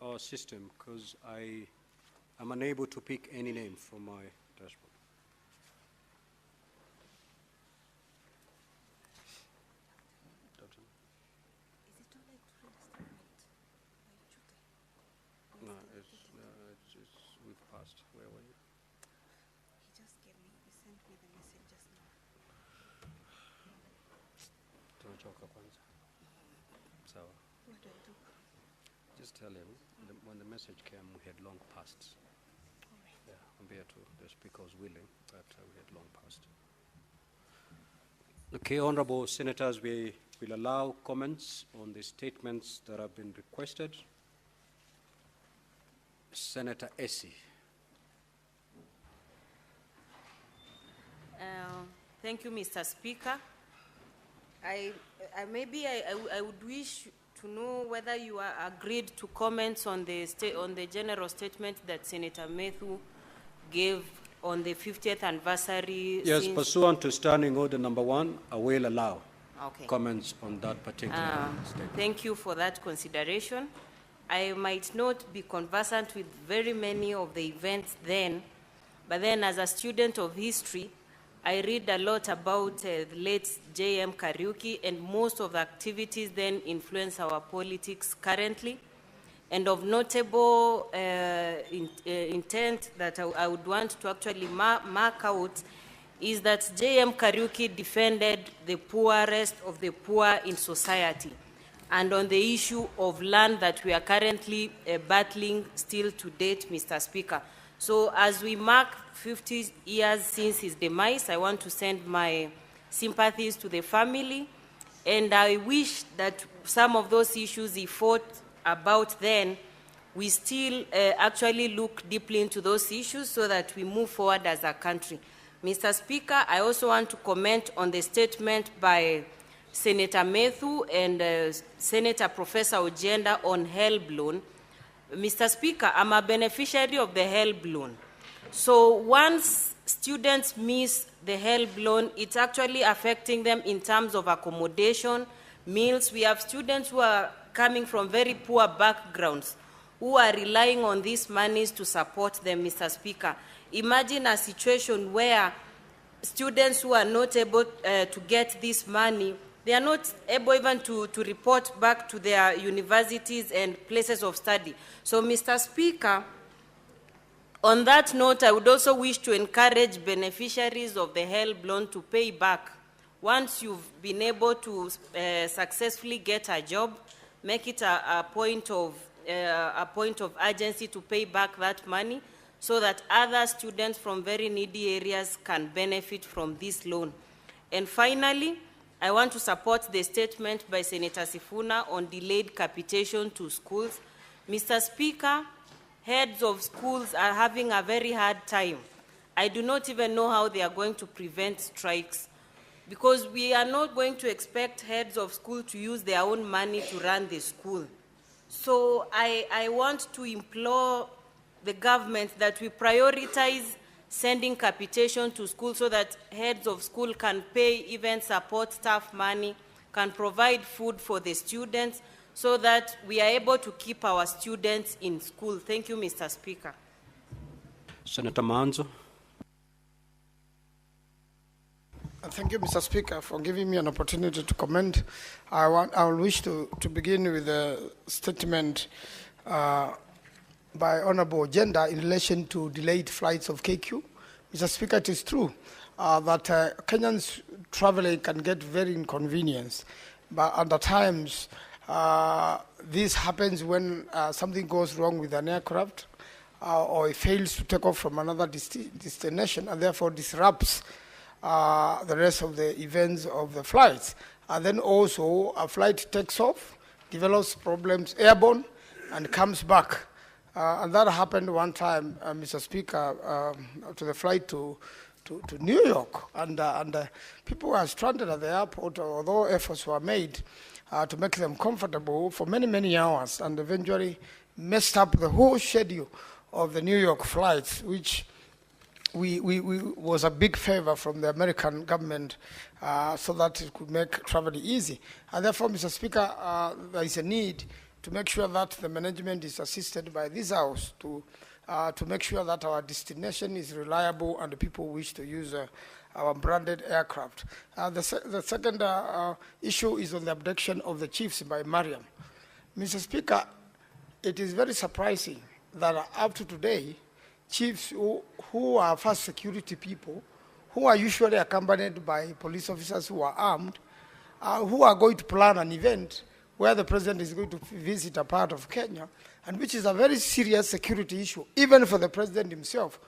our system, because I am unable to pick any name from my dashboard. No, we've passed. Where were you? He just sent me the message just now. So, What do I do? just tell him when the message came, we had long passed. All right. Yeah, compared to the speaker was willing, but we had long passed. Okay, honorable senators, we will allow comments on the statements that have been requested. Senator Essie. Thank you, Mr. Speaker. I would wish to know whether you are agreed to comments on the general statement that Senator Methu gave on the 50th anniversary. Yes, pursuant to Standing Order number 1, I will allow comments on that particular statement. Thank you for that consideration. I might not be conversant with very many of the events then, but then as a student of history, I read a lot about the late J.M. Kariuki, and most of the activities then influence our politics currently. And of notable intent that I would want to actually mark out is that J.M. Kariuki defended the poorest of the poor in society, and on the issue of land that we are currently battling still to date, Mr. Speaker. So as we mark 50 years since his demise, I want to send my sympathies to the family, and I wish that some of those issues he fought about then, we still actually look deeply into those issues so that we move forward as a country. Mr. Speaker, I also want to comment on the statement by Senator Methu and Senator Professor Ojenda on HELB loan. Mr. Speaker, I'm a beneficiary of the HELB loan. So once students miss the HELB loan, it's actually affecting them in terms of accommodation, meals. We have students who are coming from very poor backgrounds who are relying on these monies to support them, Mr. Speaker. Imagine a situation where students who are not able to get this money, they are not able even to report back to their universities and places of study. So, Mr. Speaker, On that note, I would also wish to encourage beneficiaries of the HELB loan to pay back. Once you've been able to successfully get a job, make it a point of urgency to pay back that money so that other students from very needy areas can benefit from this loan. And finally, I want to support the statement by Senator Sifuna on delayed capitation to schools. Mr. Speaker, heads of schools are having a very hard time. I do not even know how they are going to prevent strikes, because we are not going to expect heads of school to use their own money to run the school. So I want to implore the government that we prioritize sending capitation to school so that heads of school can pay even support staff money, can provide food for the students, so that we are able to keep our students in school. Thank you, Mr. Speaker. Senator Manzo. Thank you, Mr. Speaker, for giving me an opportunity to comment. I will wish to begin with a statement by Honorable Agenda in relation to delayed flights of KQ. Mr. Speaker, it is true that Kenyans traveling can get very inconvenienced, but at times this happens when something goes wrong with an aircraft or it fails to take off from another destination and therefore disrupts the rest of the events of the flights. And then also a flight takes off, develops problems airborne, and comes back. And that happened one time, Mr. Speaker, to the flight to New York. And people were stranded at the airport, although efforts were made to make them comfortable for many, many hours, and eventually messed up the whole schedule of the New York flights, which we was a big favor from the American government so that it could make travel easy. And therefore, Mr. Speaker, there is a need to make sure that the management is assisted by this House to make sure that our destination is reliable and the people wish to use our branded aircraft. The second issue is on the abduction of the chiefs by Mariam. Mr. Speaker, it is very surprising that up to today, chiefs who are first security people, who are usually accompanied by police officers who are armed, who are going to plan an event where the president is going to visit a part of Kenya, and which is a very serious security issue, even for the president himself,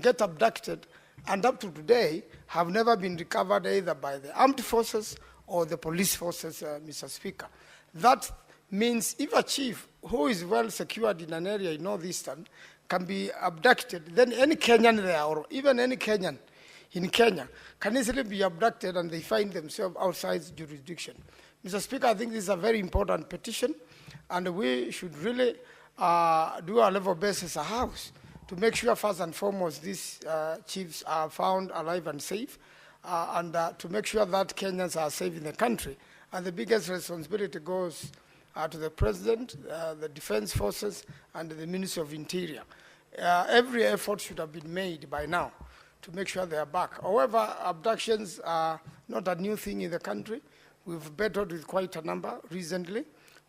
get abducted, and up to today have never been recovered either by the armed forces or the police forces, Mr. Speaker. That means if a chief who is well secured in an area in Northeastern can be abducted, then any Kenyan there, or even any Kenyan in Kenya, can easily be abducted and they find themselves outside jurisdiction. Mr. Speaker, I think this is a very important petition, and we should really do our level best as a House to make sure, first and foremost, these chiefs are found alive and safe, and to make sure that Kenyans are safe in the country. And the biggest responsibility goes to the President, the Defense Forces, and the Ministry of Interior. Every effort should have been made by now to make sure they are back. However, abductions are not a new thing in the country. We've battled with quite a number recently.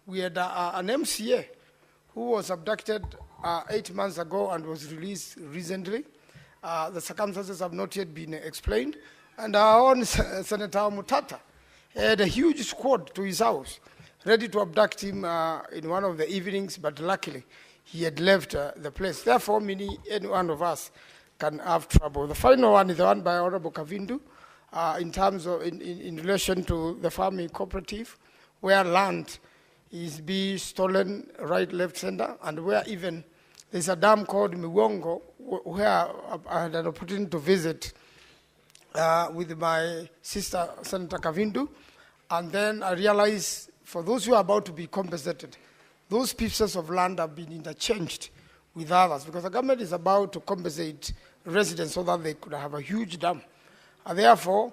We had an MCA who was abducted 8 months ago and was released recently. The circumstances have not yet been explained. And our own Senator Mutata had a huge squad to his house, ready to abduct him in one of the evenings, but luckily he had left the place. Therefore, any one of us can have trouble. The final one is the one by Honorable Kavindu, in terms of, in relation to the farming cooperative, where land is being stolen right, left, center, and where even there's a dam called Miwongo, where I had an opportunity to visit with my sister, Senator Kavindu, and then I realized for those who are about to be compensated, those pieces of land have been interchanged with others, because the government is about to compensate residents so that they could have a huge dam. And therefore,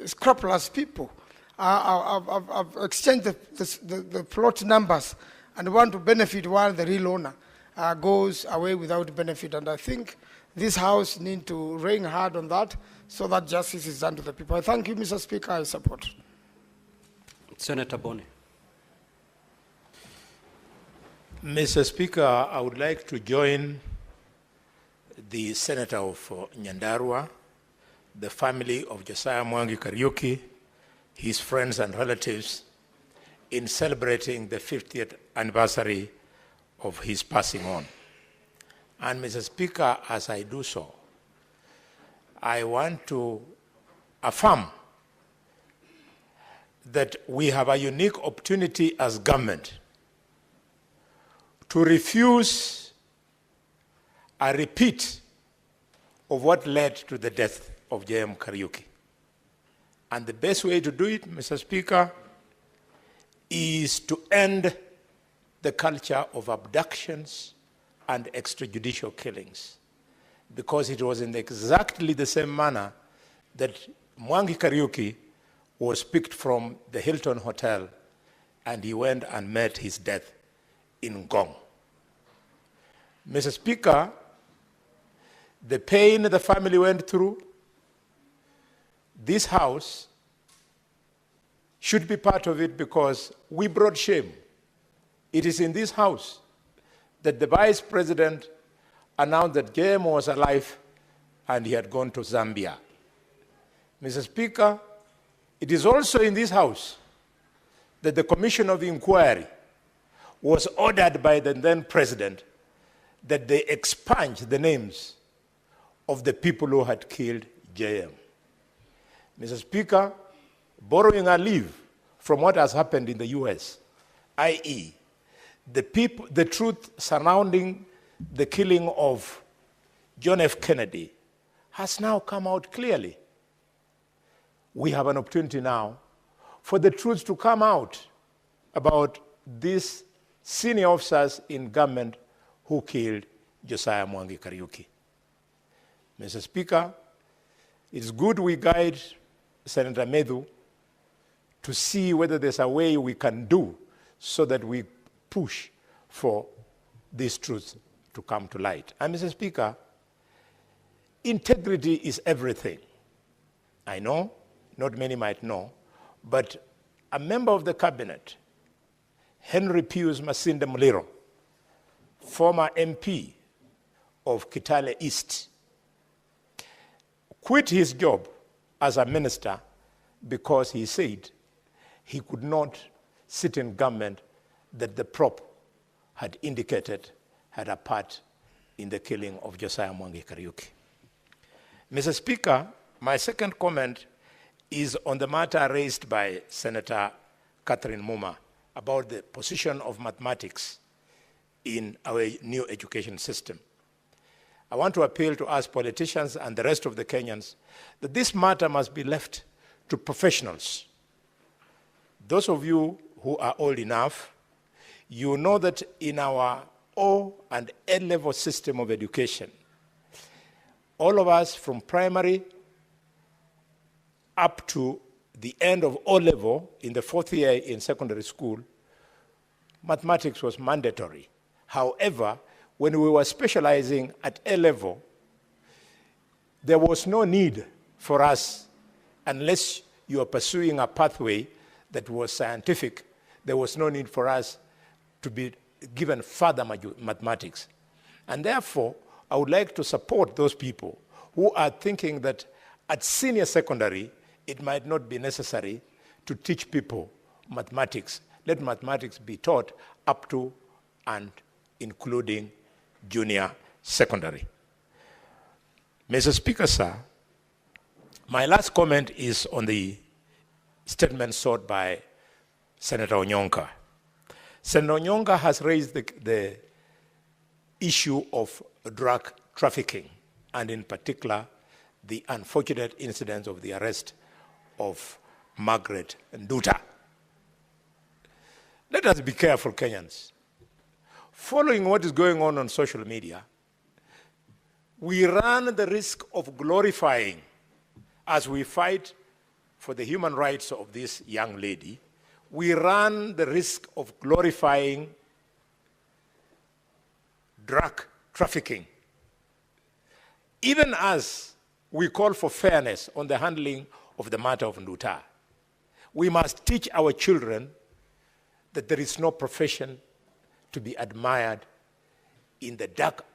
scrupulous people have exchanged the plot numbers and want to benefit while the real owner goes away without benefit. And I think this House needs to rein hard on that so that justice is done to the people. I thank you, Mr. Speaker. I support. Senator Boni. Mr. Speaker, I would like to join the Senator of Nyandarua, the family of Josiah Mwangi Kariuki, his friends and relatives, in celebrating the 50th anniversary of his passing on. And Mr. Speaker, as I do so, I want to affirm that we have a unique opportunity as government to refuse a repeat of what led to the death of J.M. Kariuki. And the best way to do it, Mr. Speaker, is to end the culture of abductions and extrajudicial killings, because it was in exactly the same manner that Mwangi Kariuki was picked from the Hilton Hotel and he went and met his death in Ngong. Mr. Speaker, the pain the family went through, this House should be part of it because we brought shame. It is in this House that the Vice President announced that JM was alive and he had gone to Zambia. Mr. Speaker, it is also in this House that the Commission of Inquiry was ordered by the then President that they expunge the names of the people who had killed JM. Mr. Speaker, borrowing a leaf from what has happened in the US, i.e., the truth surrounding the killing of John F. Kennedy has now come out clearly. We have an opportunity now for the truth to come out about these senior officers in government who killed Josiah Mwangi Kariuki. Mr. Speaker, it's good we guide Senator Medu to see whether there's a way we can do so that we push for this truth to come to light. And Mr. Speaker, integrity is everything. I know, not many might know, but a member of the cabinet, Henry Pius Masinde Muliro, former MP of Kitale East, quit his job as a minister because he said he could not sit in government that the prop had indicated had a part in the killing of Josiah Mwangi Kariuki. Mr. Speaker, my second comment is on the matter raised by Senator Catherine Muma about the position of mathematics in our new education system. I want to appeal to us politicians and the rest of the Kenyans that this matter must be left to professionals. Those of you who are old enough, you know that in our O and A-level system of education, all of us from primary up to the end of O-level in the fourth year in secondary school, mathematics was mandatory. However, when we were specializing at A-level, there was no need for us, unless you are pursuing a pathway that was scientific, there was no need for us to be given further mathematics. And therefore, I would like to support those people who are thinking that at senior secondary, it might not be necessary to teach people mathematics. Let mathematics be taught up to and including junior secondary. Mr. Speaker, sir, my last comment is on the statement sought by Senator Onyonka. Senator Onyonka has raised the issue of drug trafficking, and in particular, the unfortunate incident of the arrest of Margaret Nduta. Let us be careful, Kenyans. Following what is going on social media, we run the risk of glorifying, as we fight for the human rights of this young lady, we run the risk of glorifying drug trafficking. Even as we call for fairness on the handling of the matter of Nduta, we must teach our children that there is no profession to be admired in the dark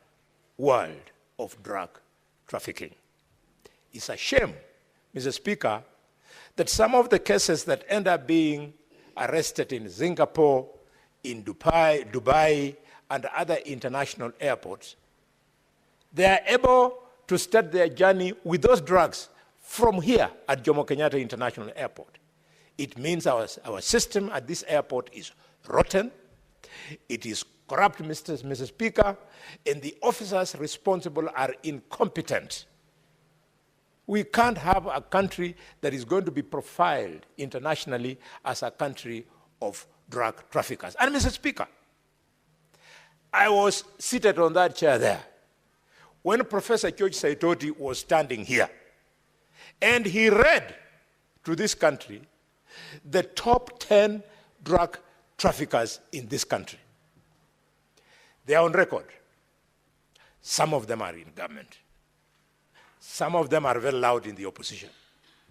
world of drug trafficking. It's a shame, Mr. Speaker, that some of the cases that end up being arrested in Singapore, in Dubai, and other international airports, they are able to start their journey with those drugs from here at Jomo Kenyatta International Airport. It means our system at this airport is rotten, it is corrupt, Mr. Speaker, and the officers responsible are incompetent. We can't have a country that is going to be profiled internationally as a country of drug traffickers. And Mr. Speaker, I was seated on that chair there when Professor George Saitoti was standing here, and he read to this country the top 10 drug traffickers in this country. They are on record. Some of them are in government. Some of them are very loud in the opposition.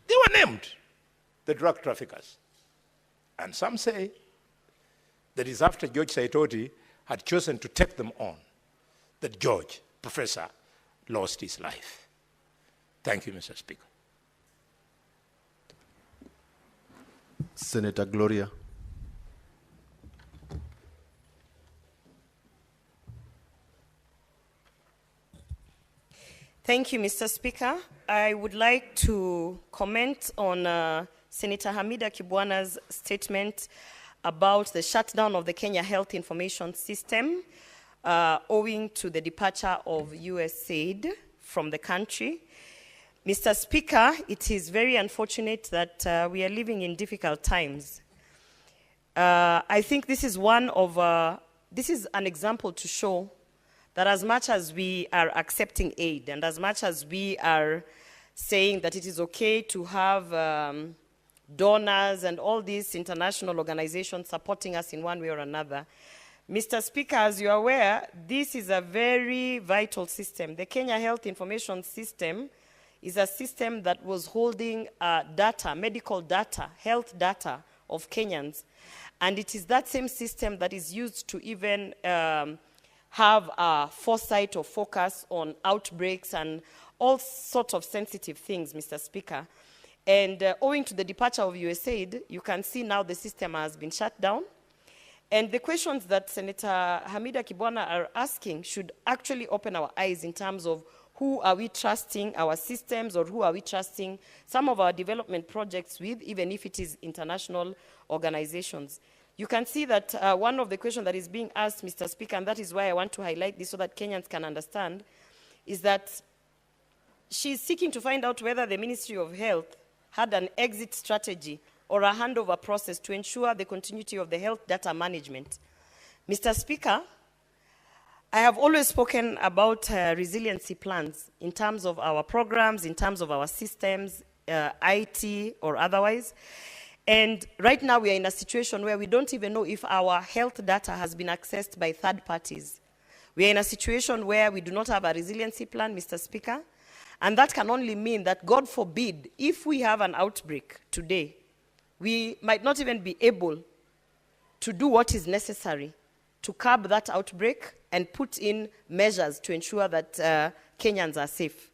They were named, the drug traffickers. And some say that it's after George Saitoti had chosen to take them on that George, Professor, lost his life. Thank you, Mr. Speaker. Senator Gloria. Thank you, Mr. Speaker. I would like to comment on Senator Hamida Kibwana's statement about the shutdown of the Kenya Health Information System owing to the departure of USAID from the country. Mr. Speaker, it is very unfortunate that we are living in difficult times. I think this is this is an example to show that as much as we are accepting aid and as much as we are saying that it is okay to have donors and all these international organizations supporting us in one way or another, Mr. Speaker, as you are aware, this is a very vital system. The Kenya Health Information System is a system that was holding data, medical data, health data of Kenyans. And it is that same system that is used to even have a foresight or focus on outbreaks and all sorts of sensitive things, Mr. Speaker. And owing to the departure of USAID, you can see now the system has been shut down. And the questions that Senator Hamida Kibwana are asking should actually open our eyes in terms of who are we trusting our systems, or who are we trusting some of our development projects with, even if it is international organizations. You can see that one of the questions that is being asked, Mr. Speaker, and that is why I want to highlight this so that Kenyans can understand, is that she's seeking to find out whether the Ministry of Health had an exit strategy or a handover process to ensure the continuity of the health data management. Mr. Speaker, I have always spoken about resiliency plans in terms of our programs, in terms of our systems, IT or otherwise. And right now we are in a situation where we don't even know if our health data has been accessed by third parties. We are in a situation where we do not have a resiliency plan, Mr. Speaker, and that can only mean that, God forbid, if we have an outbreak today, we might not even be able to do what is necessary to curb that outbreak and put in measures to ensure that Kenyans are safe.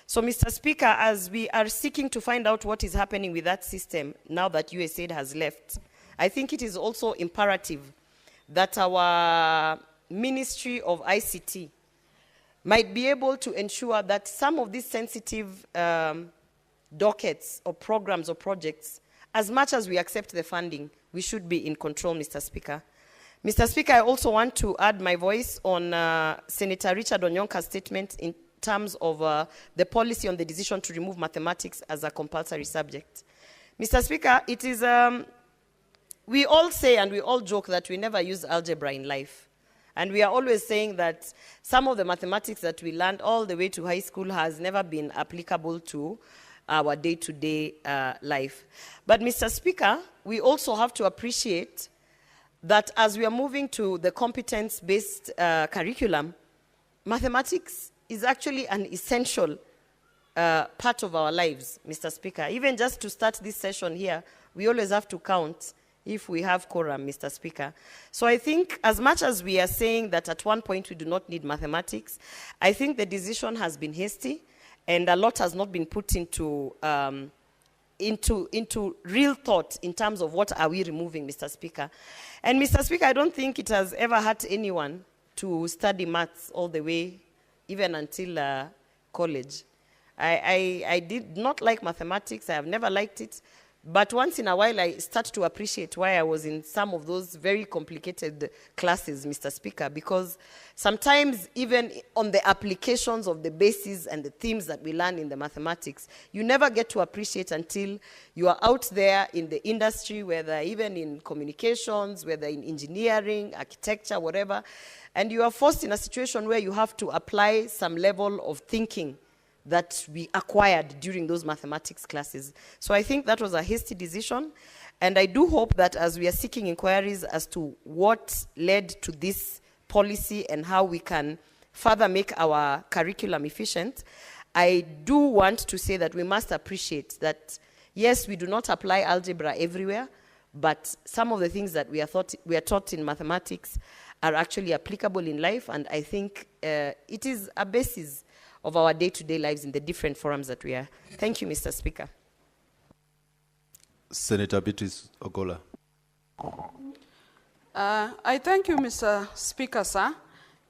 So, Mr. Speaker, as we are seeking to find out what is happening with that system now that USAID has left, I think it is also imperative that our Ministry of ICT might be able to ensure that some of these sensitive dockets or programs or projects, as much as we accept the funding, we should be in control, Mr. Speaker. Mr. Speaker, I also want to add my voice on Senator Richard Onyonka's statement in terms of the policy on the decision to remove mathematics as a compulsory subject. Mr. Speaker, it is, we all say and we all joke that we never use algebra in life. And we are always saying that some of the mathematics that we learned all the way to high school has never been applicable to our day-to-day life. But Mr. Speaker, we also have to appreciate that as we are moving to the competence-based curriculum, mathematics is actually an essential part of our lives, Mr. Speaker. Even just to start this session here, we always have to count if we have quorum, Mr. Speaker. So I think as much as we are saying that at one point we do not need mathematics, I think the decision has been hasty and a lot has not been put into real thought in terms of what are we removing, Mr. Speaker. And Mr. Speaker, I don't think it has ever hurt anyone to study maths all the way, even until college. I did not like mathematics. I have never liked it. But once in a while, I start to appreciate why I was in some of those very complicated classes, Mr. Speaker, because sometimes even on the applications of the bases and the themes that we learn in the mathematics, you never get to appreciate until you are out there in the industry, whether even in communications, whether in engineering, architecture, whatever, and you are forced in a situation where you have to apply some level of thinking that we acquired during those mathematics classes. So I think that was a hasty decision, and I do hope that as we are seeking inquiries as to what led to this policy and how we can further make our curriculum efficient, I do want to say that we must appreciate that, yes, we do not apply algebra everywhere, but some of the things that we are taught in mathematics are actually applicable in life, and I think it is a basis of our day-to-day lives in the different forums that we are. Thank you, Mr. Speaker. Senator Beatrice Ogola. I thank you, Mr. Speaker, sir.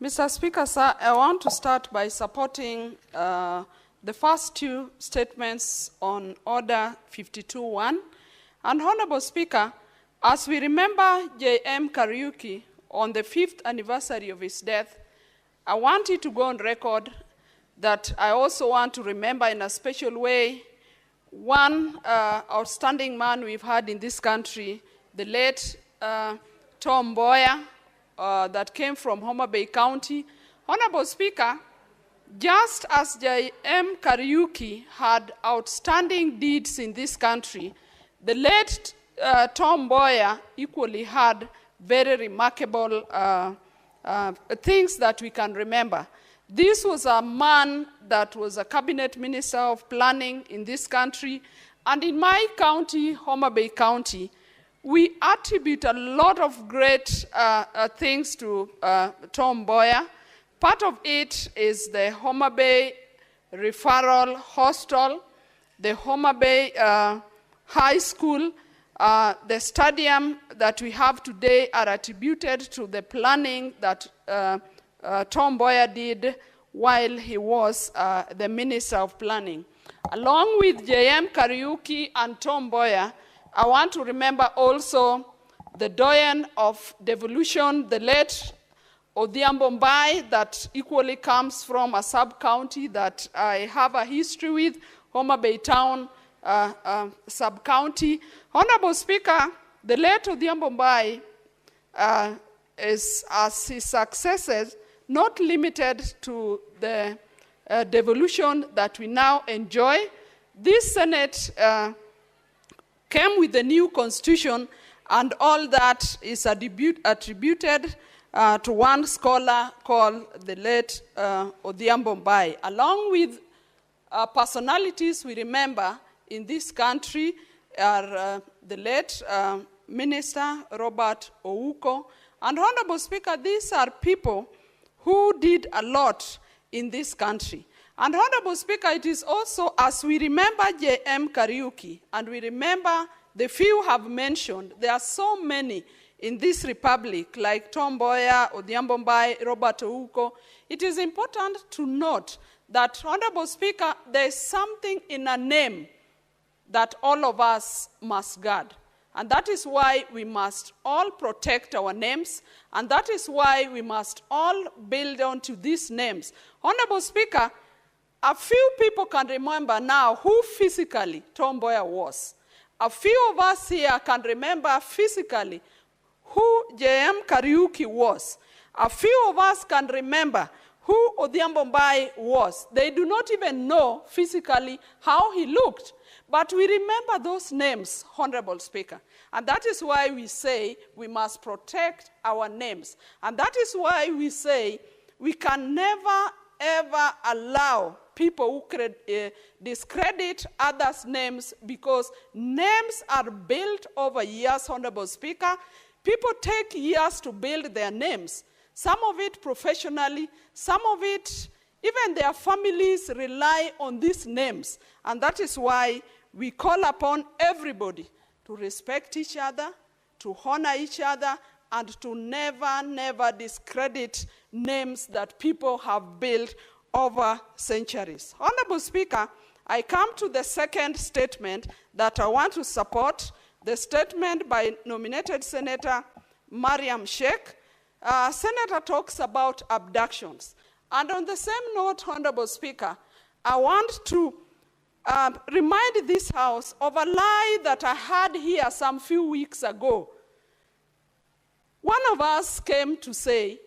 Mr. Speaker, sir, I want to start by supporting the first two statements on Order 52.1. And Honorable Speaker, as we remember J.M. Kariuki on the 5th anniversary of his death, I want it to go on record that I also want to remember in a special way one outstanding man we've had in this country, the late Tom Mboya, that came from Homa Bay County. Honorable Speaker, just as J.M. Kariuki had outstanding deeds in this country, the late Tom Mboya equally had very remarkable things that we can remember. This was a man that was a cabinet minister of planning in this country, and in my county, Homa Bay County, we attribute a lot of great things to Tom Mboya. Part of it is the Homa Bay Referral Hostel, the Homa Bay High School, the stadium that we have today are attributed to the planning that Tom Mboya did while he was the Minister of Planning. Along with J.M. Kariuki and Tom Mboya, I want to remember also the doyen of devolution, the late Odhiambo Mbai, that equally comes from a sub-county that I have a history with, Homa Bay Town sub-county. Honorable Speaker, the late Odhiambo Mbai is, as his successors, not limited to the devolution that we now enjoy. This Senate came with the new constitution, and all that is attributed to one scholar called the late Odhiambo Mbai. Along with personalities we remember in this country are the late Minister Robert Ouko. And Honorable Speaker, these are people who did a lot in this country. And Honorable Speaker, it is also, as we remember J.M. Kariuki, and we remember the few have mentioned, there are so many in this republic, like Tom Mboya, Odhiambo Mbai, Robert Ouko. It is important to note that, Honorable Speaker, there is something in a name that all of us must guard. And that is why we must all protect our names, and that is why we must all build on to these names. Honorable Speaker, a few people can remember now who physically Tom Mboya was. A few of us here can remember physically who J.M. Kariuki was. A few of us can remember who Odhiambo Mbai was. They do not even know physically how he looked. But we remember those names, Honorable Speaker. And that is why we say we must protect our names. And that is why we say we can never, ever allow people who discredit others' names, because names are built over years, Honorable Speaker. People take years to build their names. Some of it professionally, some of it, even their families rely on these names. And that is why we call upon everybody to respect each other, to honor each other, and to never, never discredit names that people have built over centuries. Honorable Speaker, I come to the second statement that I want to support, the statement by nominated Senator Mariam Sheikh. Senator talks about abductions. And on the same note, Honorable Speaker, I want to remind this House of a lie that I had here some few weeks ago. One of us came to say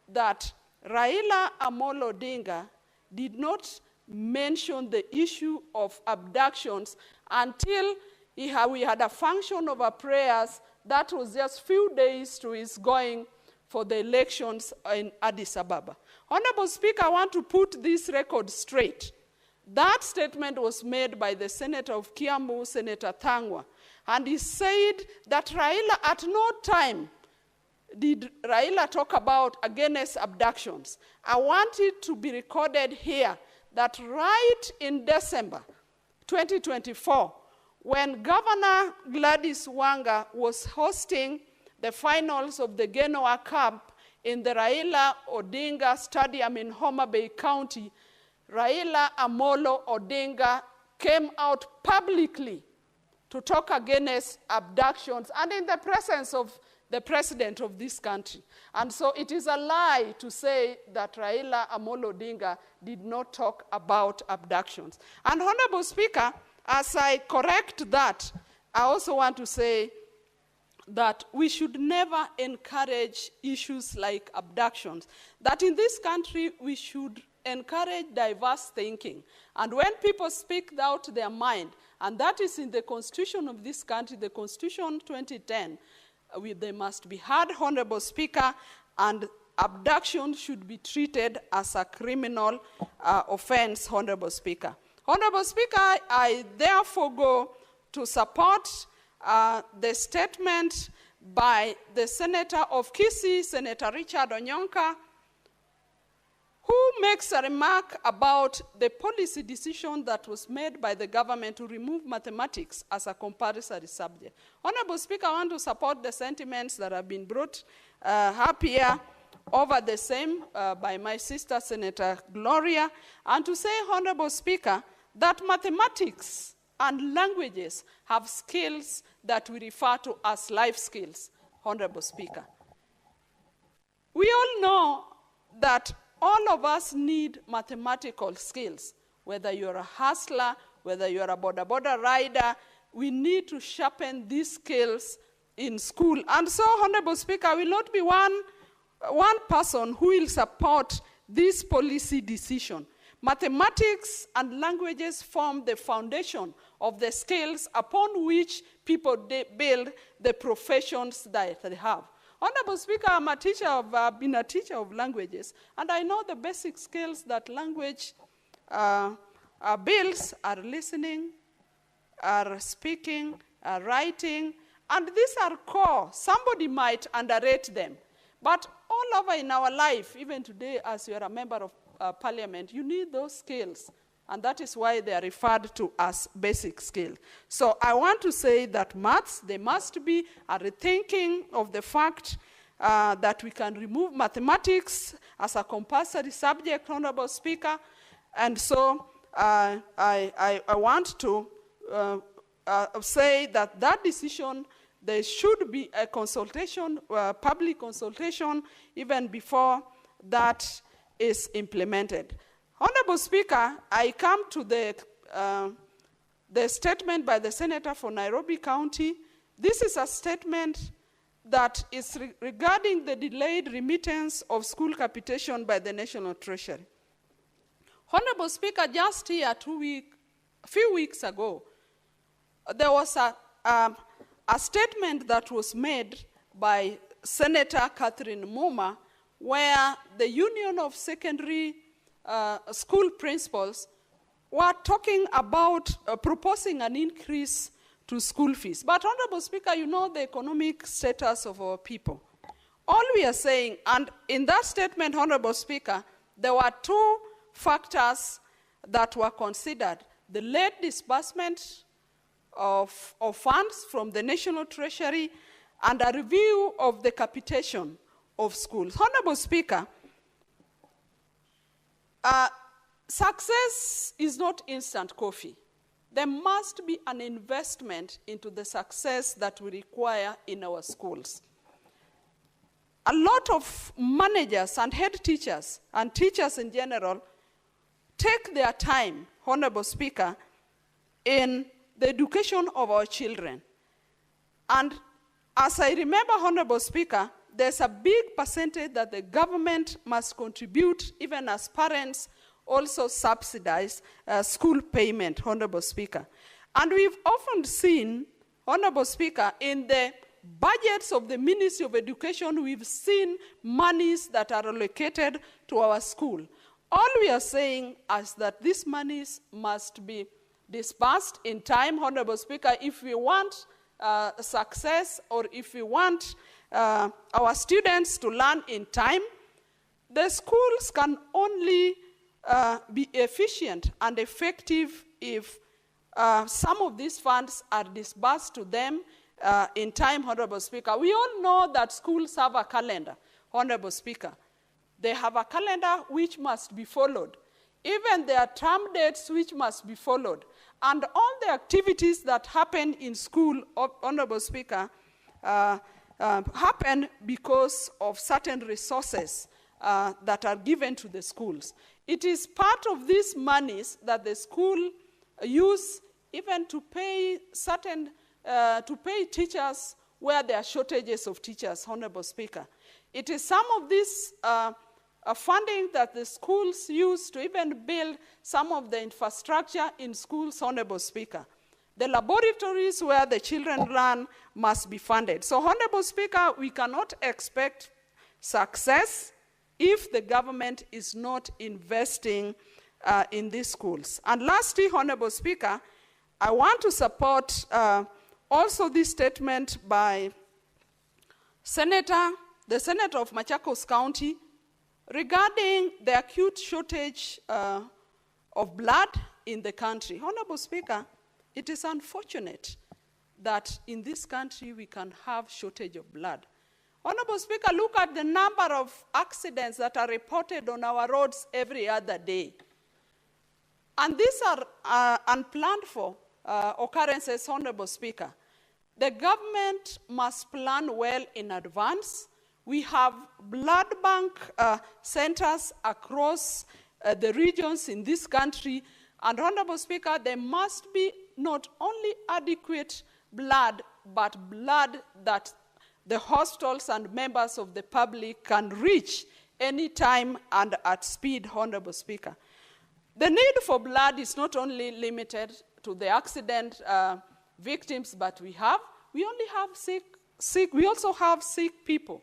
that Raila Amolo Odinga did not mention the issue of abductions until we had a function of our prayers that was just few days to his going for the elections in Addis Ababa. Honorable Speaker, I want to put this record straight. That statement was made by the Senator of Kiambu, Senator Thangwa, and he said that Raila at no time did Raila talk about against abductions. I want it to be recorded here that right in December 2024, when Governor Gladys Wanga was hosting the finals of the Genoa Cup in the Raila Odinga Stadium in Homa Bay County, Raila Amolo Odinga came out publicly to talk against abductions and in the presence of the president of this country. And so it is a lie to say that Raila Amolo Odinga did not talk about abductions. And Honorable Speaker, as I correct that, I also want to say that we should never encourage issues like abductions. That in this country, we should encourage diverse thinking. And when people speak out their mind, and that is in the constitution of this country, the Constitution 2010, they must be heard, Honorable Speaker, and abduction should be treated as a criminal offense, Honorable Speaker. Honorable Speaker, I therefore go to support the statement by the Senator of Kisii, Senator Richard Onyonka, who makes a remark about the policy decision that was made by the government to remove mathematics as a compulsory subject. Honorable Speaker, I want to support the sentiments that have been brought up here over the same by my sister, Senator Gloria, and to say, Honorable Speaker, that mathematics and languages have skills that we refer to as life skills, Honorable Speaker. We all know that all of us need mathematical skills, whether you're a hustler, whether you're a border rider, we need to sharpen these skills in school. And so, Honorable Speaker, I will not be one person who will support this policy decision. Mathematics and languages form the foundation of the skills upon which people build the professions that they have. Honorable Speaker, I've been a teacher of languages, and I know the basic skills that language builds are listening, are speaking, are writing, and these are core. Somebody might underrate them. But all over in our life, even today as you are a member of parliament, you need those skills. And that is why they are referred to as basic skills. So I want to say that maths, there must be a rethinking of the fact that we can remove mathematics as a compulsory subject, Honorable Speaker. And so I want to say that that decision, there should be a consultation, public consultation, even before that is implemented. Honorable Speaker, I come to the statement by the Senator for Nairobi County. This is a statement that is regarding the delayed remittance of school capitation by the National Treasury. Honorable Speaker, just here a few weeks ago, there was a statement that was made by Senator Catherine Muma, where the Union of Secondary School Principals we're talking about proposing an increase to school fees. But, Honorable Speaker, you know the economic status of our people. All we are saying, and in that statement, Honorable Speaker, there were two factors that were considered: the late disbursement of funds from the National Treasury and a review of the capitation of schools. Honorable Speaker, success is not instant coffee. There must be an investment into the success that we require in our schools. A lot of managers and head teachers and teachers in general take their time, Honorable Speaker, in the education of our children. And as I remember, Honorable Speaker, there's a big percentage that the government must contribute, even as parents also subsidize school payment, Honorable Speaker. And we've often seen, Honorable Speaker, in the budgets of the Ministry of Education, we've seen monies that are allocated to our school. All we are saying is that these monies must be disbursed in time, Honorable Speaker, if we want success, or if we want our students to learn in time. The schools can only be efficient and effective if some of these funds are disbursed to them in time, Honorable Speaker. We all know that schools have a calendar, Honorable Speaker. They have a calendar which must be followed. Even there are term dates which must be followed. And all the activities that happen in school, Honorable Speaker, happen because of certain resources that are given to the schools. It is part of these monies that the school use even to pay certain to pay teachers where there are shortages of teachers, Honorable Speaker. It is some of this funding that the schools use to even build some of the infrastructure in schools, Honorable Speaker. The laboratories where the children learn must be funded. So, Honorable Speaker, we cannot expect success if the government is not investing in these schools. And lastly, Honorable Speaker, I want to support also this statement by the Senator of Machakos County regarding the acute shortage of blood in the country. Honorable Speaker, it is unfortunate that in this country we can have shortage of blood. Honorable Speaker, look at the number of accidents that are reported on our roads every other day. And these are unplanned for occurrences, Honorable Speaker. The government must plan well in advance. We have blood bank centers across the regions in this country. And, Honorable Speaker, there must be not only adequate blood, but blood that the hospitals and members of the public can reach anytime and at speed, Honorable Speaker. The need for blood is not only limited to the accident victims, but we also have sick people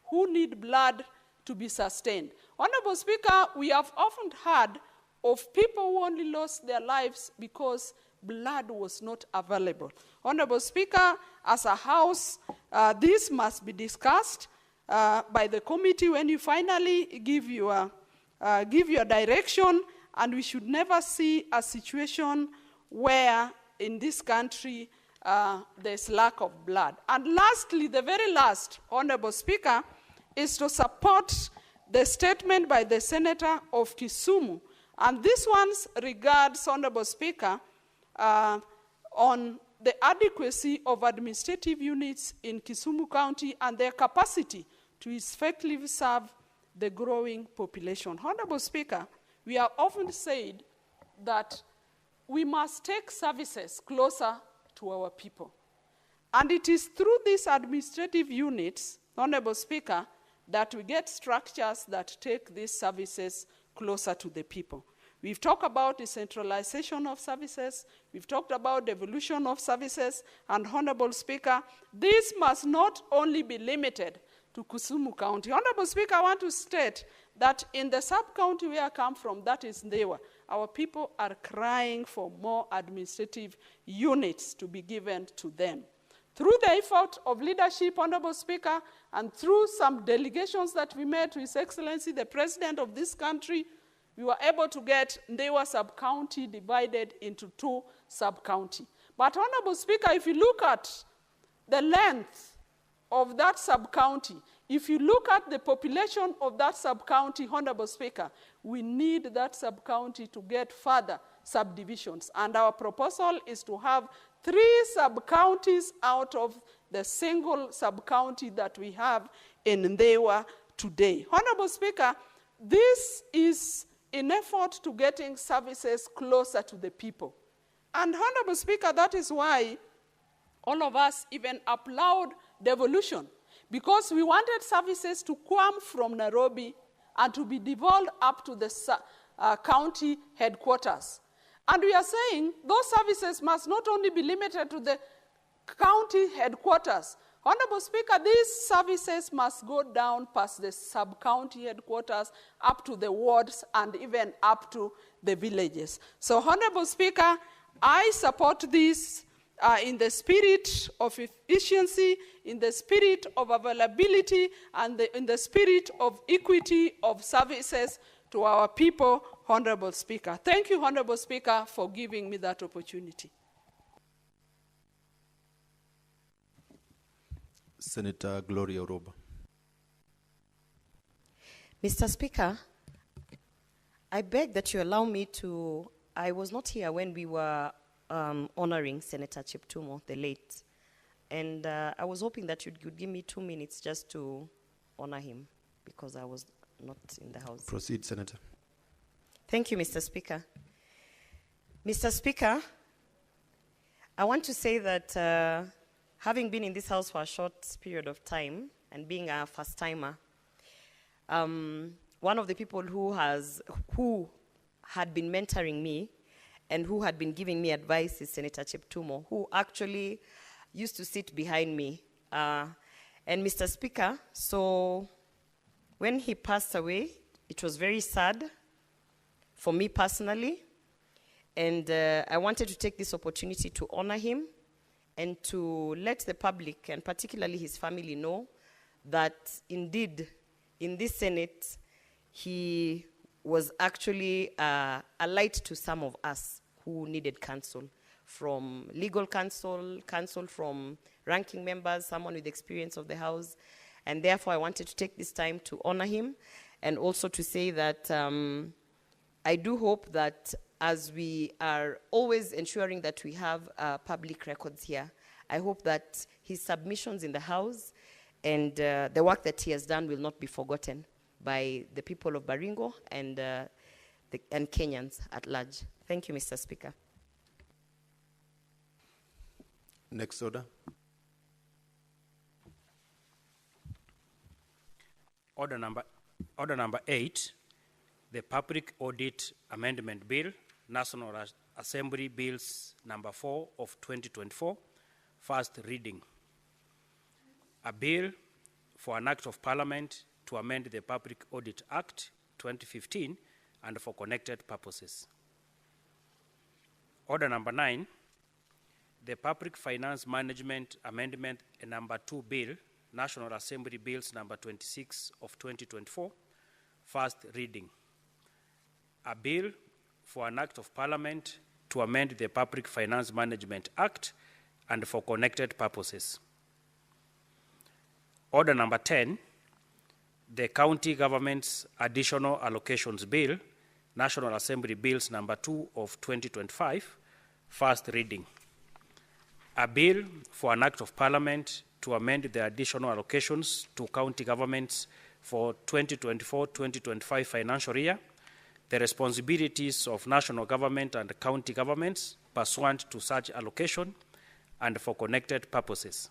who need blood to be sustained. Honorable Speaker, we have often heard of people who only lost their lives because blood was not available. Honorable Speaker, as a House, this must be discussed by the committee when you finally give your direction, and we should never see a situation where in this country there's lack of blood. And lastly, the very last, Honorable Speaker, is to support the statement by the Senator of Kisumu. And this one regards, Honorable Speaker, on the adequacy of administrative units in Kisumu County and their capacity to effectively serve the growing population. Honorable Speaker, we have often said that we must take services closer to our people. And it is through these administrative units, Honorable Speaker, that we get structures that take these services closer to the people. We've talked about decentralization of services. We've talked about devolution of services. And, Honorable Speaker, this must not only be limited to Kisumu County. Honorable Speaker, I want to state that in the sub-county where I come from, that is Ndewa, our people are crying for more administrative units to be given to them. Through the effort of leadership, Honorable Speaker, and through some delegations that we made to His Excellency, the President of this country, we were able to get Ndewa sub-county divided into 2 sub-county. But Honorable Speaker, if you look at the length of that sub-county, if you look at the population of that sub-county, Honorable Speaker, we need that sub-county to get further subdivisions. And our proposal is to have 3 sub-counties out of the single sub-county that we have in Ndewa today. Honorable Speaker, this is in effort to getting services closer to the people. And Honorable Speaker, that is why all of us even applaud devolution, because we wanted services to come from Nairobi and to be devolved up to the county headquarters. And we are saying those services must not only be limited to the county headquarters. Honorable Speaker, these services must go down past the sub-county headquarters, up to the wards, and even up to the villages. So, Honorable Speaker, I support this in the spirit of efficiency, in the spirit of availability, and in the spirit of equity of services to our people, Honorable Speaker. Thank you, Honorable Speaker, for giving me that opportunity. Senator Gloria Oroba. Mr. Speaker, I beg that you allow me to, I was not here when we were honoring Senator Cheptumo, the late, and I was hoping that you could give me 2 minutes just to honor him, because I was not in the house. Proceed, Senator. Thank you, Mr. Speaker. Mr. Speaker, I want to say that having been in this house for a short period of time and being a first-timer, one of the people who had been mentoring me and who had been giving me advice is Senator Cheptumo, who actually used to sit behind me. And Mr. Speaker, so when he passed away, it was very sad for me personally, and I wanted to take this opportunity to honor him and to let the public, and particularly his family, know that indeed, in this Senate, he was actually a light to some of us who needed counsel, from legal counsel, counsel from ranking members, someone with experience of the House, and therefore I wanted to take this time to honor him, and also to say that I do hope that as we are always ensuring that we have public records here, I hope that his submissions in the House and the work that he has done will not be forgotten by the people of Baringo and Kenyans at large. Thank you, Mr. Speaker. Next order. Order number 8, the Public Audit Amendment Bill, National Assembly Bills number 4 of 2024, first reading. A bill for an act of Parliament to amend the Public Audit Act 2015 and for connected purposes. Order number 9, the Public Finance Management Amendment number 2 Bill, National Assembly Bills number 26 of 2024, first reading. A bill for an act of Parliament to amend the Public Finance Management Act and for connected purposes. Order number 10, the County Government's Additional Allocations Bill, National Assembly Bills number 2 of 2025, first reading. A bill for an act of Parliament to amend the additional allocations to county governments for 2024-2025 financial year, the responsibilities of national government and county governments pursuant to such allocation, and for connected purposes.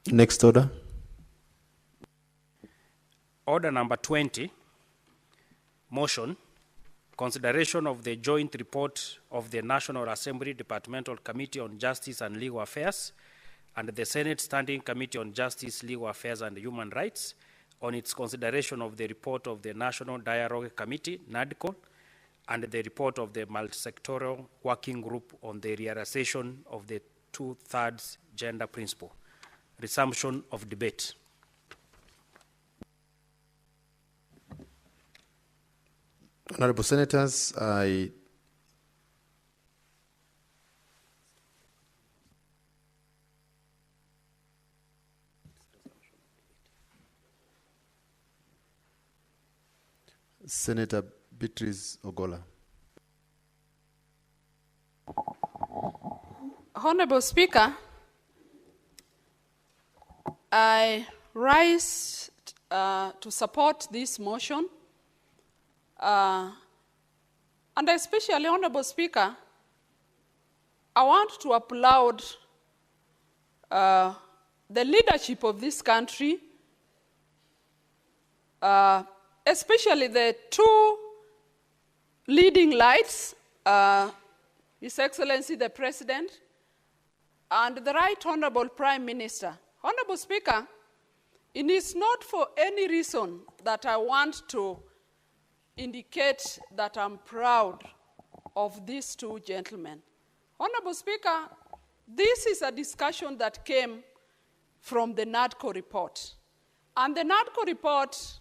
Next order. Order number 20, motion consideration of the joint report of the National Assembly Departmental Committee on Justice and Legal Affairs and the Senate Standing Committee on Justice, Legal Affairs and Human Rights on its consideration of the report of the National Dialogue Committee, NADCO, and the report of the Multisectoral Working Group on the realization of the 2/3 gender principle. Resumption of debate. Honorable Senators, Senator Beatrice Ogola. Honorable Speaker, I rise to support this motion. And especially, Honorable Speaker, I want to applaud the leadership of this country, especially the two leading lights, His Excellency the President and the Right Honorable Prime Minister. Honorable Speaker, it is not for any reason that I want to indicate that I'm proud of these two gentlemen. Honorable Speaker, this is a discussion that came from the NADCO report. And the NADCO report